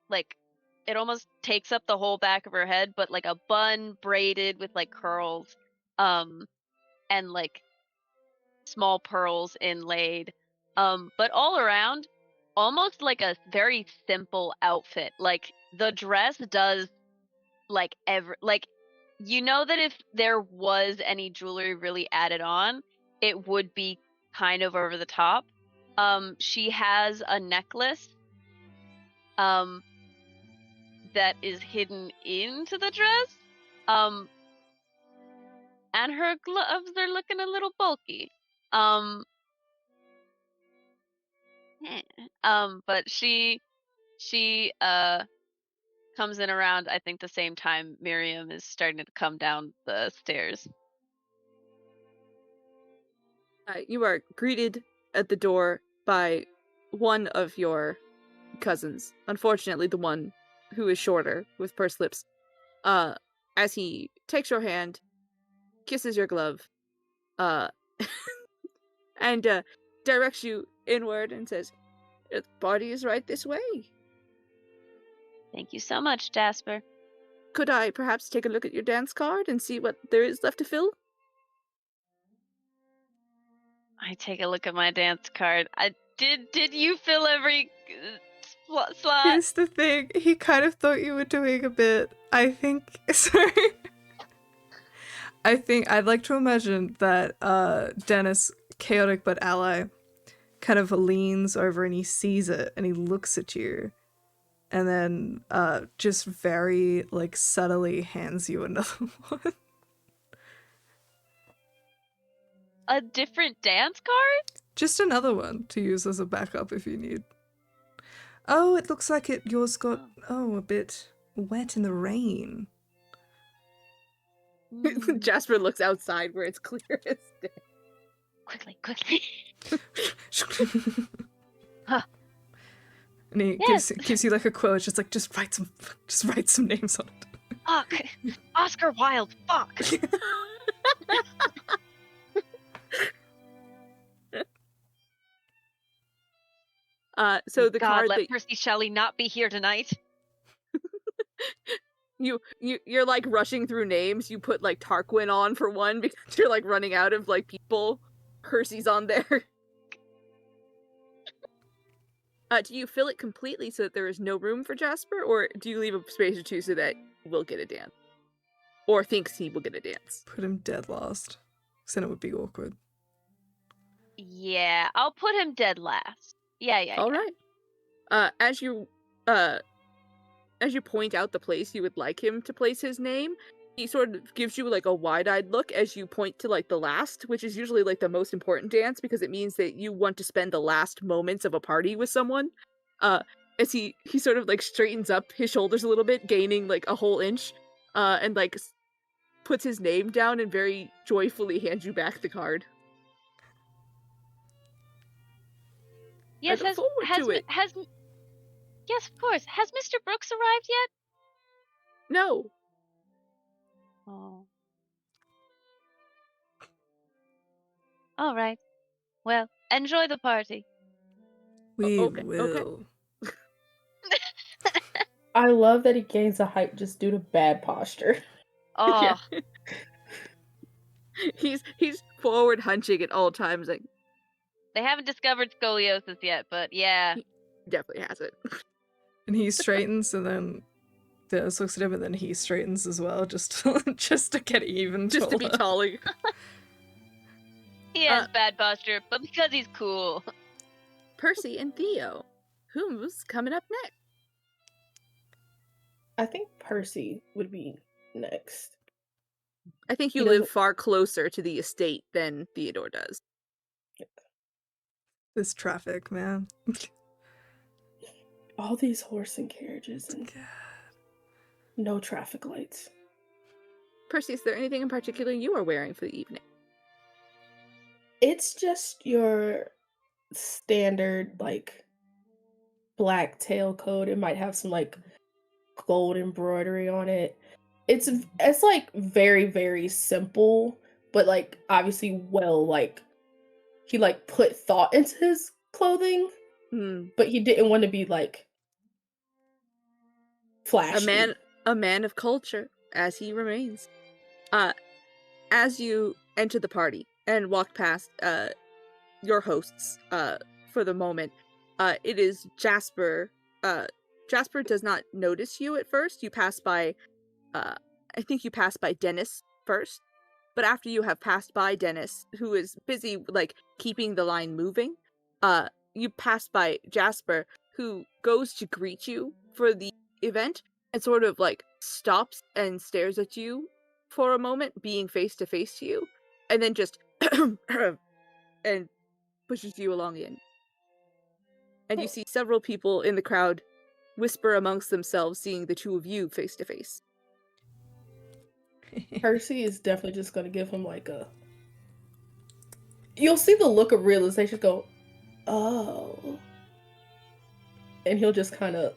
like it almost takes up the whole back of her head, but like a bun braided with like curls. And like small pearls inlaid. But all around, almost like a very simple outfit. Like the dress does like you know that if there was any jewelry really added on, it would be kind of over the top. She has a necklace that is hidden into the dress. And her gloves are looking a little bulky. But she comes in around I think the same time Miriam is starting to come down the stairs. You are greeted at the door by one of your cousins. Unfortunately, the one who is shorter with pursed lips. As he takes your hand, kisses your glove, and directs you inward and says, "The party is right this way. Thank you so much, Jasper. Could I perhaps take a look at your dance card and see what there is left to fill?" I take a look at my dance card. Did you fill every slot? Here's the thing, he kind of thought you were doing a bit. I think sorry. I think I'd like to imagine that Dennis, chaotic but ally, kind of leans over and he sees it and he looks at you and then just very like subtly hands you another one. A different dance card? Just another one to use as a backup if you need. Oh, it looks like yours got a bit wet in the rain. Mm. Jasper looks outside where it's clear as day. Quickly. Huh. And he Yes. gives you like a quote, just write some names on it. Fuck. Oscar Wilde. Fuck. So the God, card let that Percy Shelley not be here tonight. you're like rushing through names. You put like Tarquin on for one because you're like running out of like people. Percy's on there. Do you fill it completely so that there is no room for Jasper, or do you leave a space or two so that he will get a dance? Or thinks he will get a dance? Put him dead last. 'Cause then it would be awkward. Yeah, I'll put him dead last. Yeah. All right. As you point out the place you would like him to place his name, he sort of gives you like a wide-eyed look as you point to like the last, which is usually like the most important dance because it means that you want to spend the last moments of a party with someone. As he sort of like straightens up his shoulders a little bit, gaining like a whole inch, and like puts his name down and very joyfully hands you back the card. Yes, I look forward to it. Yes, of course. Has Mr. Brooks arrived yet? No. Oh. All right. Well, enjoy the party. We okay. will. I love that he gains a height just due to bad posture. Oh, Yeah. He's forward hunching at all times, like they haven't discovered scoliosis yet, but yeah. definitely has it. And he straightens, and then Dennis looks at him, and then he straightens as well, just to get even Just to be taller. He has bad posture, but because he's cool. Percy and Theo. Who's coming up next? I think Percy would be next. I think He you live doesn't- far closer to the estate than Theodore does. This traffic, man. All these horse and carriages and God. no traffic lights. Percy, is there anything in particular you are wearing for the evening? It's just your standard, like, black tailcoat. It might have some, like, gold embroidery on it. It's like, very, very simple, but, like, obviously well, like, he, like, put thought into his clothing, but he didn't want to be, like, flashy. A man of culture, as he remains. As you enter the party and walk past your hosts for the moment, it is Jasper. Jasper does not notice you at first. You pass by, I think you pass by Dennis first, but after you have passed by Dennis, who is busy like keeping the line moving, you pass by Jasper, who goes to greet you for the event and sort of like stops and stares at you for a moment, being face to face to you, and then just and pushes you along in. And you see several people in the crowd whisper amongst themselves, seeing the two of you face to face. Percy is definitely just gonna give him like a. You'll see the look of realization go, oh. And he'll just kind of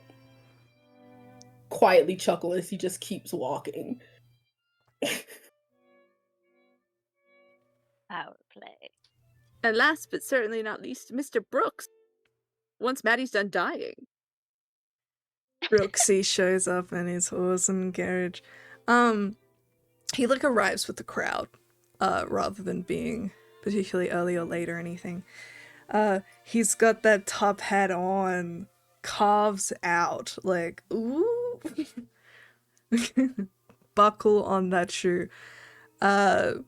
quietly chuckle as he just keeps walking. Power play. And last but certainly not least, Mr. Brooks. Once Maddie's done dying. Brooksy shows up in his horse and carriage. He like arrives with the crowd, rather than being particularly early or late or anything. He's got that top hat on, calves out, like, ooh. Buckle on that shoe. And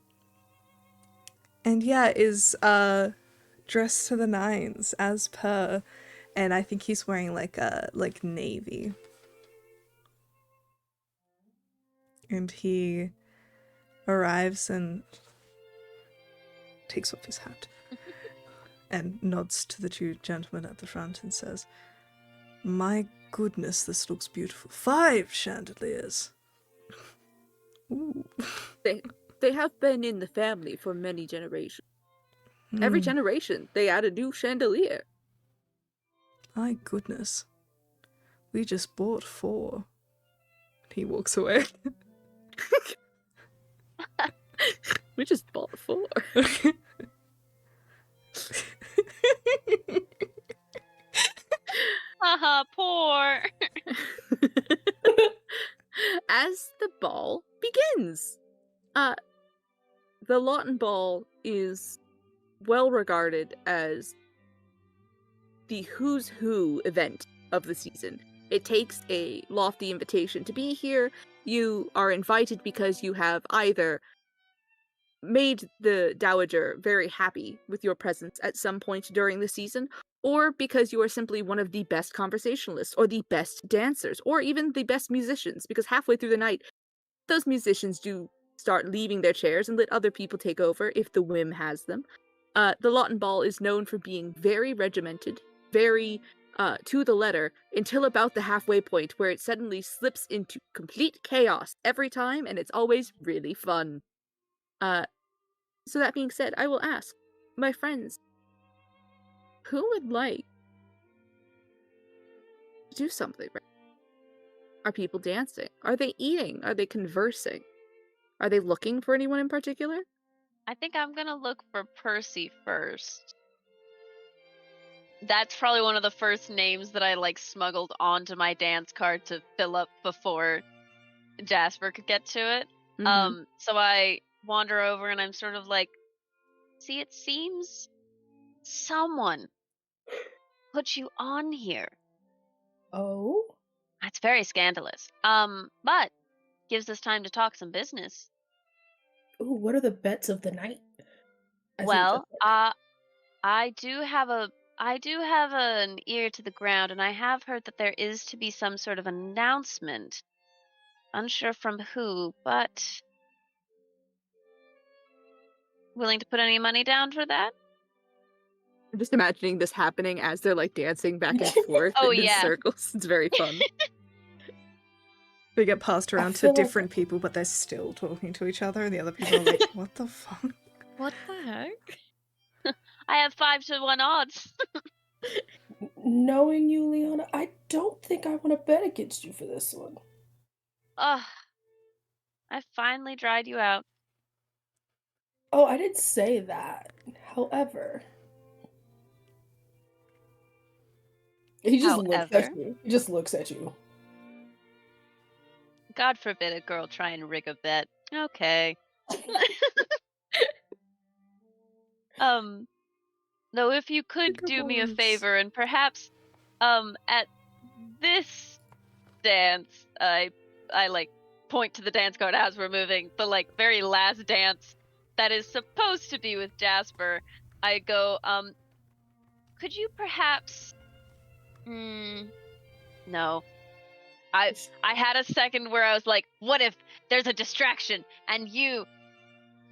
yeah, is dressed to the nines as per, and I think he's wearing like navy. And he arrives and takes off his hat and nods to the two gentlemen at the front and says, My goodness, this looks beautiful. 5 chandeliers. Ooh. They have been in the family for many generations. Every generation, they add a new chandelier. My goodness. We just bought 4. He walks away. We just bought 4. Haha, poor. As the ball begins, the Lawton Ball is well regarded as the who's who event of the season. It takes a lofty invitation to be here. You are invited because you have either made the Dowager very happy with your presence at some point during the season, or because you are simply one of the best conversationalists, or the best dancers, or even the best musicians, because halfway through the night, those musicians do start leaving their chairs and let other people take over if the whim has them. The Lawton Ball is known for being very regimented, very to the letter, until about the halfway point where it suddenly slips into complete chaos every time, and it's always really fun. So that being said, I will ask, my friends, who would like to do something? Are people dancing? Are they eating? Are they conversing? Are they looking for anyone in particular? I think I'm gonna look for Percy first. That's probably one of the first names that I like smuggled onto my dance card to fill up before Jasper could get to it. So I wander over and I'm sort of like, see, it seems someone put you on here. Oh? That's very scandalous. But gives us time to talk some business. Ooh, what are the bets of the night? Well, I do have an ear to the ground, and I have heard that there is to be some sort of announcement. Unsure from who, but willing to put any money down for that? I'm just imagining this happening as they're like dancing back and forth Oh, in yeah. circles. It's very fun. They get passed I around to feel like- different people, but they're still talking to each other, and the other people are like, what the fuck? What the heck? I have 5-1 odds. Knowing you, Leona, I don't think I want to bet against you for this one. Ugh. I finally dried you out. Oh, I didn't say that. However, he just looks However? at you. He just looks at you. God forbid a girl try and rig a bet. Okay. Though if you could do me a Fingerboards. favor and perhaps, at this dance, I like point to the dance card as we're moving, the like very last dance that is supposed to be with Jasper. I go, could you perhaps, no. I had a second where I was like, what if there's a distraction and you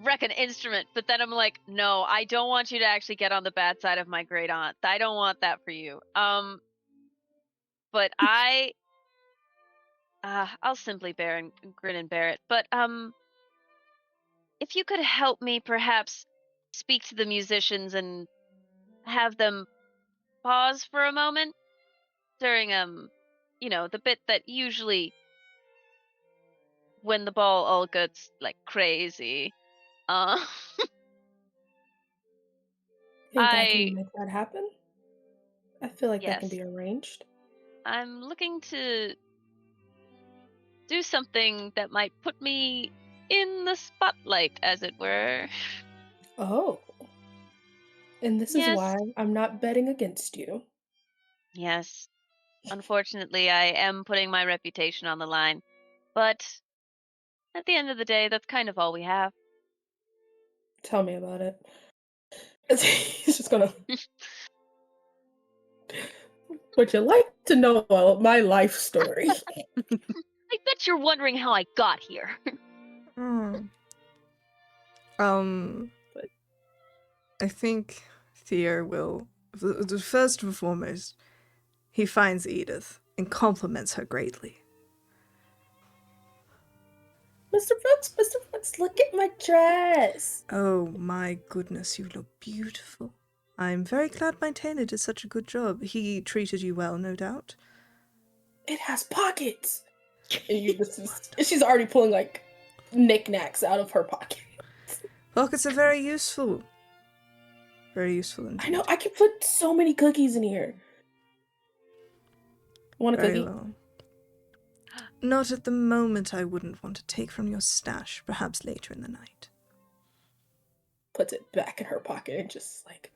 wreck an instrument? But then I'm like, no, I don't want you to actually get on the bad side of my great aunt. I don't want that for you. But I'll simply bear and grin and bear it. But if you could help me perhaps speak to the musicians and have them pause for a moment during the bit that usually when the ball all gets like crazy. Think I I can make that happen? I feel like that can yes. be arranged. I'm looking to do something that might put me in the spotlight, as it were. Oh. And this Yes. is why I'm not betting against you. Yes. Unfortunately, I am putting my reputation on the line. But at the end of the day, that's kind of all we have. Tell me about it. He's just gonna. Would you like to know my life story? I bet you're wondering how I got here. I think Theo will, first and foremost, he finds Edith and compliments her greatly. Mr. Brooks, look at my dress. Oh my goodness, you look beautiful. I'm very glad my tailor did such a good job. He treated you well, no doubt. It has pockets. And she's already pulling like knickknacks out of her pocket. Pockets are very useful. Very useful indeed. I know, I can put so many cookies in here. Want a Very cookie? well. Not at the moment. I wouldn't want to take from your stash. Perhaps later in the night. Puts it back in her pocket and just like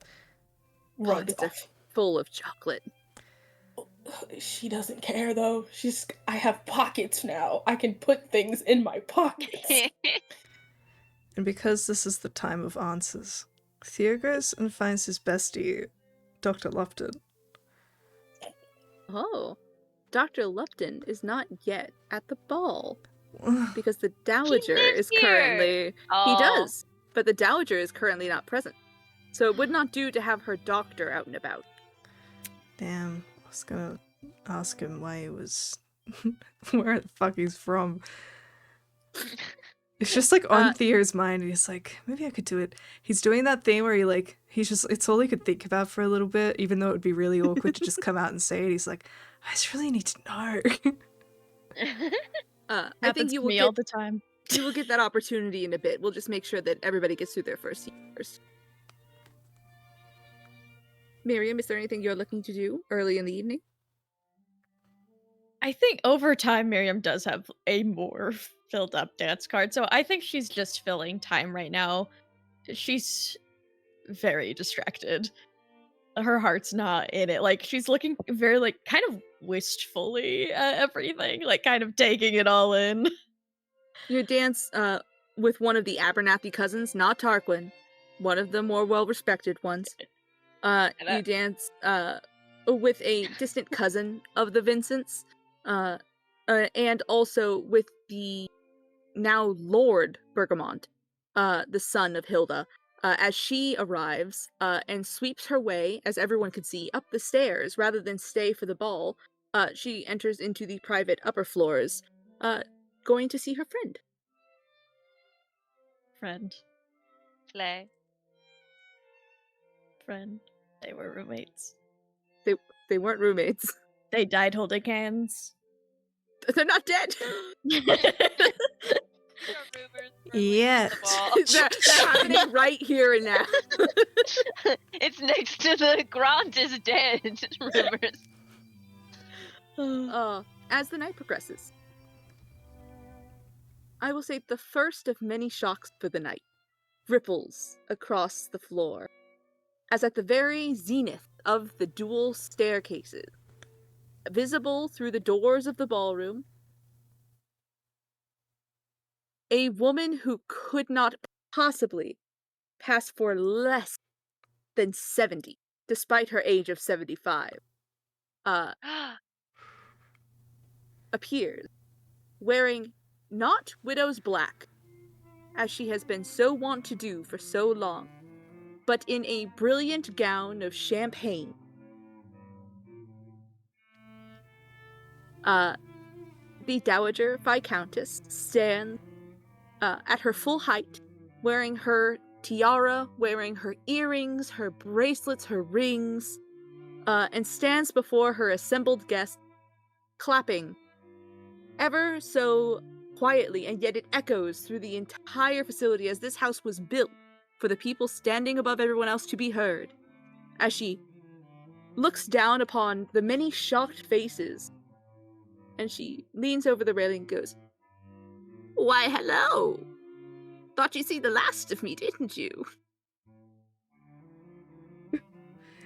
runs Pockets are off. full of chocolate. She doesn't care though. I have pockets now. I can put things in my pockets. And because this is the time of answers, Theo goes and finds his bestie, Dr. Lupton. Oh, Dr. Lupton is not yet at the ball because the Dowager lives is here. currently. Oh. He does, but the Dowager is currently not present. So it would not do to have her doctor out and about. Damn, I was gonna ask him why he was... where the fuck he's from. It's just like on Theo's mind, and he's like, maybe I could do it. He's doing that thing where it's all he could think about for a little bit, even though it would be really awkward to just come out and say it. He's like, I just really need to know. I think Happens you to will me get all the time. you will get that opportunity in a bit. We'll just make sure that everybody gets through their first years. Miriam, is there anything you're looking to do early in the evening? I think over time, Miriam does have a more filled up dance card, so I think she's just filling time right now. She's very distracted. Her heart's not in it. Like, she's looking very, like, kind of wistfully at everything, like, kind of taking it all in. You dance with one of the Abernathy cousins, not Tarquin, one of the more well-respected ones. You dance with a distant cousin of the Vincents, and also with the now Lord Bergamont, the son of Hilda, as she arrives and sweeps her way, as everyone could see, up the stairs rather than stay for the ball. She enters into the private upper floors, going to see her friend. Friend. They were roommates. They weren't roommates. They died holding hands. They're not dead. Yet. They're happening right here and now. It's next to the Grant is dead rumors. As the night progresses, I will say the first of many shocks for the night ripples across the floor, as at the very zenith of the dual staircases, visible through the doors of the ballroom, a woman who could not possibly pass for less than 70, despite her age of 75, appears, wearing not widow's black, as she has been so wont to do for so long, but in a brilliant gown of champagne. The Dowager Viscountess stands at her full height, wearing her tiara, wearing her earrings, her bracelets, her rings, and stands before her assembled guests, clapping ever so quietly, and yet it echoes through the entire facility, as this house was built for the people standing above everyone else to be heard, as she looks down upon the many shocked faces, and she leans over the railing and goes, "Why, hello! Thought you'd see the last of me, didn't you?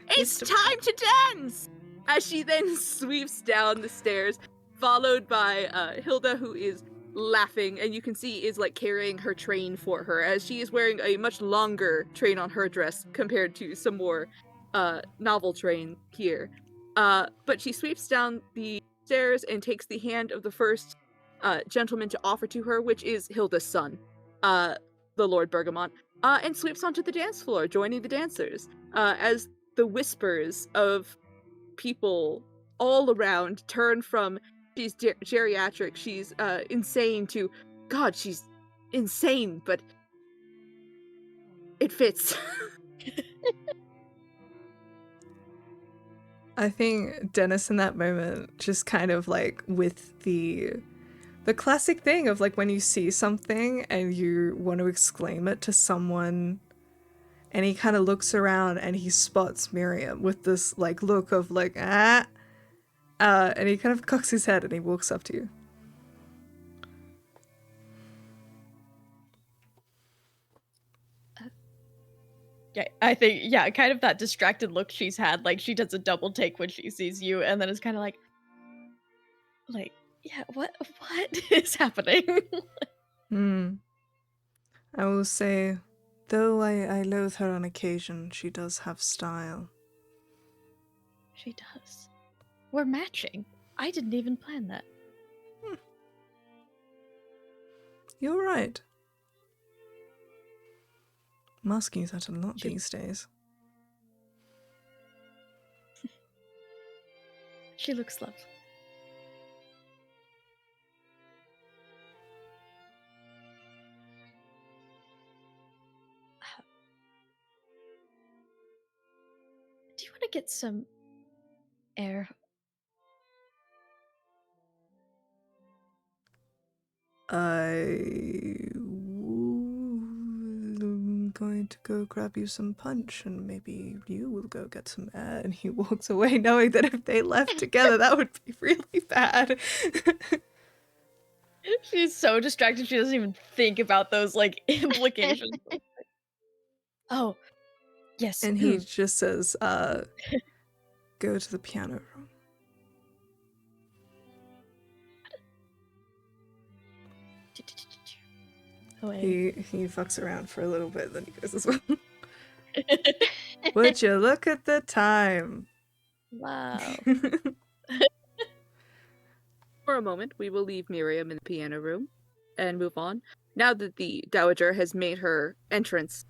It's time to dance!" As she then sweeps down the stairs, followed by Hilda, who is laughing, and you can see is like carrying her train for her, as she is wearing a much longer train on her dress compared to some more novel train here. But she sweeps down the stairs and takes the hand of the first gentleman to offer to her, which is Hilda's son, the Lord Bergamont, and sweeps onto the dance floor, joining the dancers, as the whispers of people all around turn from she's geriatric, she's insane to God, she's insane, but it fits. I think Dennis in that moment just kind of like with the classic thing of like when you see something and you want to exclaim it to someone and he kind of looks around and he spots Miriam with this like look of like and he kind of cocks his head and he walks up to you. Yeah, I think, yeah, kind of that distracted look she's had, like she does a double take when she sees you, and then it's kind of like, yeah, what is happening? I will say, though I loathe her on occasion, she does have style. She does. We're matching. I didn't even plan that. You're right. I'm asking you that a lot these days. She looks lovely. Do you want to get some air? I'm going to go grab you some punch and maybe you will go get some air. And he walks away knowing that if they left together, that would be really bad. She's so distracted she doesn't even think about those like implications. Oh, yes. And he just says, go to the piano room. Oh, He fucks around for a little bit, then he goes as well. Would you look at the time? Wow. For a moment, we will leave Miriam in the piano room and move on. Now that the Dowager has made her entrance,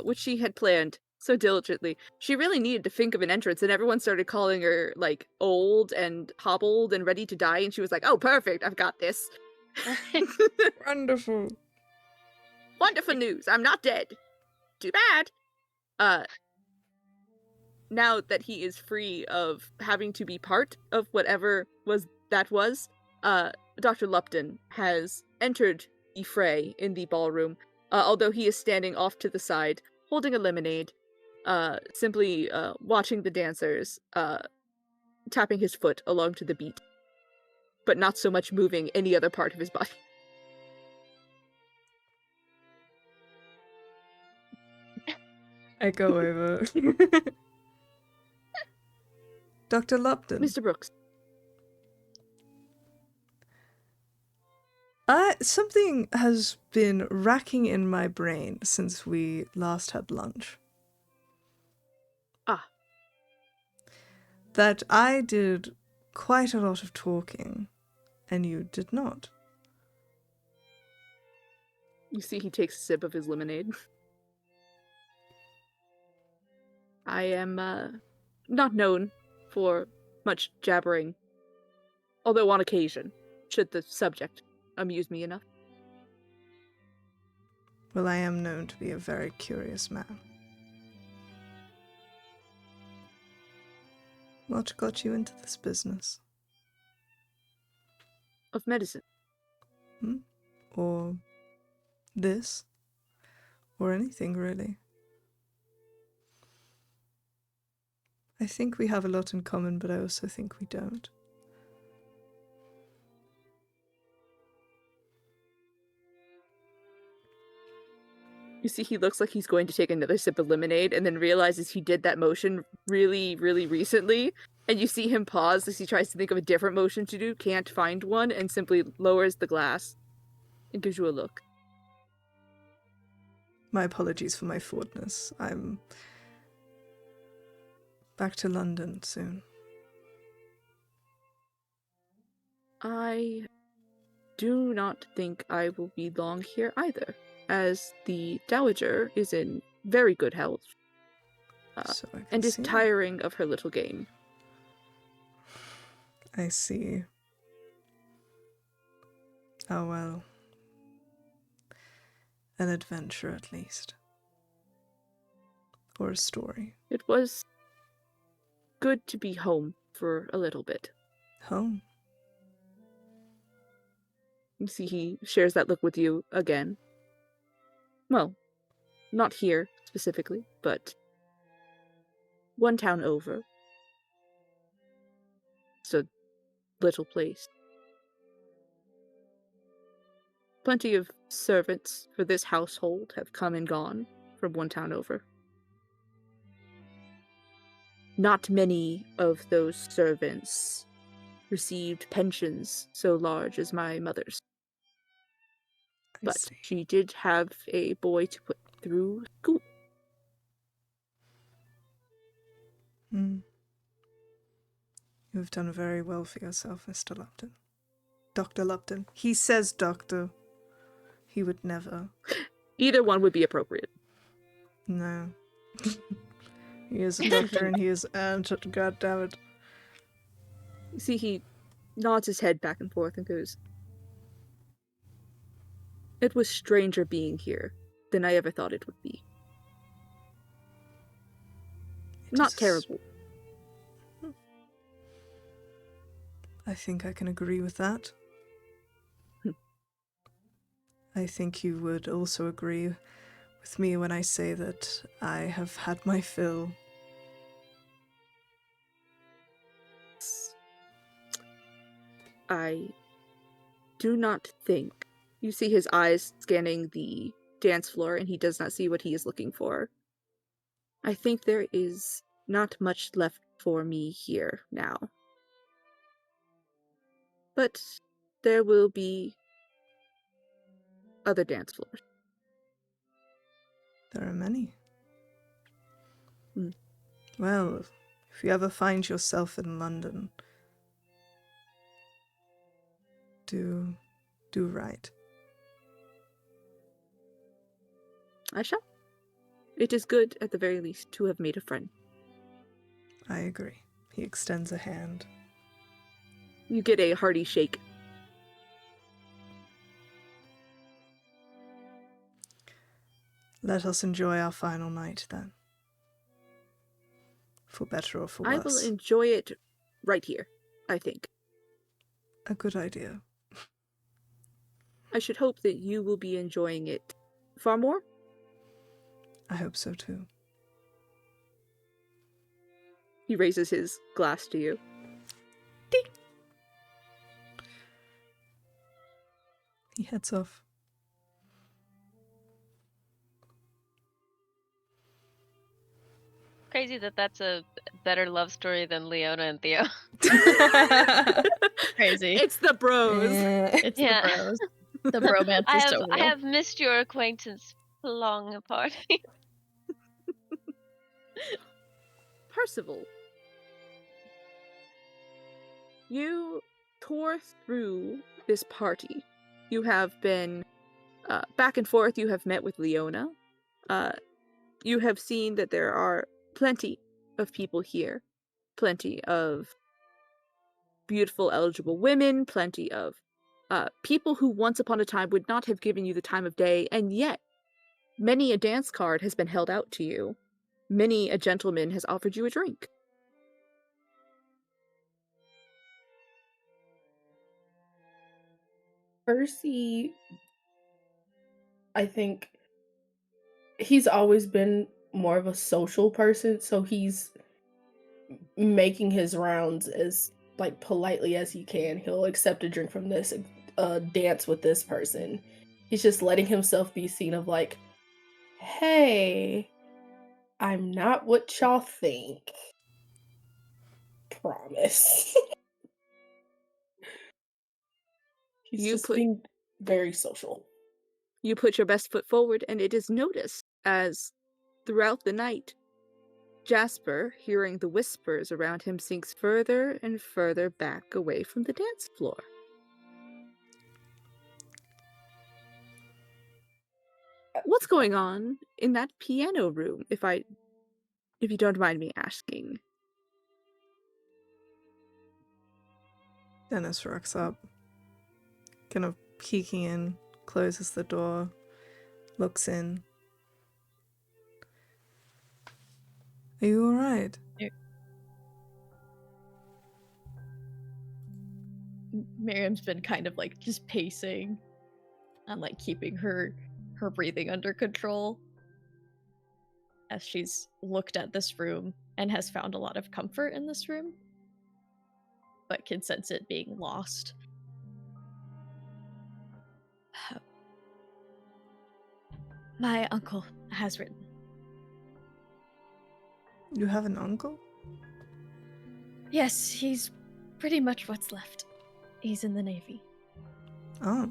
which she had planned so diligently, she really needed to think of an entrance, and everyone started calling her, like, old and hobbled and ready to die, and she was like, oh, perfect, I've got this. Wonderful. Wonderful news, I'm not dead. Too bad. Now that he is free of having to be part of whatever that was, Dr. Lupton has entered the fray in the ballroom, although he is standing off to the side, holding a lemonade, simply watching the dancers, tapping his foot along to the beat, but not so much moving any other part of his body. I go over. Dr. Lupton. Mr. Brooks. Something has been racking in my brain since we last had lunch. Ah. That I did quite a lot of talking, and you did not. You see he takes a sip of his lemonade. I am, not known for much jabbering, although on occasion, should the subject amuse me enough. Well, I am known to be a very curious man. What got you into this business? Of medicine. Or this? Or anything, really? I think we have a lot in common, but I also think we don't. You see he looks like he's going to take another sip of lemonade and then realizes he did that motion really, really recently. And you see him pause as he tries to think of a different motion to do, can't find one, and simply lowers the glass and gives you a look. My apologies for my forwardness. I'm back to London soon. I do not think I will be long here either, as the Dowager is in very good health So I can and is see. tiring of her little game. I see. Oh well. An adventure at least. Or a story. It was good to be home for a little bit. Home. You see, he shares that look with you again. Well, not here specifically, but one town over. It's a little place. Plenty of servants for this household have come and gone from one town over. Not many of those servants received pensions so large as my mother's. But she did have a boy to put through school. You have done very well for yourself, Mr. Lupton. Dr. Lupton. He says doctor. He would never. Either one would be appropriate. No. He is a doctor and he is God damn it. You see, he nods his head back and forth and goes, "It was stranger being here than I ever thought it would be. Not terrible." I think I can agree with that. I think you would also agree with me when I say that I have had my fill. I do not think. You see his eyes scanning the dance floor, and he does not see what he is looking for. I think there is not much left for me here now. But there will be other dance floors. There are many. Well, if you ever find yourself in London, do right. I shall. It is good, at the very least, to have made a friend. I agree. He extends a hand. You get a hearty shake. Let us enjoy our final night, then. For better or for worse. I will enjoy it right here, I think. A good idea. I should hope that you will be enjoying it far more. I hope so, too. He raises his glass to you. Ding! He heads off. Crazy that that's a better love story than Leona and Theo. Crazy. It's the bros. It's Yeah. the bros. The bromance is so real. I have missed your acquaintance long apart. Percival, you tore through this party. You have been back and forth. You have met with Leona. You have seen that there are plenty of people here. Plenty of beautiful, eligible women. Plenty of people who once upon a time would not have given you the time of day, and yet many a dance card has been held out to you. Many a gentleman has offered you a drink. Percy, I think he's always been more of a social person, so he's making his rounds as like politely as he can. He'll accept a drink from this, dance with this person. He's just letting himself be seen of like, hey, I'm not what y'all think. Promise. He's You just put- being very social. You put your best foot forward, and it is noticed as, throughout the night, Jasper, hearing the whispers around him, sinks further and further back away from the dance floor. What's going on in that piano room, if you don't mind me asking? Dennis rocks up, kind of peeking in, closes the door, looks in. Are you alright? Miriam's been kind of like just pacing and like keeping her breathing under control as she's looked at this room and has found a lot of comfort in this room, but can sense it being lost. My uncle has written. You have an uncle? Yes, he's pretty much what's left. He's in the Navy. Oh.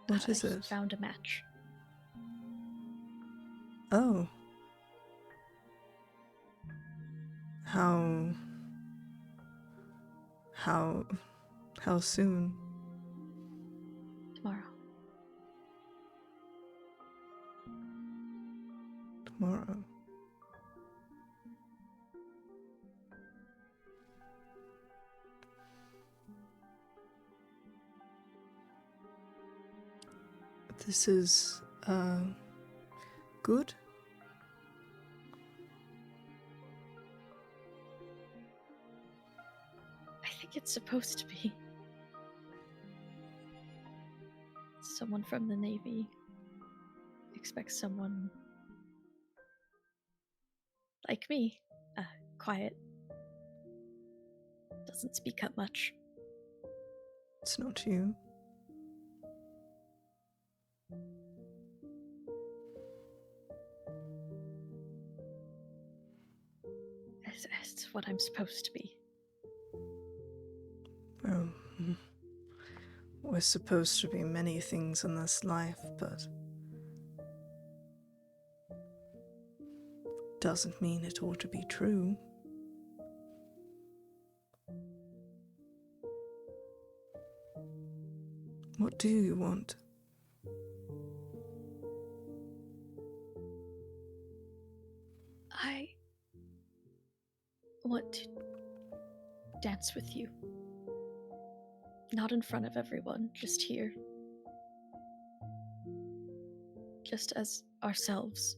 What is He it? found a match. Oh. How soon? Tomorrow. Tomorrow. This is, good? I think it's supposed to be. Someone from the Navy expects someone like me, quiet, doesn't speak up much. It's not you. It's what I'm supposed to be. Well, we're supposed to be many things in this life, but doesn't mean it ought to be true. What do you want? I want to dance with you. Not in front of everyone, just here. Just as ourselves.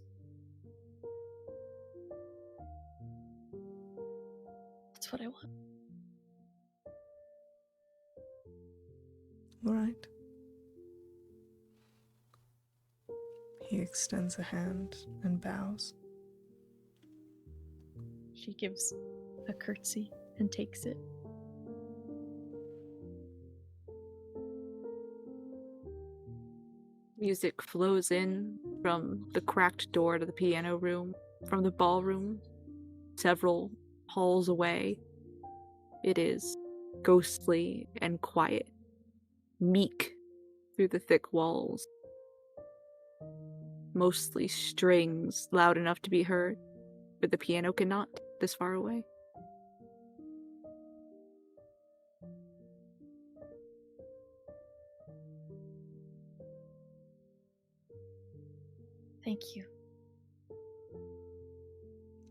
That's what I want. All right. He extends a hand and bows. She gives a curtsy and takes it. Music flows in from the cracked door to the piano room, from the ballroom, several halls away. It is ghostly and quiet, meek through the thick walls. Mostly strings loud enough to be heard, but the piano cannot this far away. Thank you.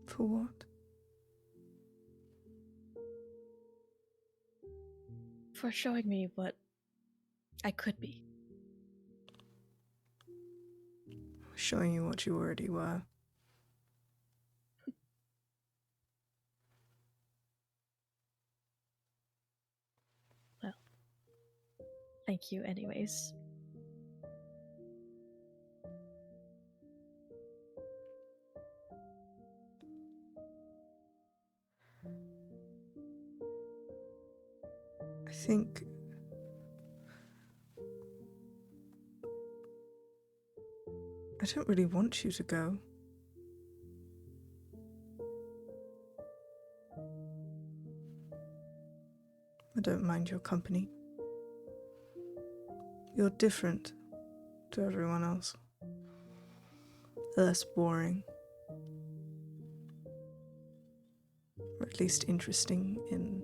For what? For showing me what I could be. Showing you what you already were. Well, thank you anyways. I think I don't really want you to go. I don't mind your company. You're different to everyone else. Less boring. Or at least interesting in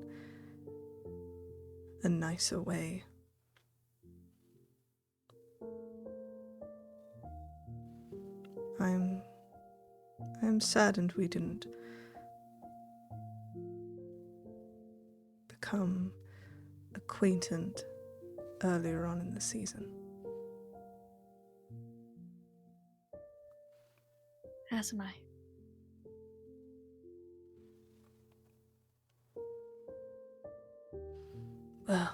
a nicer way. I'm saddened we didn't become acquainted earlier on in the season. As am I. Well,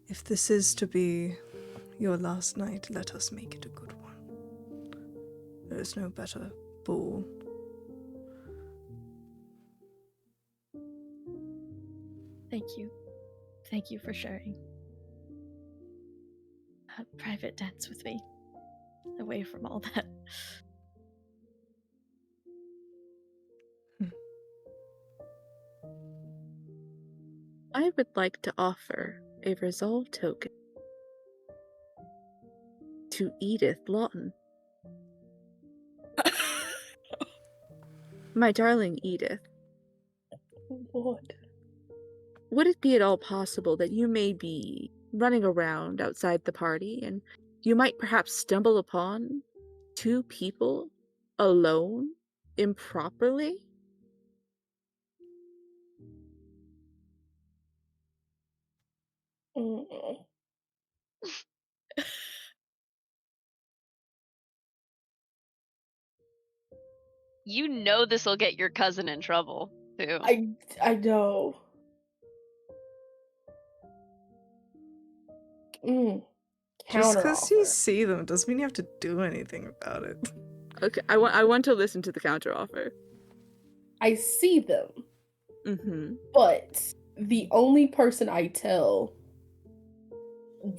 if this is to be your last night, let us make it a good one. There is no better ball. Thank you. Thank you for sharing a private dance with me. Away from all that. I would like to offer a resolve token to Edith Lawton. My darling Edith, What? would it be at all possible that you may be running around outside the party and you might perhaps stumble upon two people alone improperly? Mm-mm. You know this will get your cousin in trouble, too. I know. Just Counter because you offer. see them doesn't mean you have to do anything about it. Okay, I want to listen to the counteroffer. I see them, Mm-hmm. but the only person I tell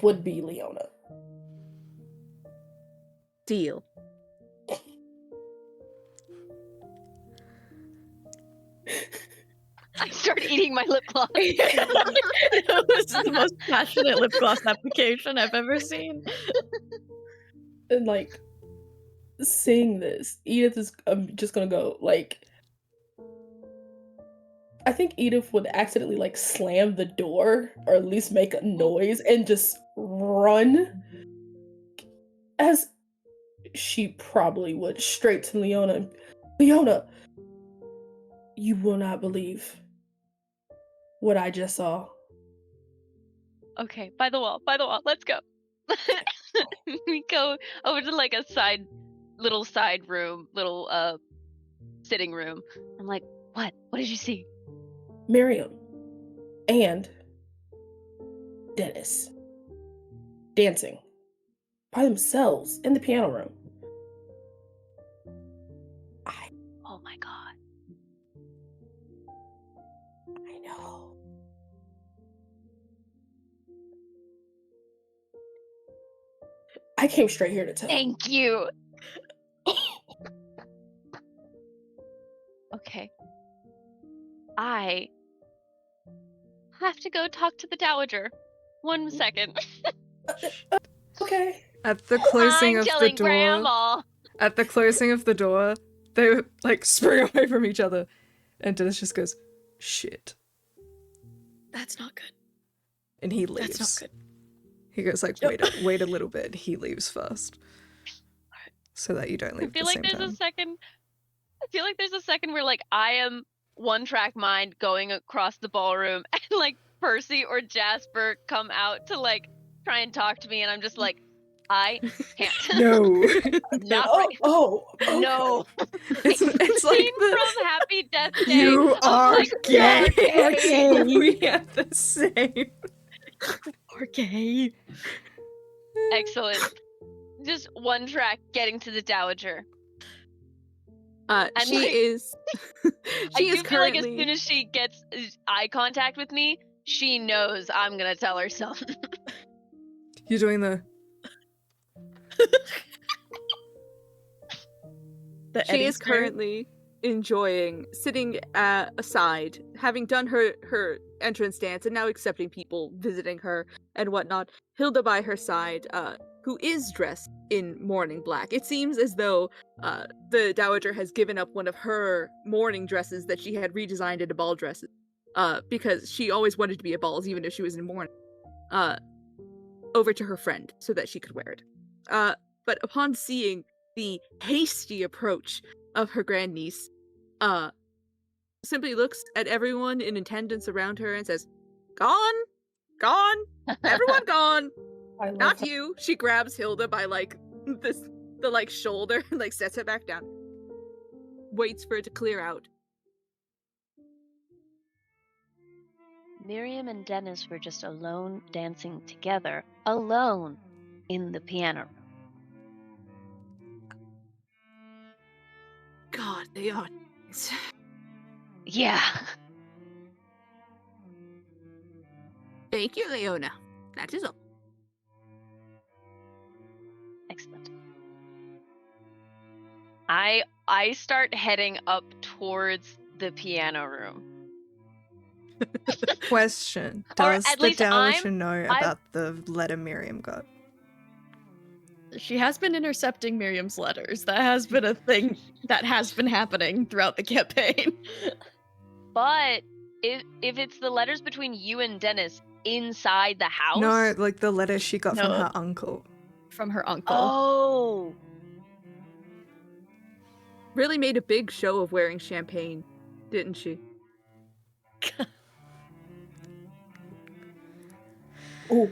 would be Leona. Deal. I start eating my lip gloss. This is the most passionate lip gloss application I've ever seen. And like seeing this, Edith is just gonna go like. I think Edith would accidentally like slam the door or at least make a noise and just run, as she probably would, straight to Leona. Leona, you will not believe what I just saw. Okay, by the wall, let's go. We go over to like a little side room, little sitting room. I'm like, what? What did you see? Miriam and Dennis dancing by themselves in the piano room. Oh my god. I know. I came straight here to tell. Thank you. Okay. I have to go talk to the Dowager. 1 second. Okay. At the closing I'm of the telling door, Grandma. at the closing of the door, they like spring away from each other, and Dennis just goes, "Shit," That's not good. and he leaves. That's not good. He goes like, "Wait a little bit." He leaves first, so that you don't leave I feel at the like same there's time. a second. I feel like there's a second where like I am one track mind going across the ballroom, and like Percy or Jasper come out to like try and talk to me, and I'm just like, I can't. No, Not Oh, right. oh, okay. No. it's The like scene from Happy Death Day. you of, are like, gay. You're gay. We have the same. Okay. Excellent. Just one track getting to the Dowager. She like, is. I She do is feel like as currently. soon as she gets eye contact with me, she knows I'm gonna tell her something. You're doing the. The She Eddie is stare. currently enjoying sitting aside, having done her entrance dance and now accepting people visiting her and whatnot. Hilda by her side, who is dressed in mourning black. It seems as though the Dowager has given up one of her mourning dresses that she had redesigned into ball dresses, because she always wanted to be at balls even if she was in mourning, over to her friend so that she could wear it. But upon seeing the hasty approach of her grandniece, simply looks at everyone in attendance around her and says, "Gone, gone, everyone gone, I love not her. you." She grabs Hilda by like the like shoulder and like sets it back down. Waits for it to clear out. Miriam and Dennis were just alone dancing together, alone in the piano room. God, they are. Yeah. Thank you, Leona. That is all. Excellent. I start heading up towards the piano room. Question. Or Does at the least Dowager know about the letter Miriam got? She has been intercepting Miriam's letters. That has been a thing that has been happening throughout the campaign. But if it's the letters between you and Dennis inside the house. No, like the letter she got from No. her uncle. From her uncle. Oh. Really made a big show of wearing champagne, didn't she? Oh,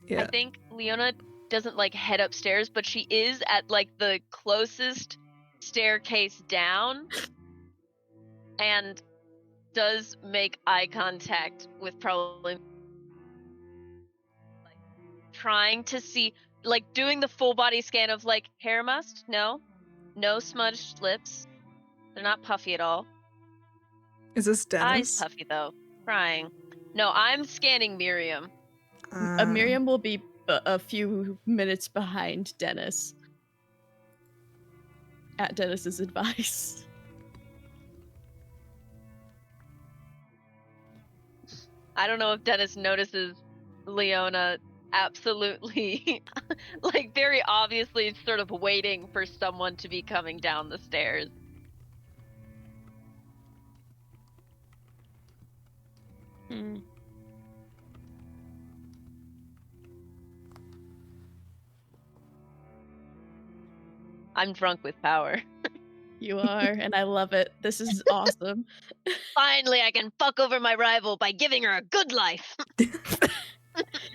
Yeah. I think Leona doesn't like head upstairs, but she is at like the closest staircase down and does make eye contact with probably like trying to see, like doing the full body scan of like hair must, no smudged lips, they're not puffy at all, Is this eyes Dennis? puffy though, crying. No, I'm scanning Miriam. Miriam will be a few minutes behind Dennis. At Dennis's advice. I don't know if Dennis notices Leona absolutely, like very obviously sort of waiting for someone to be coming down the stairs. I'm drunk with power. You are, and I love it. This is awesome. Finally, I can fuck over my rival by giving her a good life.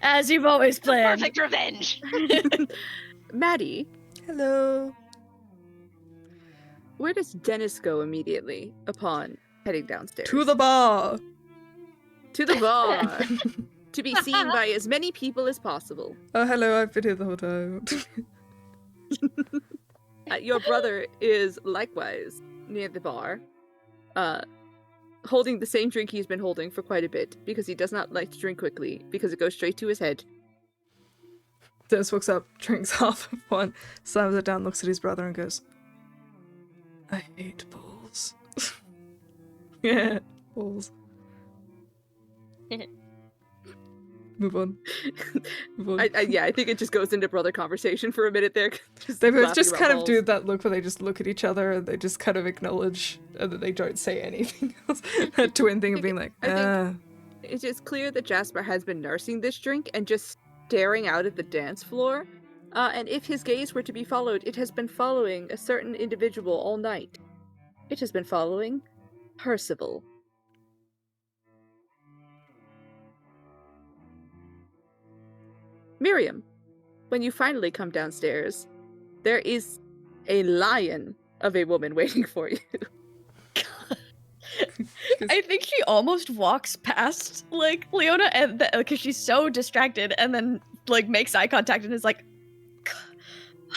As you've always planned. Perfect revenge. Maddie, Hello. where does Dennis go immediately upon heading downstairs? To the bar. To the bar. To be seen by as many people as possible. Oh, hello. I've been here the whole time. Your brother is likewise near the bar, holding the same drink he's been holding for quite a bit, because he does not like to drink quickly, because it goes straight to his head. Dennis walks up, drinks half of one, slams it down, looks at his brother and goes, I hate balls. Yeah, balls. Move on. Move on. I think it just goes into brother conversation for a minute there. They both laughing just about kind of balls. do that look where they just look at each other and they just kind of acknowledge and that they don't say anything else. That twin thing of being like, I think it is clear that Jasper has been nursing this drink and just staring out at the dance floor. And if his gaze were to be followed, it has been following a certain individual all night. It has been following Percival. Miriam, when you finally come downstairs, there is a lion of a woman waiting for you. I think she almost walks past like Leona and because she's so distracted, and then like makes eye contact and is like,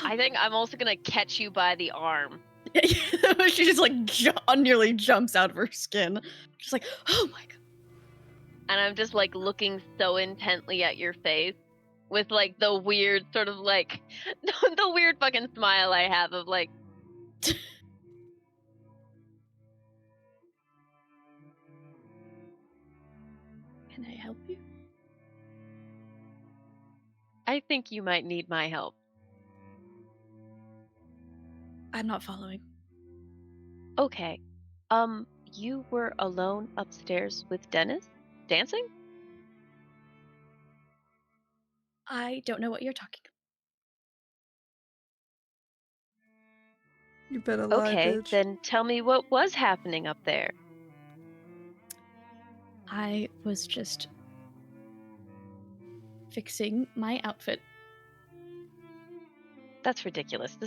I think I'm also gonna catch you by the arm. she just like nearly jumps out of her skin. She's like, oh my god. And I'm just like looking so intently at your face with like the weird sort of like the weird fucking smile I have of like Can I help you? I think you might need my help. I'm not following. Okay. You were alone upstairs with Dennis? Dancing? I don't know what you're talking You better lie, Okay, bitch. then tell me what was happening up there. I was just fixing my outfit. That's ridiculous.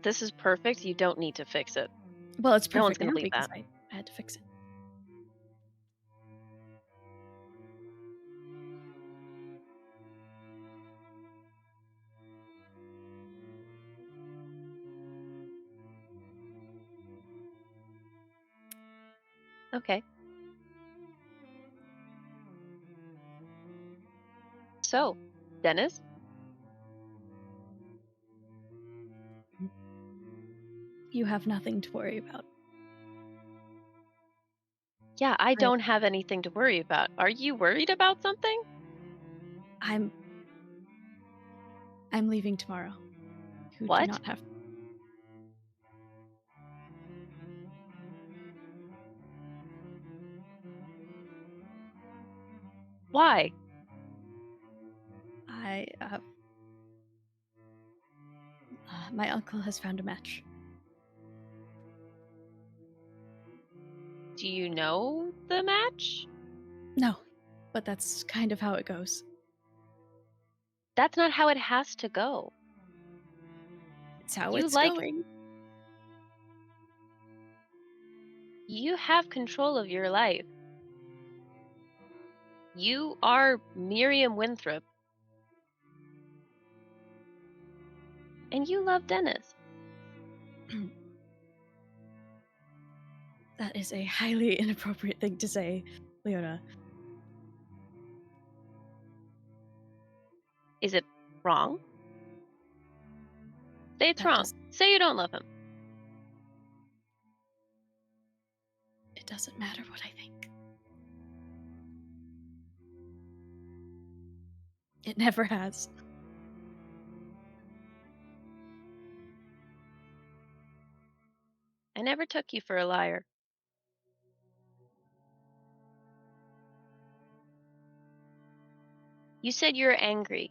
This is perfect. You don't need to fix it. Well, it's No one's perfect gonna now believe because that. I had to fix it. Okay. So, Dennis? You have nothing to worry about. Yeah, I don't have anything to worry about. Are you worried about something? I'm leaving tomorrow. You do What? not have. Why? My uncle has found a match. Do you know the match? No, but that's kind of how it goes. That's not how it has to go. It's how You it's like- going. You have control of your life. You are Miriam Winthrop. And you love Dennis. That is a highly inappropriate thing to say, Leona. Is it wrong? Say it's That wrong. does- Say you don't love him. It doesn't matter what I think. It never has. I never took you for a liar. You said you're angry.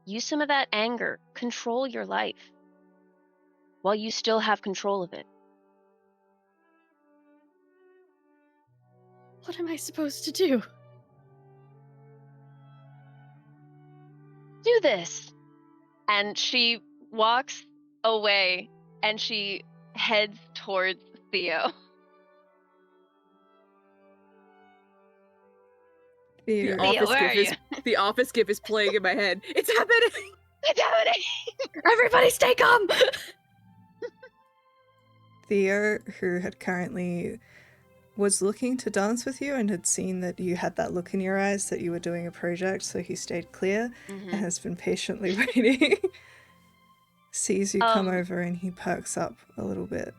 Use some of that anger. Control your life. While you still have control of it. What am I supposed to do? Do this. And she walks away and she heads towards Theo. Theo. Office where gif are the office gif is playing in my head. It's happening. It's happening. Everybody stay calm! Theo, who had currently was looking to dance with you and had seen that you had that look in your eyes that you were doing a project, so he stayed clear and has been patiently waiting. Sees you come over and he perks up a little bit.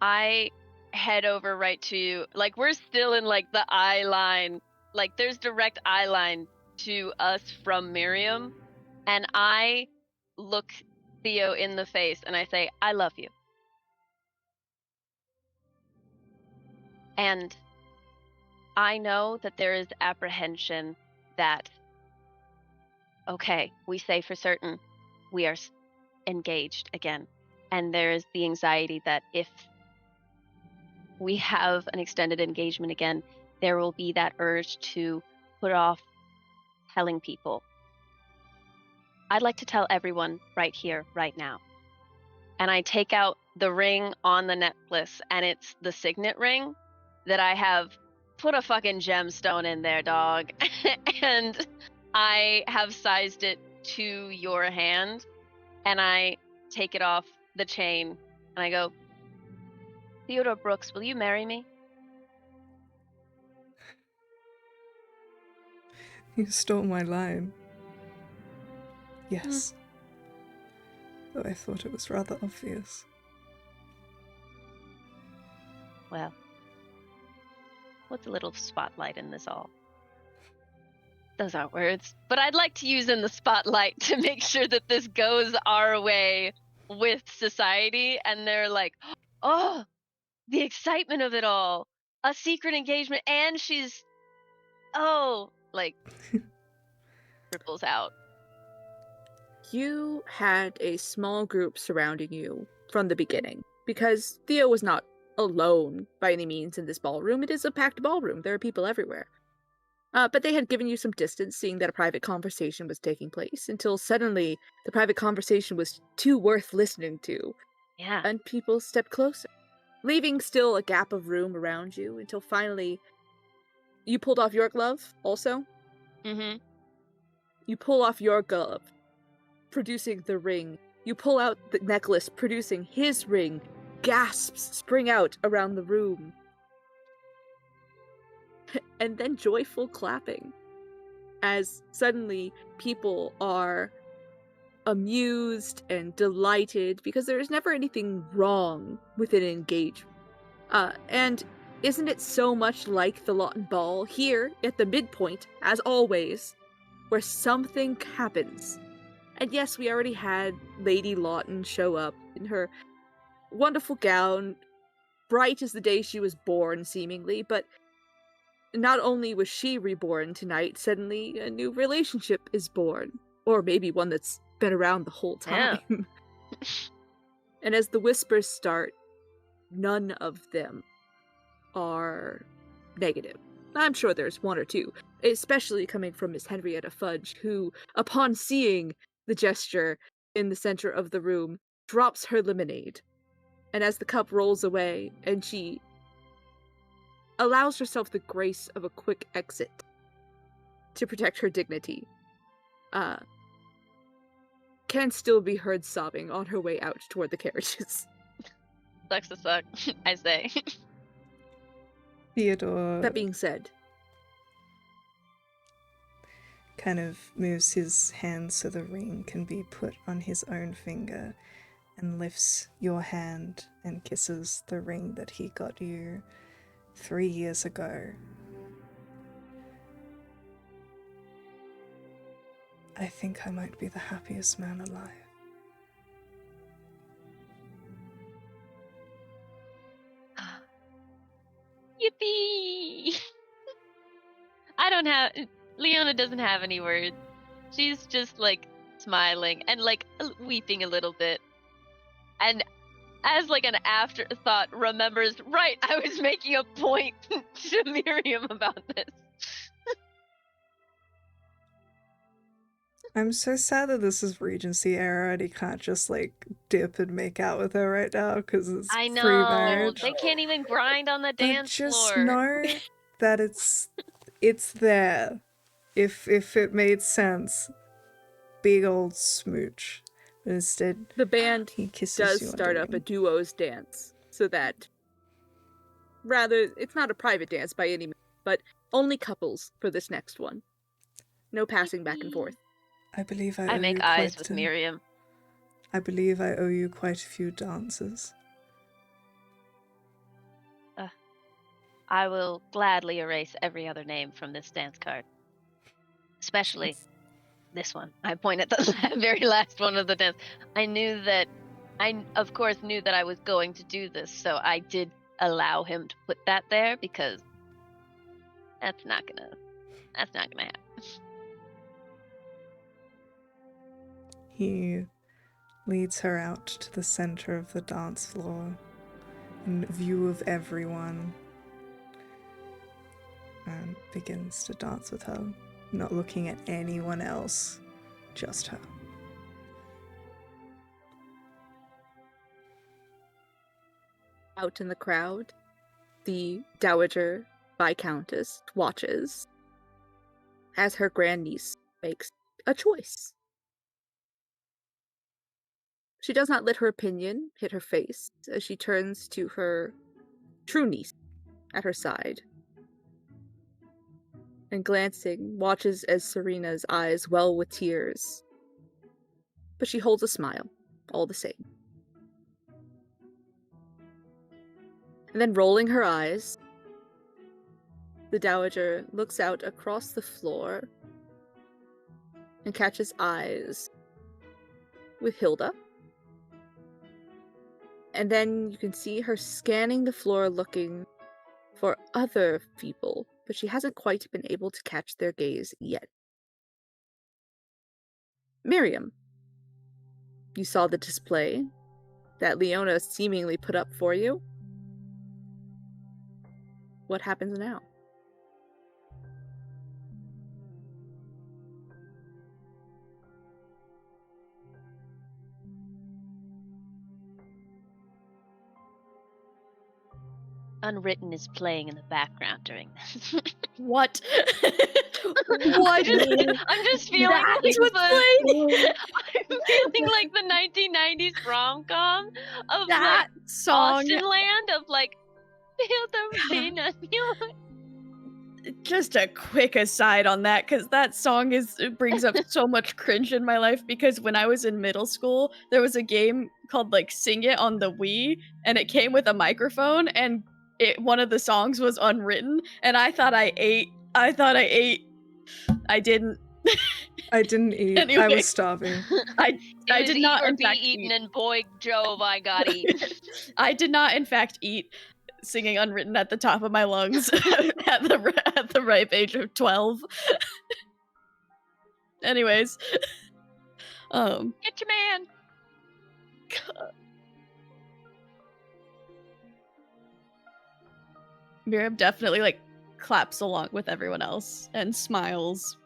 I head over right to you. Like, we're still in, like, the eye line. Like, there's direct eye line to us from Miriam. And I look Theo in the face and I say, I love you. And I know that there is apprehension that, okay, we say for certain we are engaged again. And there is the anxiety that if we have an extended engagement again, there will be that urge to put off telling people. I'd like to tell everyone right here, right now. And I take out the ring on the necklace, and it's the signet ring that I have put a fucking gemstone in there, dog. And I have sized it to your hand, and I take it off the chain, and I go, Theodore Brooks, will you marry me? You stole my line. Yes. Though I thought it was rather obvious. Well, what's a little spotlight in this all? Those aren't words. But I'd like to use in the spotlight to make sure that this goes our way with society. And they're like, oh, the excitement of it all. A secret engagement. And she's, oh, like, ripples out. you had a small group surrounding you from the beginning, because Theo was not alone by any means in this ballroom. It is a packed ballroom. There are people everywhere. But they had given you some distance, seeing that a private conversation was taking place, until suddenly the private conversation was too worth listening to, Yeah. and people stepped closer, leaving still a gap of room around you, until finally you pulled off your glove also. Mm-hmm. You pull off your glove, producing the ring. You pull out the necklace, producing his ring. Gasps spring out around the room. And then joyful clapping, as suddenly people are amused and delighted, because there is never anything wrong with an engagement. And isn't it so much like the Lawton Ball here at the midpoint, as always, where something happens? And yes, we already had Lady Lawton show up in her wonderful gown, bright as the day she was born, seemingly, but not only was she reborn tonight, suddenly a new relationship is born. Or maybe one that's been around the whole time. Yeah. And as the whispers start, none of them are negative. I'm sure there's one or two, especially coming from Miss Henrietta Fudge, who, upon seeing the gesture in the center of the room, drops her lemonade. And as the cup rolls away, and she allows herself the grace of a quick exit to protect her dignity, can still be heard sobbing on her way out toward the carriages. Sucks to suck, I say. Theodore That being said, kind of moves his hand so the ring can be put on his own finger and lifts your hand and kisses the ring that he got you 3 years ago. I think I might be the happiest man alive. Yippee! Leona doesn't have any words. She's just like smiling and like weeping a little bit. And as like an afterthought remembers, right, I was making a point to Miriam about this. I'm so sad that this is Regency era and he can't just like dip and make out with her right now because it's I know. pre-marriage. They can't even grind on the But dance just floor. know that it's there. If it made sense, big old smooch. But instead, the band he kisses does you on start the up a ring. duos dance, so that rather, it's not a private dance by any means, but only couples for this next one. No passing back and forth. I believe I I owe make you eyes quite with a- Miriam. I believe I owe you quite a few dances. I will gladly erase every other name from this dance card. Especially this one. I point at the very last one of the dance. I of course knew that I was going to do this, so I did allow him to put that there because that's not gonna happen. He leads her out to the center of the dance floor, in view of everyone, and begins to dance with her, not looking at anyone else, just her. Out in the crowd, the Dowager Viscountess watches as her grandniece makes a choice. She does not let her opinion hit her face as she turns to her true niece at her side and glancing, watches as Serena's eyes well with tears. But she holds a smile, all the same. And then rolling her eyes, the Dowager looks out across the floor and catches eyes with Hilda. And then you can see her scanning the floor looking for other people, but she hasn't quite been able to catch their gaze yet. Miriam, You saw the display that Leona seemingly put up for you. What happens now? Unwritten is playing in the background during this. What? I'm just feeling That's like what's playing? I'm feeling like the 1990s rom-com of That like song. Austen land of like feel the rain on you. Just a quick aside on that, because that song it brings up so much cringe in my life, because when I was in middle school, there was a game called like Sing It on the Wii, and it came with a microphone, and one of the songs was Unwritten, and I thought I ate. I didn't. I didn't eat. I Anyway. was starving. I It did was not eat or in be fact eaten, eat. and boy Jove, I got eaten. I did not in fact eat singing Unwritten at the top of my lungs at the ripe age of 12. Anyways, Get your man. Miriam definitely like claps along with everyone else and smiles.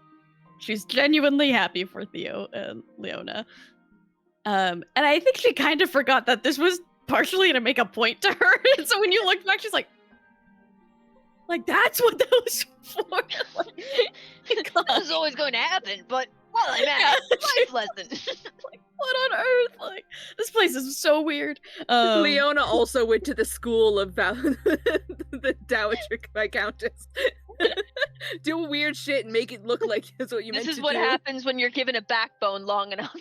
She's genuinely happy for Theo and Leona. And I think she kind of forgot that this was partially to make a point to her. And so when you look back, she's like that's what that was for. This is always going to happen, but while I'm at it, life lesson. What on earth? Like, this place is so weird. Leona also went to the school of the Dowager Viscountess. Do weird shit and make it look like it's what you meant to do. This is what happens when you're given a backbone long enough.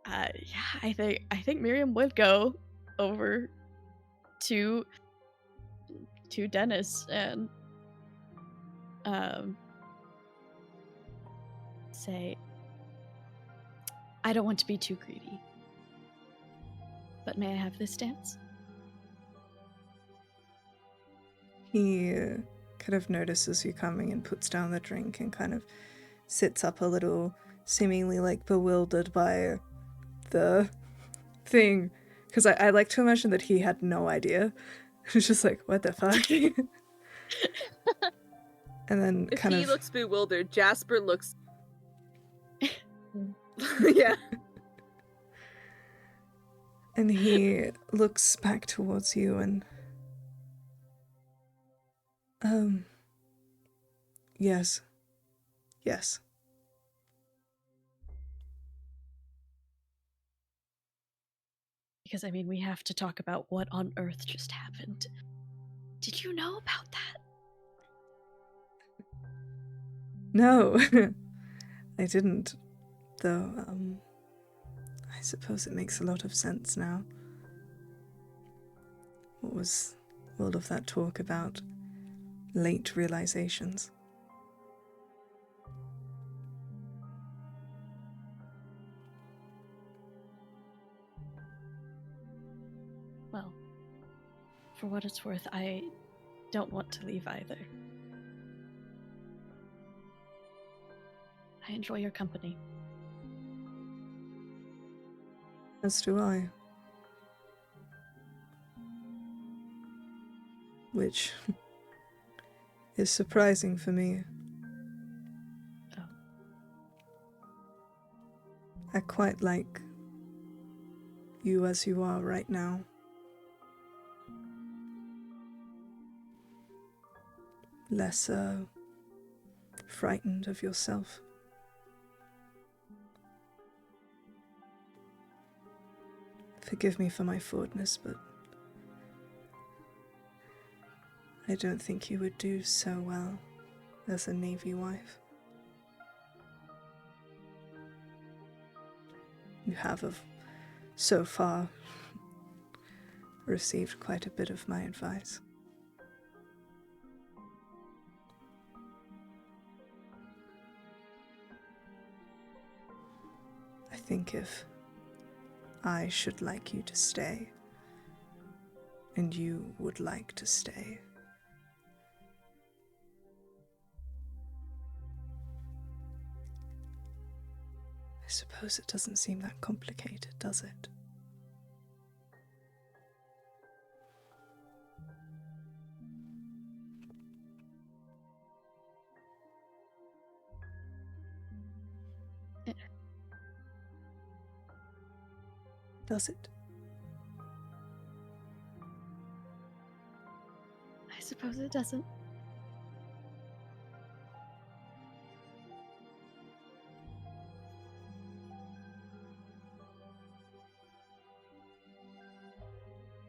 I think Miriam would go over to Dennis and say, I don't want to be too greedy, but may I have this dance? He kind of notices you coming and puts down the drink and kind of sits up a little, seemingly like bewildered by the thing. Because I like to imagine that he had no idea. He's just like, what the fuck? And then If kind he of looks bewildered, Jasper looks yeah. and he looks back towards you and yes. Because, I mean, we have to talk about what on earth just happened. Did you know about that? No, I didn't. Though, I suppose it makes a lot of sense now. What was all of that talk about? Late realizations. Well, for what it's worth, I don't want to leave either. I enjoy your company. As do I. Which is surprising for me. Oh. I quite like you as you are right now. Less frightened of yourself. Forgive me for my forwardness, but I don't think you would do so well as a Navy wife. You have, so far, received quite a bit of my advice. I think if I should like you to stay, and you would like to stay, suppose it doesn't seem that complicated, does it? Does it? I suppose it doesn't.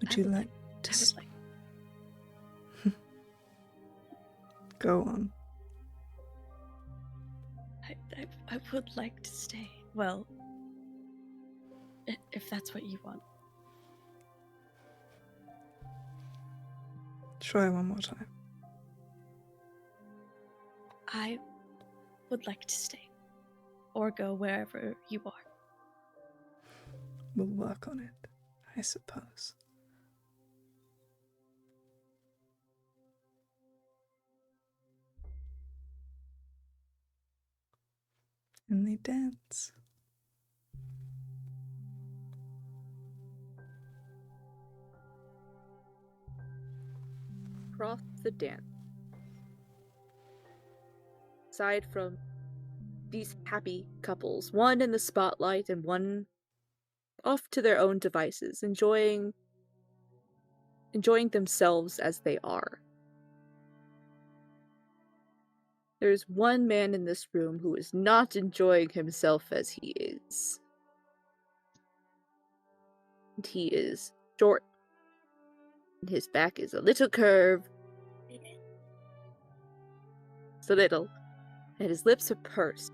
Would you like to I would like. go on? I would like to stay. Well, if that's what you want. Try one more time. I would like to stay. Or go wherever you are. We'll work on it, I suppose. And they dance. Across the dance. Aside from these happy couples, one in the spotlight and one off to their own devices, enjoying themselves as they are. There's one man in this room who is not enjoying himself as he is. And he is short. And his back is a little curved. It's a little. And his lips are pursed.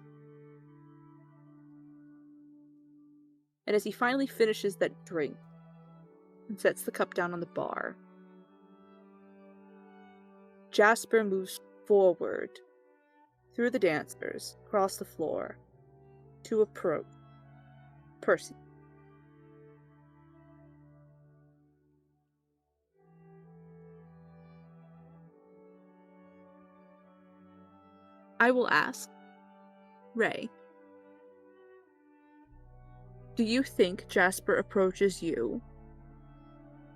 And as he finally finishes that drink and sets the cup down on the bar, Jasper moves forward through the dancers, across the floor, to approach Percy. I will ask, Ray, do you think Jasper approaches you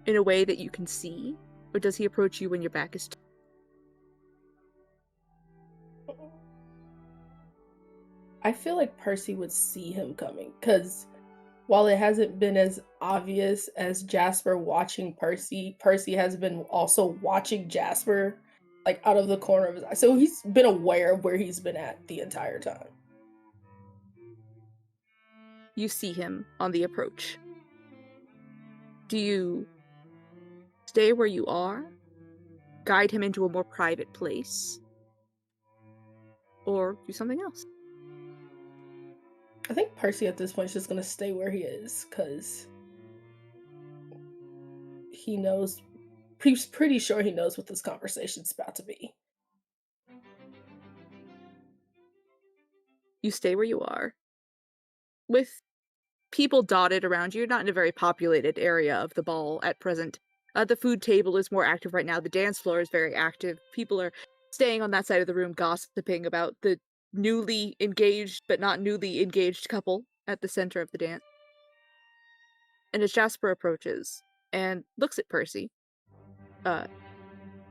in a way that you can see? Or does he approach you when your back is turned? I feel like Percy would see him coming, because while it hasn't been as obvious as Jasper watching Percy, Percy has been also watching Jasper, like, out of the corner of his eye. So he's been aware of where he's been at the entire time. You see him on the approach. Do you stay where you are? Guide him into a more private place? Or do something else? I think Percy at this point is just going to stay where he is, because he knows, he's pretty sure he knows what this conversation's about to be. You stay where you are. With people dotted around you, you're not in a very populated area of the ball at present. The food table is more active right now. The dance floor is very active. People are staying on that side of the room gossiping about the newly engaged but not newly engaged couple at the center of the dance. And as Jasper approaches and looks at Percy,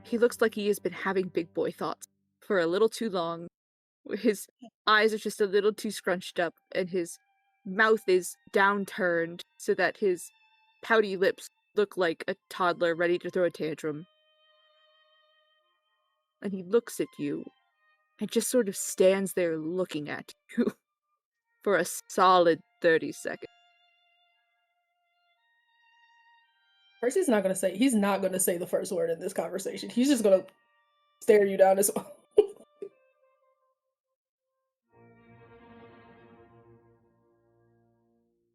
he looks like he has been having big boy thoughts for a little too long. His eyes are just a little too scrunched up, and his mouth is downturned so that his pouty lips look like a toddler ready to throw a tantrum. And he looks at you and just sort of stands there looking at you for a solid 30 seconds. Percy's not going to say, he's not going to say the first word in this conversation. He's just going to stare you down as well.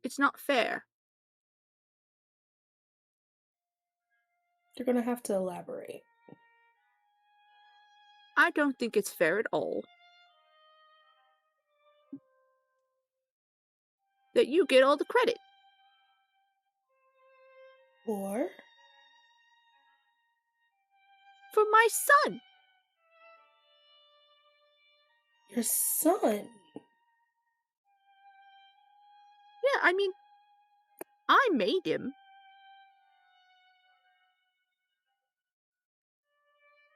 It's not fair. You're going to have to elaborate. I don't think it's fair at all that you get all the credit. Or? For my son. Your son. I mean, I made him.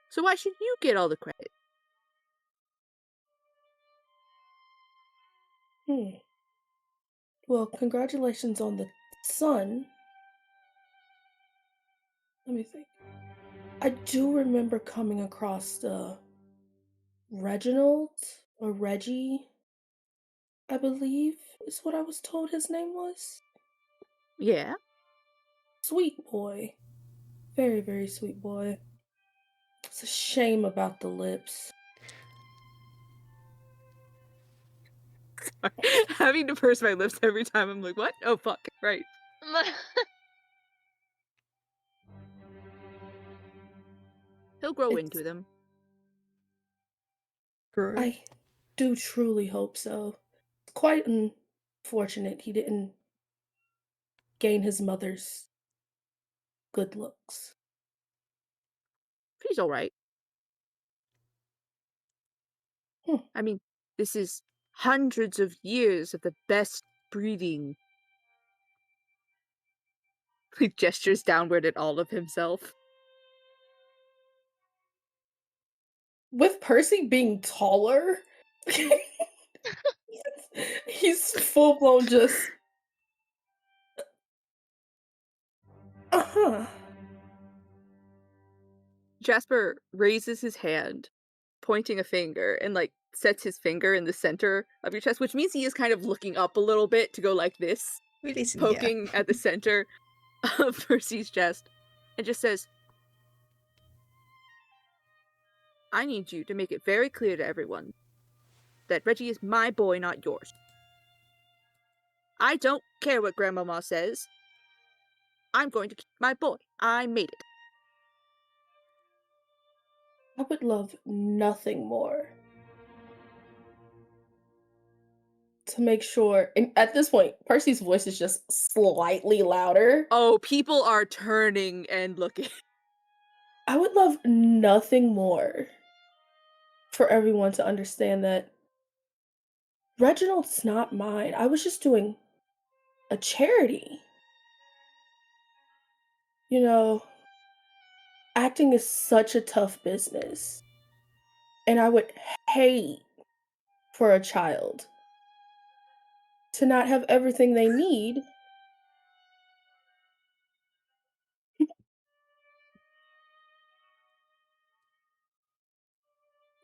So why should you get all the credit? Well, congratulations on the son. Let me think. I do remember coming across Reginald or Reggie, I believe is what I was told his name was. Yeah. Sweet boy. Very, very sweet boy. It's a shame about the lips. Having to purse my lips every time I'm like, what? Oh, fuck. Right. He'll grow into them. Grow. I do truly hope so. It's quite unfortunate he didn't gain his mother's good looks. He's alright. Hmm. I mean, this is hundreds of years of the best breeding. He gestures downward at all of himself. With Percy being taller, he's full blown just. Uh-huh. Jasper raises his hand, pointing a finger, and like sets his finger in the center of your chest, which means he is kind of looking up a little bit to go like this, Releasing poking at the center of Percy's chest, and just says, I need you to make it very clear to everyone that Reggie is my boy, not yours. I don't care what Grandmama says. I'm going to keep my boy. I made it. I would love nothing more to make sure. And at this point, Percy's voice is just slightly louder. Oh, people are turning and looking. I would love nothing more for everyone to understand that Reginald's not mine. I was just doing a charity. You know, acting is such a tough business. And I would hate for a child to not have everything they need.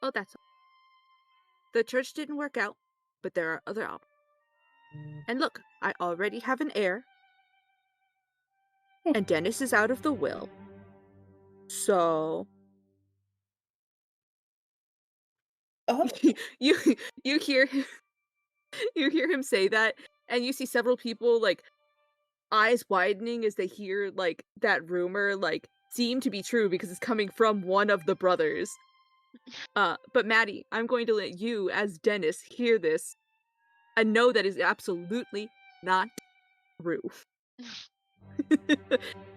Oh, that's all. The church didn't work out, but there are other options. And look, I already have an heir. And Dennis is out of the will. So Oh, you hear him, you hear him say that, and you see several people like eyes widening as they hear like that rumor like seem to be true because it's coming from one of the brothers. But Maddie, I'm going to let you as Dennis hear this and know that is absolutely not true.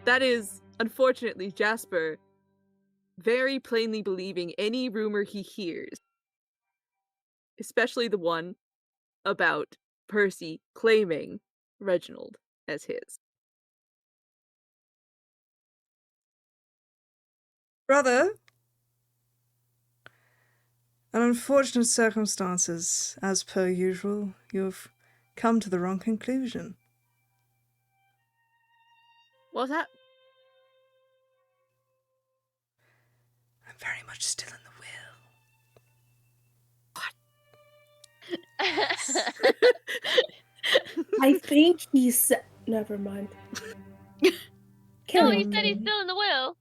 That is unfortunately Jasper very plainly believing any rumor he hears, especially the one about Percy claiming Reginald as his. Brother, in unfortunate circumstances, as per usual, you've come to the wrong conclusion. What was that? I'm very much still in the will. I think he said. Never mind. No, Carry he on, said he's Jane. still in the will.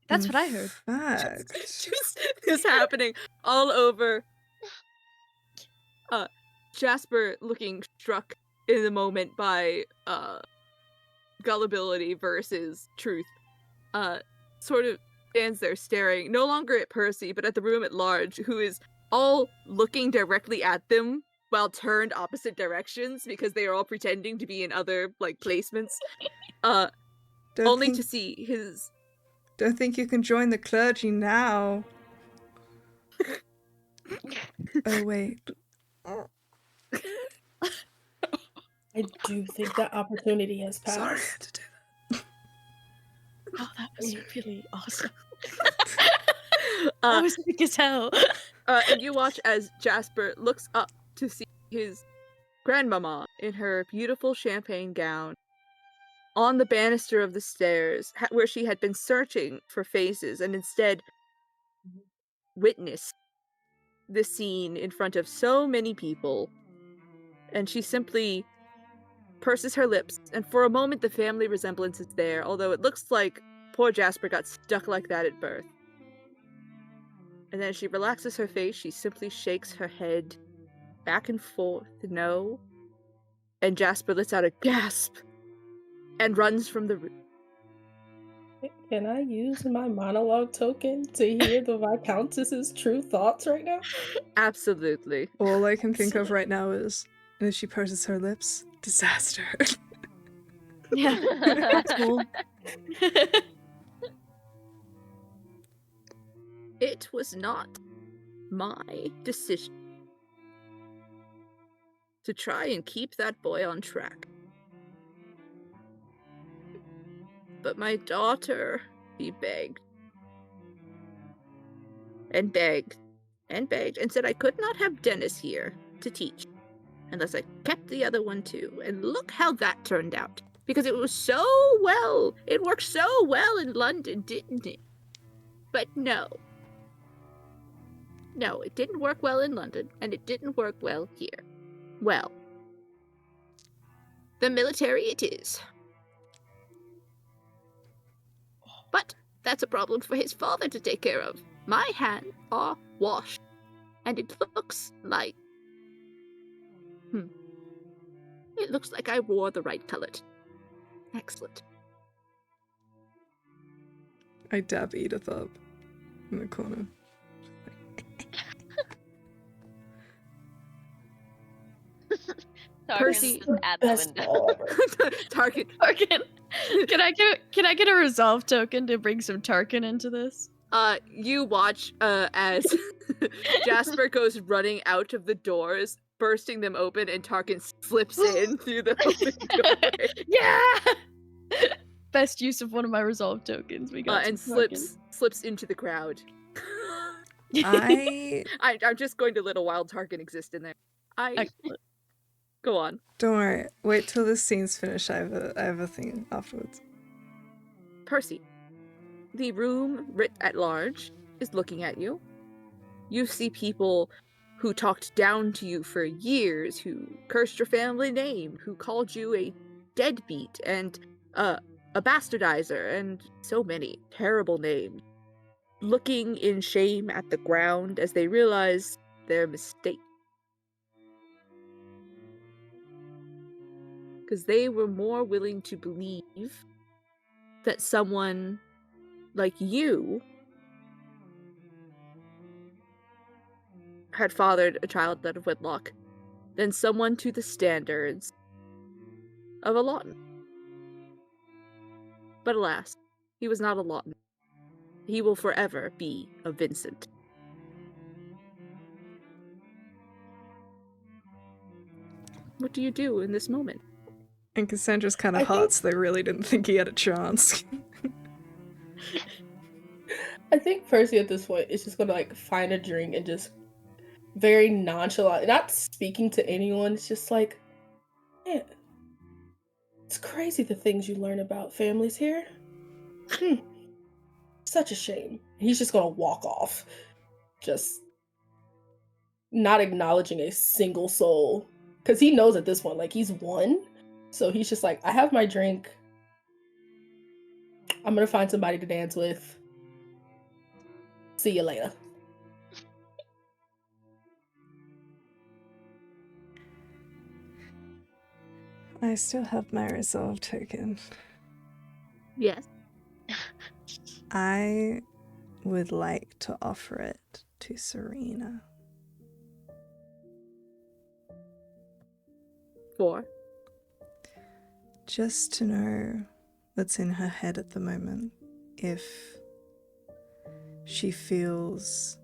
That's In what I heard. fact, Just this happening all over. Jasper looking struck in the moment by gullibility versus truth. Sort of stands there staring, no longer at Percy, but at the room at large, who is all looking directly at them while turned opposite directions because they are all pretending to be in other like placements. To see his. Don't think you can join the clergy now. Oh wait. I do think that opportunity has passed. Sorry, I had to do Oh, that was really awesome. Uh, That was big as hell. and you watch as Jasper looks up to see his grandmama in her beautiful champagne gown on the banister of the stairs, where she had been searching for faces and instead witnessed the scene in front of so many people. And she simply purses her lips, and for a moment the family resemblance is there, although it looks like poor Jasper got stuck like that at birth. And then she relaxes her face, she simply shakes her head back and forth, no. And Jasper lets out a gasp and runs from the room. Can I use my monologue token to hear the Viscountess's true thoughts right now? Absolutely. that. All I can think of right now is, and as she purses her lips, disaster. Yeah, that's cool. It was not my decision to try and keep that boy on track. But my daughter, he begged. And begged. And begged. And said I could not have Dennis here to teach. Unless I kept the other one too. And look how that turned out. Because it was so well. It worked so well in London, didn't it? But no. No, it didn't work well in London. And it didn't work well here. Well. The military it is. But that's a problem for his father to take care of. My hands are washed. And it looks like... It looks like I wore the right color. Excellent. I dab Edith up in the corner. Percy, Tarkin's just at the Best window. ball ever. Tarkin. Tarkin. Can I get a resolve token to bring some Tarkin into this? You watch as Jasper goes running out of the doors, bursting them open, and Tarkin slips in through the open doorway. Yeah. Best use of one of my resolve tokens. We got And some Tarkin. slips into the crowd. I'm just going to let a wild Tarkin exist in there. Excellent. Go on. Don't worry. Wait till the scene's finished. I have a thing afterwards. Percy, the room writ at large is looking at you. You see people who talked down to you for years, who cursed your family name, who called you a deadbeat and a bastardizer, and so many terrible names, looking in shame at the ground as they realize their mistake. Because they were more willing to believe that someone like you had fathered a child out of wedlock than someone to the standards of a Lawton. But alas, he was not a Lawton. He will forever be a Vincent. What do you do in this moment? And Cassandra's kind I of think- hearts. They really didn't think he had a chance. I think Percy at this point is just gonna like find a drink and just very nonchalant, not speaking to anyone. It's just like, man, it's crazy the things you learn about families here. Such a shame. He's just gonna walk off, just not acknowledging a single soul, because he knows at this point, like, he's won. So he's just like, I have my drink. I'm gonna find somebody to dance with. See you later. I still have my resolve token. Yes. I would like to offer it to Serena. For? Just to know what's in her head at the moment. If she feels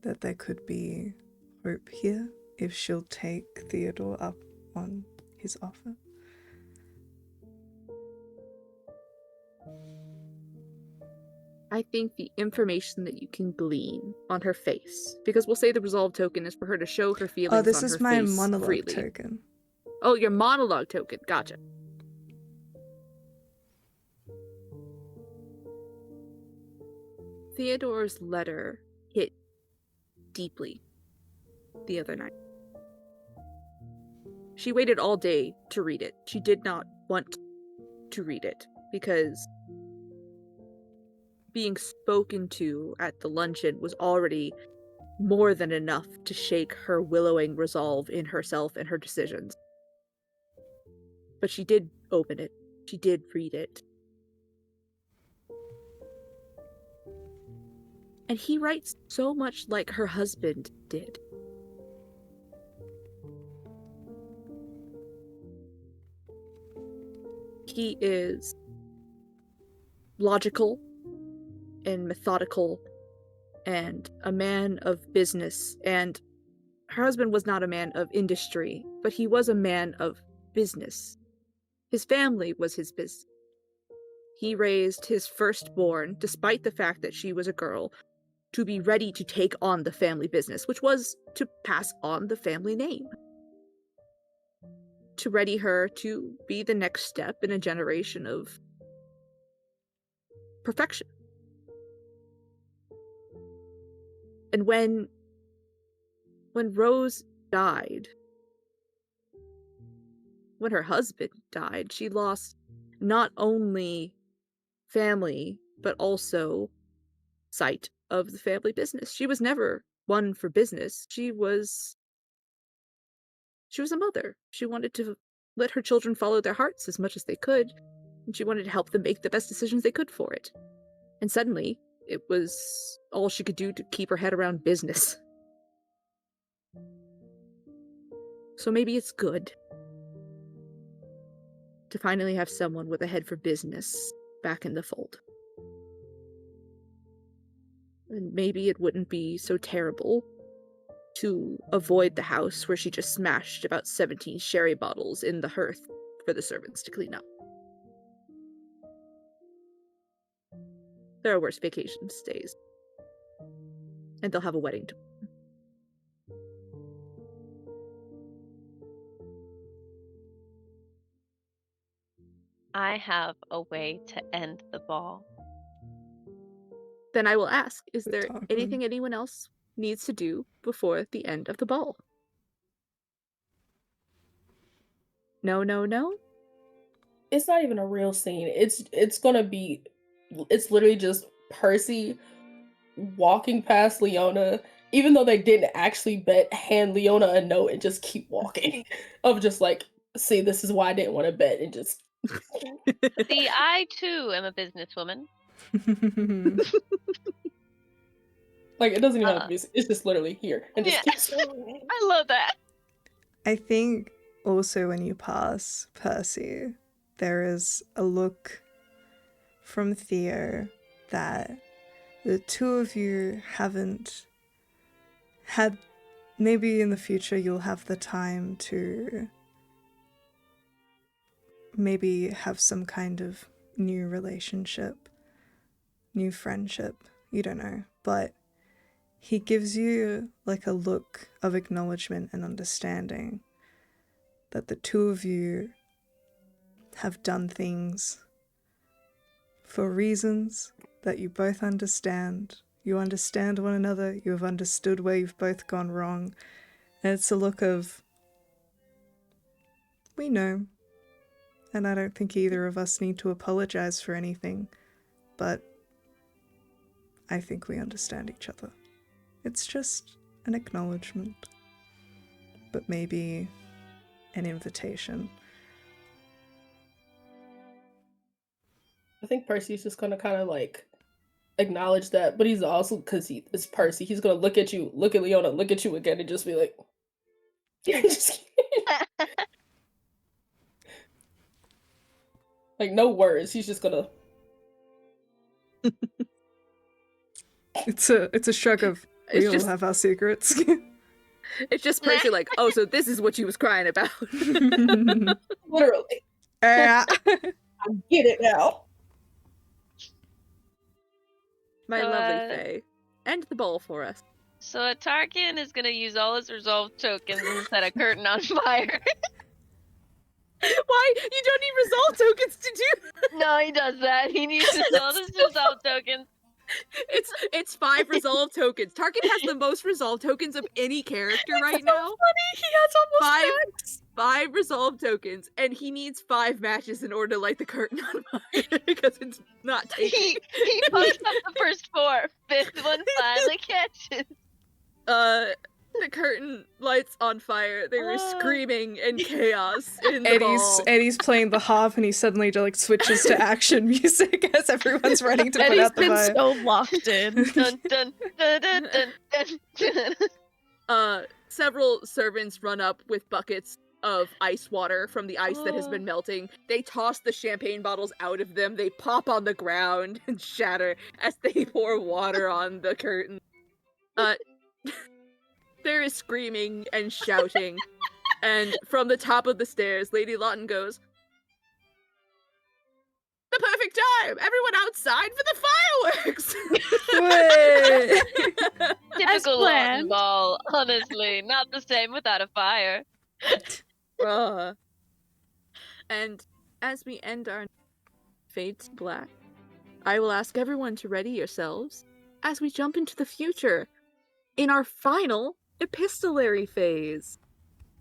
that there could be hope here, if she'll take Theodore up on his offer. I think the information that you can glean on her face, because we'll say the resolve token is for her to show her feelings Oh, this on is her my face monologue freely. token. Oh, your monologue token. Gotcha. Theodore's letter hit deeply the other night. She waited all day to read it. She did not want to read it because being spoken to at the luncheon was already more than enough to shake her willowing resolve in herself and her decisions. But she did open it. She did read it. And he writes so much like her husband did. He is logical and methodical and a man of business, and her husband was not a man of industry, but he was a man of business. His family was his business. He raised his firstborn, despite the fact that she was a girl, to be ready to take on the family business, which was to pass on the family name. To ready her to be the next step in a generation of perfection. And when Rose died, when her husband died, she lost not only family, but also sight of the family business. She was never one for business. She was a mother. She wanted to let her children follow their hearts as much as they could, and she wanted to help them make the best decisions they could for it. And suddenly, it was all she could do to keep her head around business. So maybe it's good to finally have someone with a head for business back in the fold. And maybe it wouldn't be so terrible to avoid the house where she just smashed about 17 sherry bottles in the hearth for the servants to clean up. There are worse vacation stays. And they'll have a wedding tomorrow. I have a way to end the ball. Then I will ask, is there talking. anything anyone else needs to do before the end of the ball? No? It's not even a real scene. It's gonna be, it's literally just Percy walking past Leona, even though they didn't actually bet, hand Leona a note and just keep walking. Of just like, see, this is why I didn't want to bet, and just See, I too am a businesswoman. like, it doesn't even have to be, it's just literally here and just Yeah. keeps going. I love that. I think also when you pass Percy, there is a look from Theo that the two of you haven't had. Maybe in the future you'll have the time to maybe have some kind of new relationship, new friendship, you don't know. But he gives you like a look of acknowledgement and understanding that the two of you have done things for reasons that you both understand. You understand one another, you have understood where you've both gone wrong. And it's a look of, we know. And I don't think either of us need to apologize for anything, but I think we understand each other. It's just an acknowledgement, but maybe an invitation. I think Percy's just gonna kind of like acknowledge that, but he's also, because it's Percy, he's gonna look at you, look at Leona, look at you again, and just be like, just like no words. He's just gonna. It's a shrug of, we all have our secrets. It's just Percy like, oh, so this is what she was crying about. Literally. Yeah. I get it now. my So, lovely Faye. End the ball for us. So Tarkin is gonna use all his resolve tokens and set a curtain on fire. Why? You don't need resolve tokens to do. No, he does that. He uses all his resolve tokens. It's 5 resolve tokens. Tarkin has the most resolve tokens of any character right now. Funny, he has almost 5 max. 5 resolve tokens, and he needs 5 matches in order to light the curtain on fire because it's not taking. He fucks up the first 4. 5th one finally catches. The curtain lights on fire. They were screaming in chaos in the ball. Eddie's playing the harp and he suddenly like switches to action music as everyone's running to put Eddie's out the been fire. so locked in. Dun, dun, dun, dun, dun, dun. Several servants run up with buckets of ice water from the ice that has been melting. They toss the champagne bottles out of them. They pop on the ground and shatter as they pour water on the curtain. There is screaming and shouting, and from the top of the stairs, Lady Lawton goes, "The perfect time! Everyone outside for the fireworks!" Wait. Typical Lawton planned. Ball, honestly. Not the same without a fire. And as we end our fade to black, I will ask everyone to ready yourselves as we jump into the future in our final epistolary phase,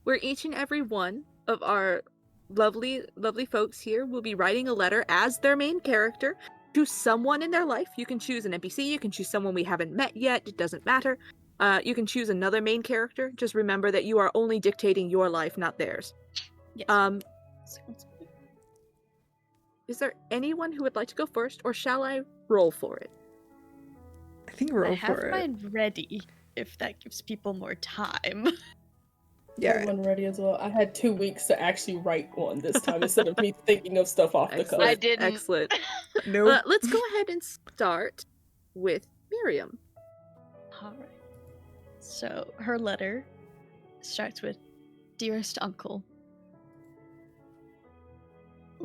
where each and every one of our lovely folks here will be writing a letter as their main character to someone in their life. You can choose an NPC, you can choose someone we haven't met yet, it doesn't matter. You can choose another main character. Just remember that you are only dictating your life, not theirs. Yes. Is there anyone who would like to go first, or shall I roll for it? I think I roll have for it. mine ready if that gives people more time. Yeah. Everyone ready as well. I had 2 weeks to actually write one this time instead of me thinking of stuff off the cuff. I didn't. Excellent. No. Let's go ahead and start with Miriam. Alright. So, her letter starts with, "Dearest Uncle."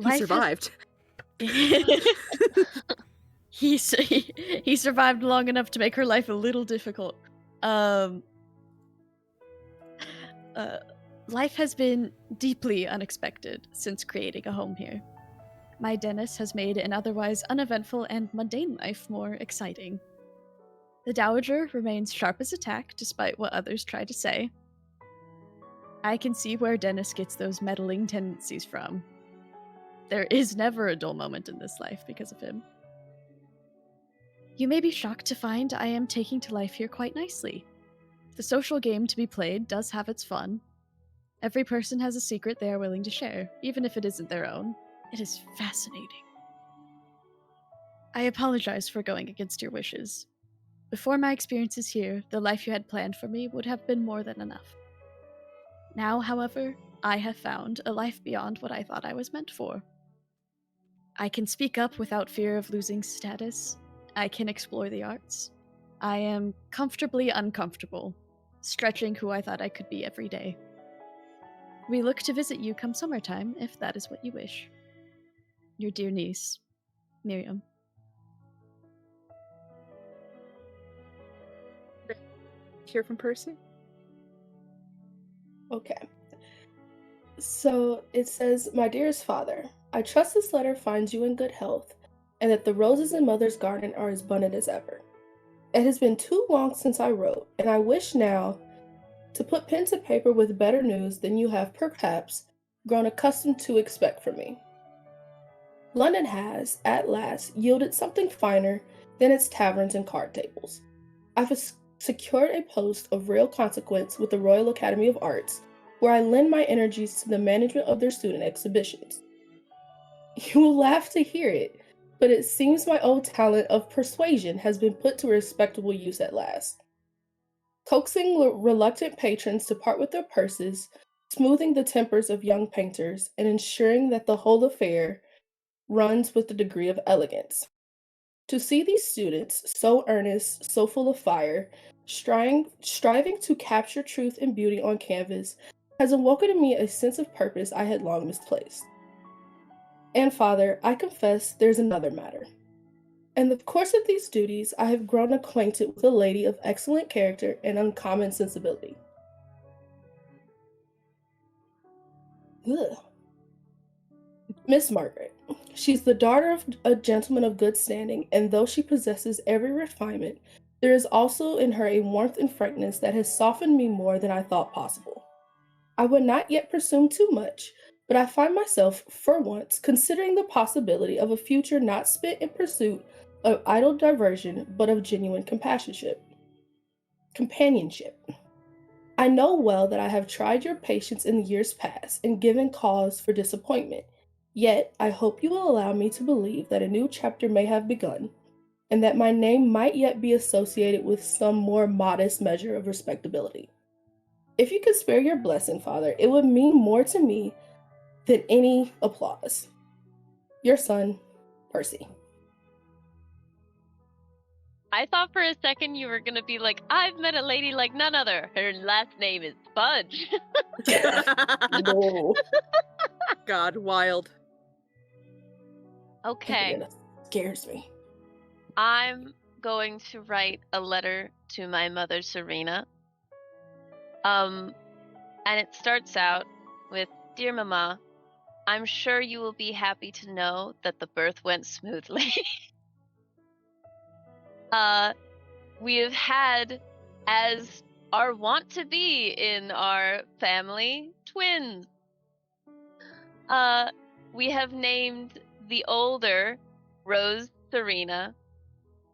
He survived. He survived long enough to make her life a little difficult. Life has been deeply unexpected since creating a home here. My dentist has made an otherwise uneventful and mundane life more exciting. The Dowager remains sharp as a tack, despite what others try to say. I can see where Dennis gets those meddling tendencies from. There is never a dull moment in this life because of him. You may be shocked to find I am taking to life here quite nicely. The social game to be played does have its fun. Every person has a secret they are willing to share, even if it isn't their own. It is fascinating. I apologize for going against your wishes. Before my experiences here, the life you had planned for me would have been more than enough. Now, however, I have found a life beyond what I thought I was meant for. I can speak up without fear of losing status. I can explore the arts. I am comfortably uncomfortable, stretching who I thought I could be every day. We look to visit you come summertime, if that is what you wish. Your dear niece, Miriam. Hear from Percy? Okay. So it says, "My dearest father, I trust this letter finds you in good health, and that the roses in Mother's garden are as abundant as ever. It has been too long since I wrote, and I wish now to put pen to paper with better news than you have perhaps grown accustomed to expect from me. London has, at last, yielded something finer than its taverns and card tables. I've secured a post of real consequence with the Royal Academy of Arts, where I lend my energies to the management of their student exhibitions. You will laugh to hear it, but it seems my old talent of persuasion has been put to respectable use at last. Coaxing reluctant patrons to part with their purses, smoothing the tempers of young painters, and ensuring that the whole affair runs with a degree of elegance. To see these students, so earnest, so full of fire, striving to capture truth and beauty on canvas, has awoken in me a sense of purpose I had long misplaced. And Father, I confess there's another matter. In the course of these duties, I have grown acquainted with a lady of excellent character and uncommon sensibility. Ugh. Miss Margaret. She's the daughter of a gentleman of good standing, and though she possesses every refinement, there is also in her a warmth and frankness that has softened me more than I thought possible. I would not yet presume too much, but I find myself, for once, considering the possibility of a future not spent in pursuit of idle diversion, but of genuine companionship. I know well that I have tried your patience in the years past and given cause for disappointment. Yet, I hope you will allow me to believe that a new chapter may have begun, and that my name might yet be associated with some more modest measure of respectability. If you could spare your blessing, Father, it would mean more to me than any applause. Your son, Percy. I thought for a second you were gonna be like, I've met a lady like none other. Her last name is Fudge. No. God, wild. Okay, That scares me. I'm going to write a letter to my mother, Serena. And it starts out with, Dear Mama, I'm sure you will be happy to know that the birth went smoothly. We have had, as are wont to be in our family, twins. We have named the older Rose Serena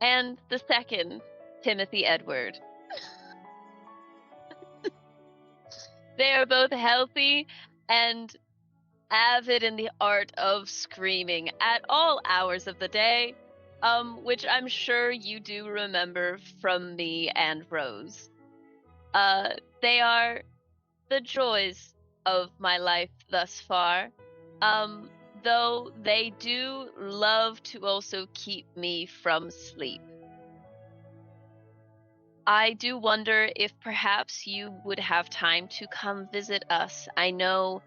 and the second Timothy Edward. They are both healthy and avid in the art of screaming at all hours of the day, which I'm sure you do remember from me and Rose. They are the joys of my life thus far, though they do love to also keep me from sleep. I do wonder if perhaps you would have time to come visit us. I know,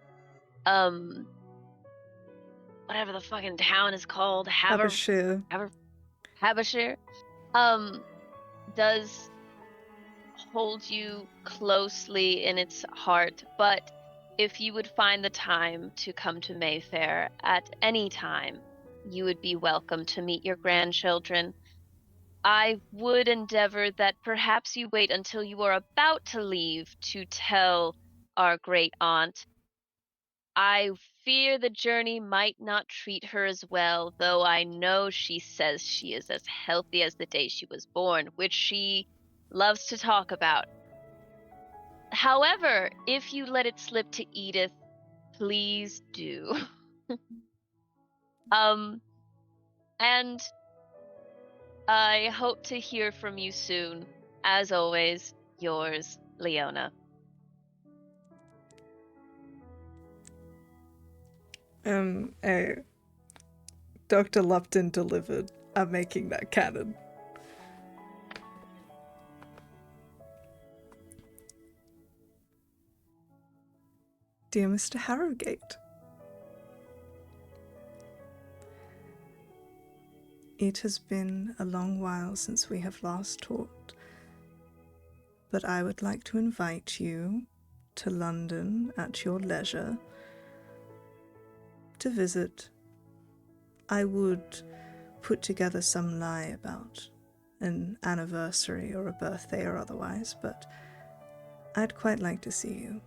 whatever the fucking town is called, Havishire. Havishire, does hold you closely in its heart, but if you would find the time to come to Mayfair at any time, you would be welcome to meet your grandchildren. I would endeavor that perhaps you wait until you are about to leave to tell our great aunt. I fear the journey might not treat her as well, though I know she says she is as healthy as the day she was born, which she loves to talk about. However, if you let it slip to Edith, please do. And I hope to hear from you soon. As always, yours, Leona. Dr. Lupton delivered. I'm making that canon. Dear Mr. Harrogate, it has been a long while since we have last talked, but I would like to invite you to London at your leisure to visit. I would put together some lie about an anniversary or a birthday or otherwise, but I'd quite like to see you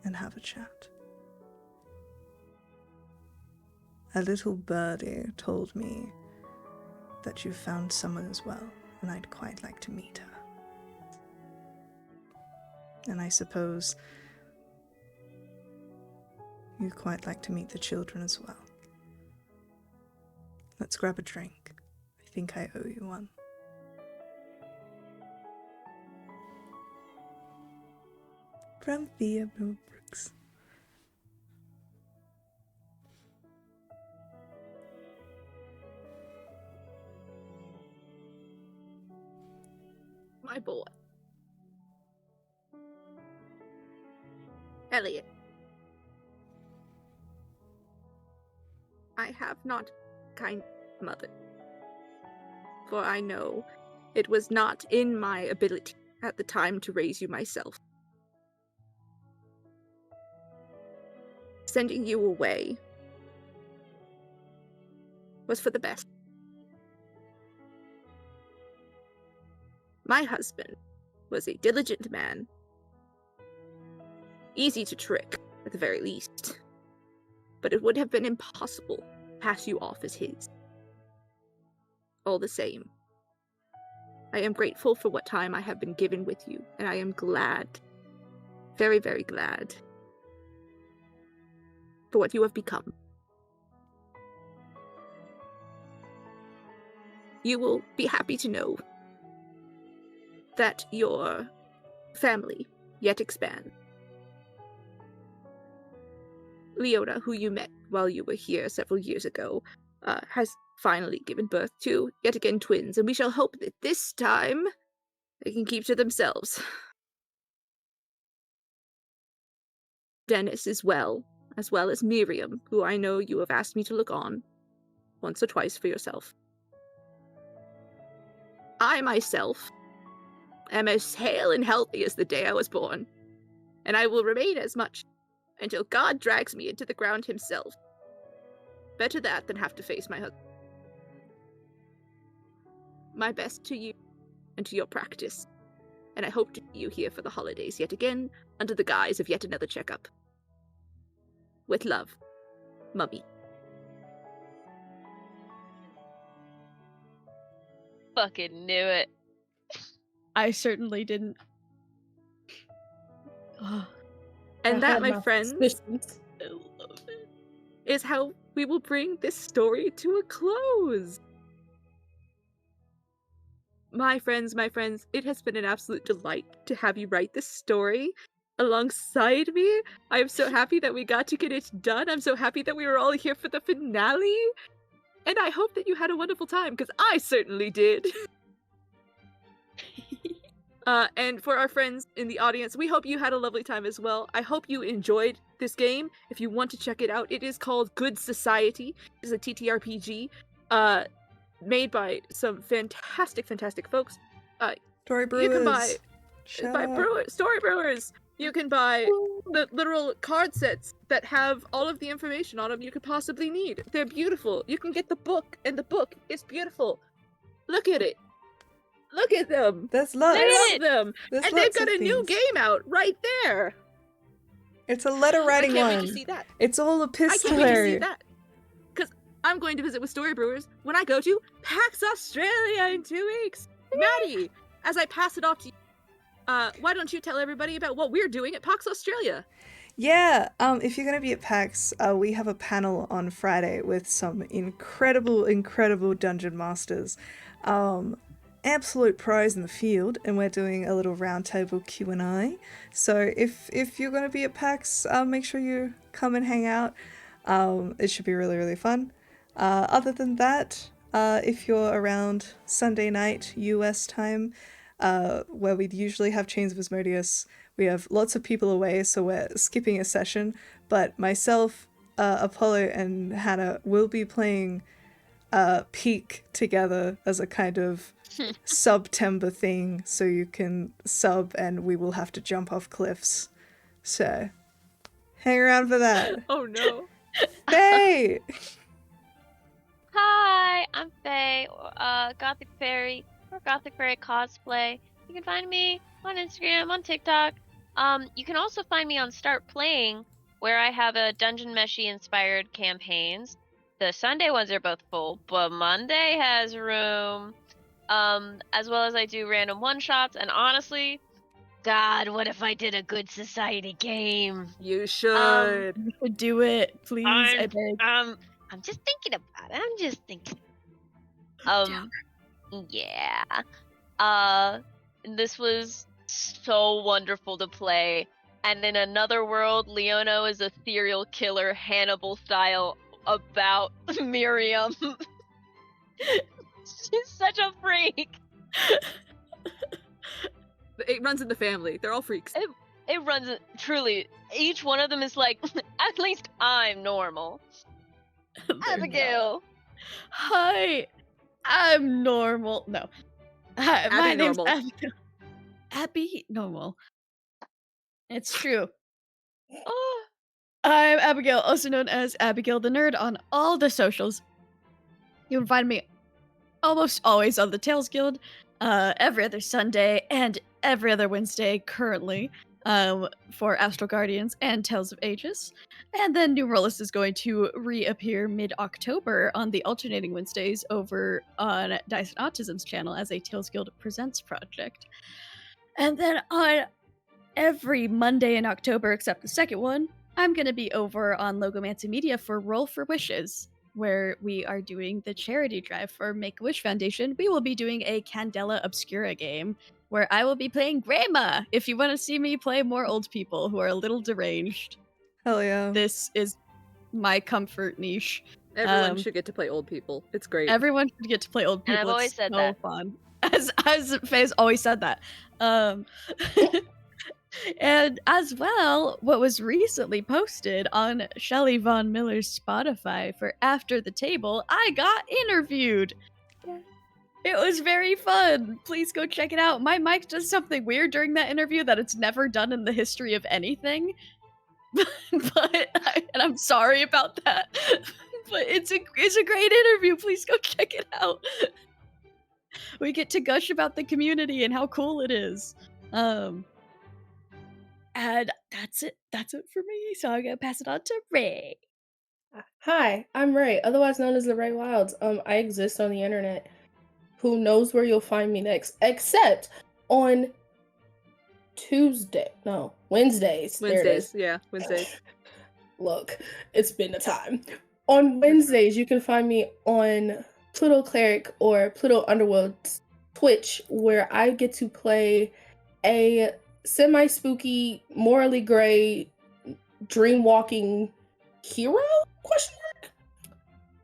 and have a chat. A little birdie told me that you found someone as well, and I'd quite like to meet her. And I suppose you'd quite like to meet the children as well. Let's grab a drink. I think I owe you one. From Thea Brooks. My boy. Elliot. I have not kind mother. for I know it was not in my ability at the time to raise you myself. Sending you away was for the best. My husband was a diligent man, easy to trick, at the very least, but it would have been impossible to pass you off as his. All the same, I am grateful for what time I have been given with you, and I am glad, very, very glad, for what you have become. You will be happy to know that your family yet expands. Leona, who you met while you were here several years ago, has finally given birth to, yet again, twins, and we shall hope that this time they can keep to themselves. Dennis as well as Miriam, who I know you have asked me to look on once or twice for yourself. I myself am as hale and healthy as the day I was born, and I will remain as much until God drags me into the ground himself. Better that than have to face my husband. My best to you and to your practice, and I hope to see you here for the holidays yet again, under the guise of yet another checkup. With love, Mummy. Fucking knew it. I certainly didn't. Oh, And I that, had my friends, suspicions. I love it. is how we will bring this story to a close. My friends, it has been an absolute delight to have you write this story alongside me. I am so happy that we got to get it done. I'm so happy that we were all here for the finale. And I hope that you had a wonderful time, because I certainly did. And for our friends in the audience, we hope you had a lovely time as well. I hope you enjoyed this game. If you want to check it out, it is called Good Society. It's a TTRPG made by some fantastic folks. Storybrewers. You can buy Shout by out. Storybrewers. You can buy the literal card sets that have all of the information on them you could possibly need. They're beautiful. You can get the book, and the book is beautiful. Look at it. Look at them. There's lots. I love them. There's And they've lots got of a new things. game out right there. It's a letter I writing can't wait one. to see that. It's all I can't wait to see epistolary. that. Because I'm going to visit with Storybrewers when I go to PAX Australia in 2 weeks. Maddie, as I pass it off to you, why don't you tell everybody about what we're doing at PAX Australia? Yeah, if you're going to be at PAX, we have a panel on Friday with some incredible dungeon masters. Absolute pros in the field, and we're doing a little roundtable Q&A. So if you're going to be at PAX, make sure you come and hang out. It should be really fun. Other than that, if you're around Sunday night US time, where we'd usually have Chains of Asmodeus, we have lots of people away, so we're skipping a session. But myself, Apollo, and Hannah will be playing Peak together as a kind of September thing, so you can sub and we will have to jump off cliffs. So, hang around for that. Oh no. Hey! Hi, I'm Faye, Gothic Fairy, or Gothic Fairy Cosplay. You can find me on Instagram, on TikTok. You can also find me on Start Playing, where I have a Dungeon Meshi inspired campaigns. The Sunday ones are both full, but Monday has room. As well as I do random one-shots, and honestly, God, what if I did a Good Society game? You should. You should do it, please. I beg. I'm just thinking about it. I'm just thinking. Yeah. This was so wonderful to play. And in another world, Leona is a serial killer, Hannibal style, about Miriam. She's such a freak. It runs in the family. They're all freaks. It runs truly. Each one of them is like, at least I'm normal. They're Abigail. Hi. I'm normal. No. Hi, my name's Abby-normal. Abigail. Abby normal. It's true. Oh, I'm Abigail, also known as Abigail the Nerd on all the socials. You can find me almost always on the Tales Guild, every other Sunday and every other Wednesday currently, for Astral Guardians and Tales of Aegis. And then Numerolist is going to reappear mid-October on the alternating Wednesdays over on Dice and Autism's channel as a Tales Guild Presents project. And then on every Monday in October, except the second one, I'm going to be over on Logomancy Media for Roll for Wishes, where we are doing the charity drive for Make-A-Wish Foundation. We will be doing a Candela Obscura game where I will be playing Grandma. If you want to see me play more old people who are a little deranged, Hell yeah. this is my comfort niche. Everyone should get to play old people. It's great. Everyone should get to play old people. And I've always It's said so that. fun. As Faye's always said that. And as well, what was recently posted on Shelley Von Miller's Spotify for After the Table, I got interviewed. Yeah. It was very fun. Please go check it out. My mic does something weird during that interview that it's never done in the history of anything. And I'm sorry about that. But it's a great interview. Please go check it out. We get to gush about the community and how cool it is. And that's it. That's it for me. So I'm gonna pass it on to Ray. Hi, I'm Ray, otherwise known as the Ray Wilds. I exist on the internet. Who knows where you'll find me next? Except on Wednesdays. There it is. Yeah, Wednesdays. Look, it's been a time. On Wednesdays, you can find me on Pluto Cleric or Pluto Underworld's Twitch, where I get to play a semi-spooky, morally gray, dream-walking hero? Question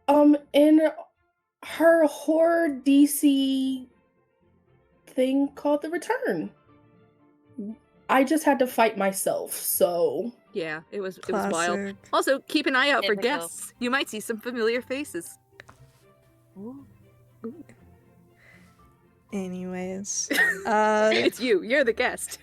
mark? In her horror DC thing called The Return. I just had to fight myself, so Yeah, it was wild. Classic. Also, keep an eye out for Typical. guests. You might see some familiar faces. Anyways, It's you. You're the guest.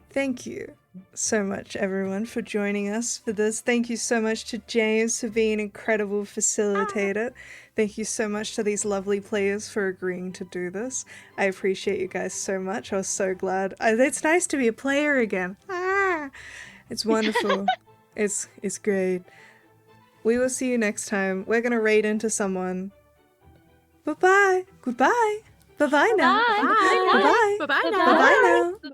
thank you so much, everyone, for joining us for this. Thank you so much to James for being an incredible facilitator. Thank you so much to these lovely players for agreeing to do this. I appreciate you guys so much. I was so glad. It's nice to be a player again. It's wonderful. It's great. We will see you next time. We're gonna raid into someone. Bye-bye. Goodbye. Bye-bye now. Bye. Bye-bye. Bye-bye Bye-bye. now. Bye-bye now.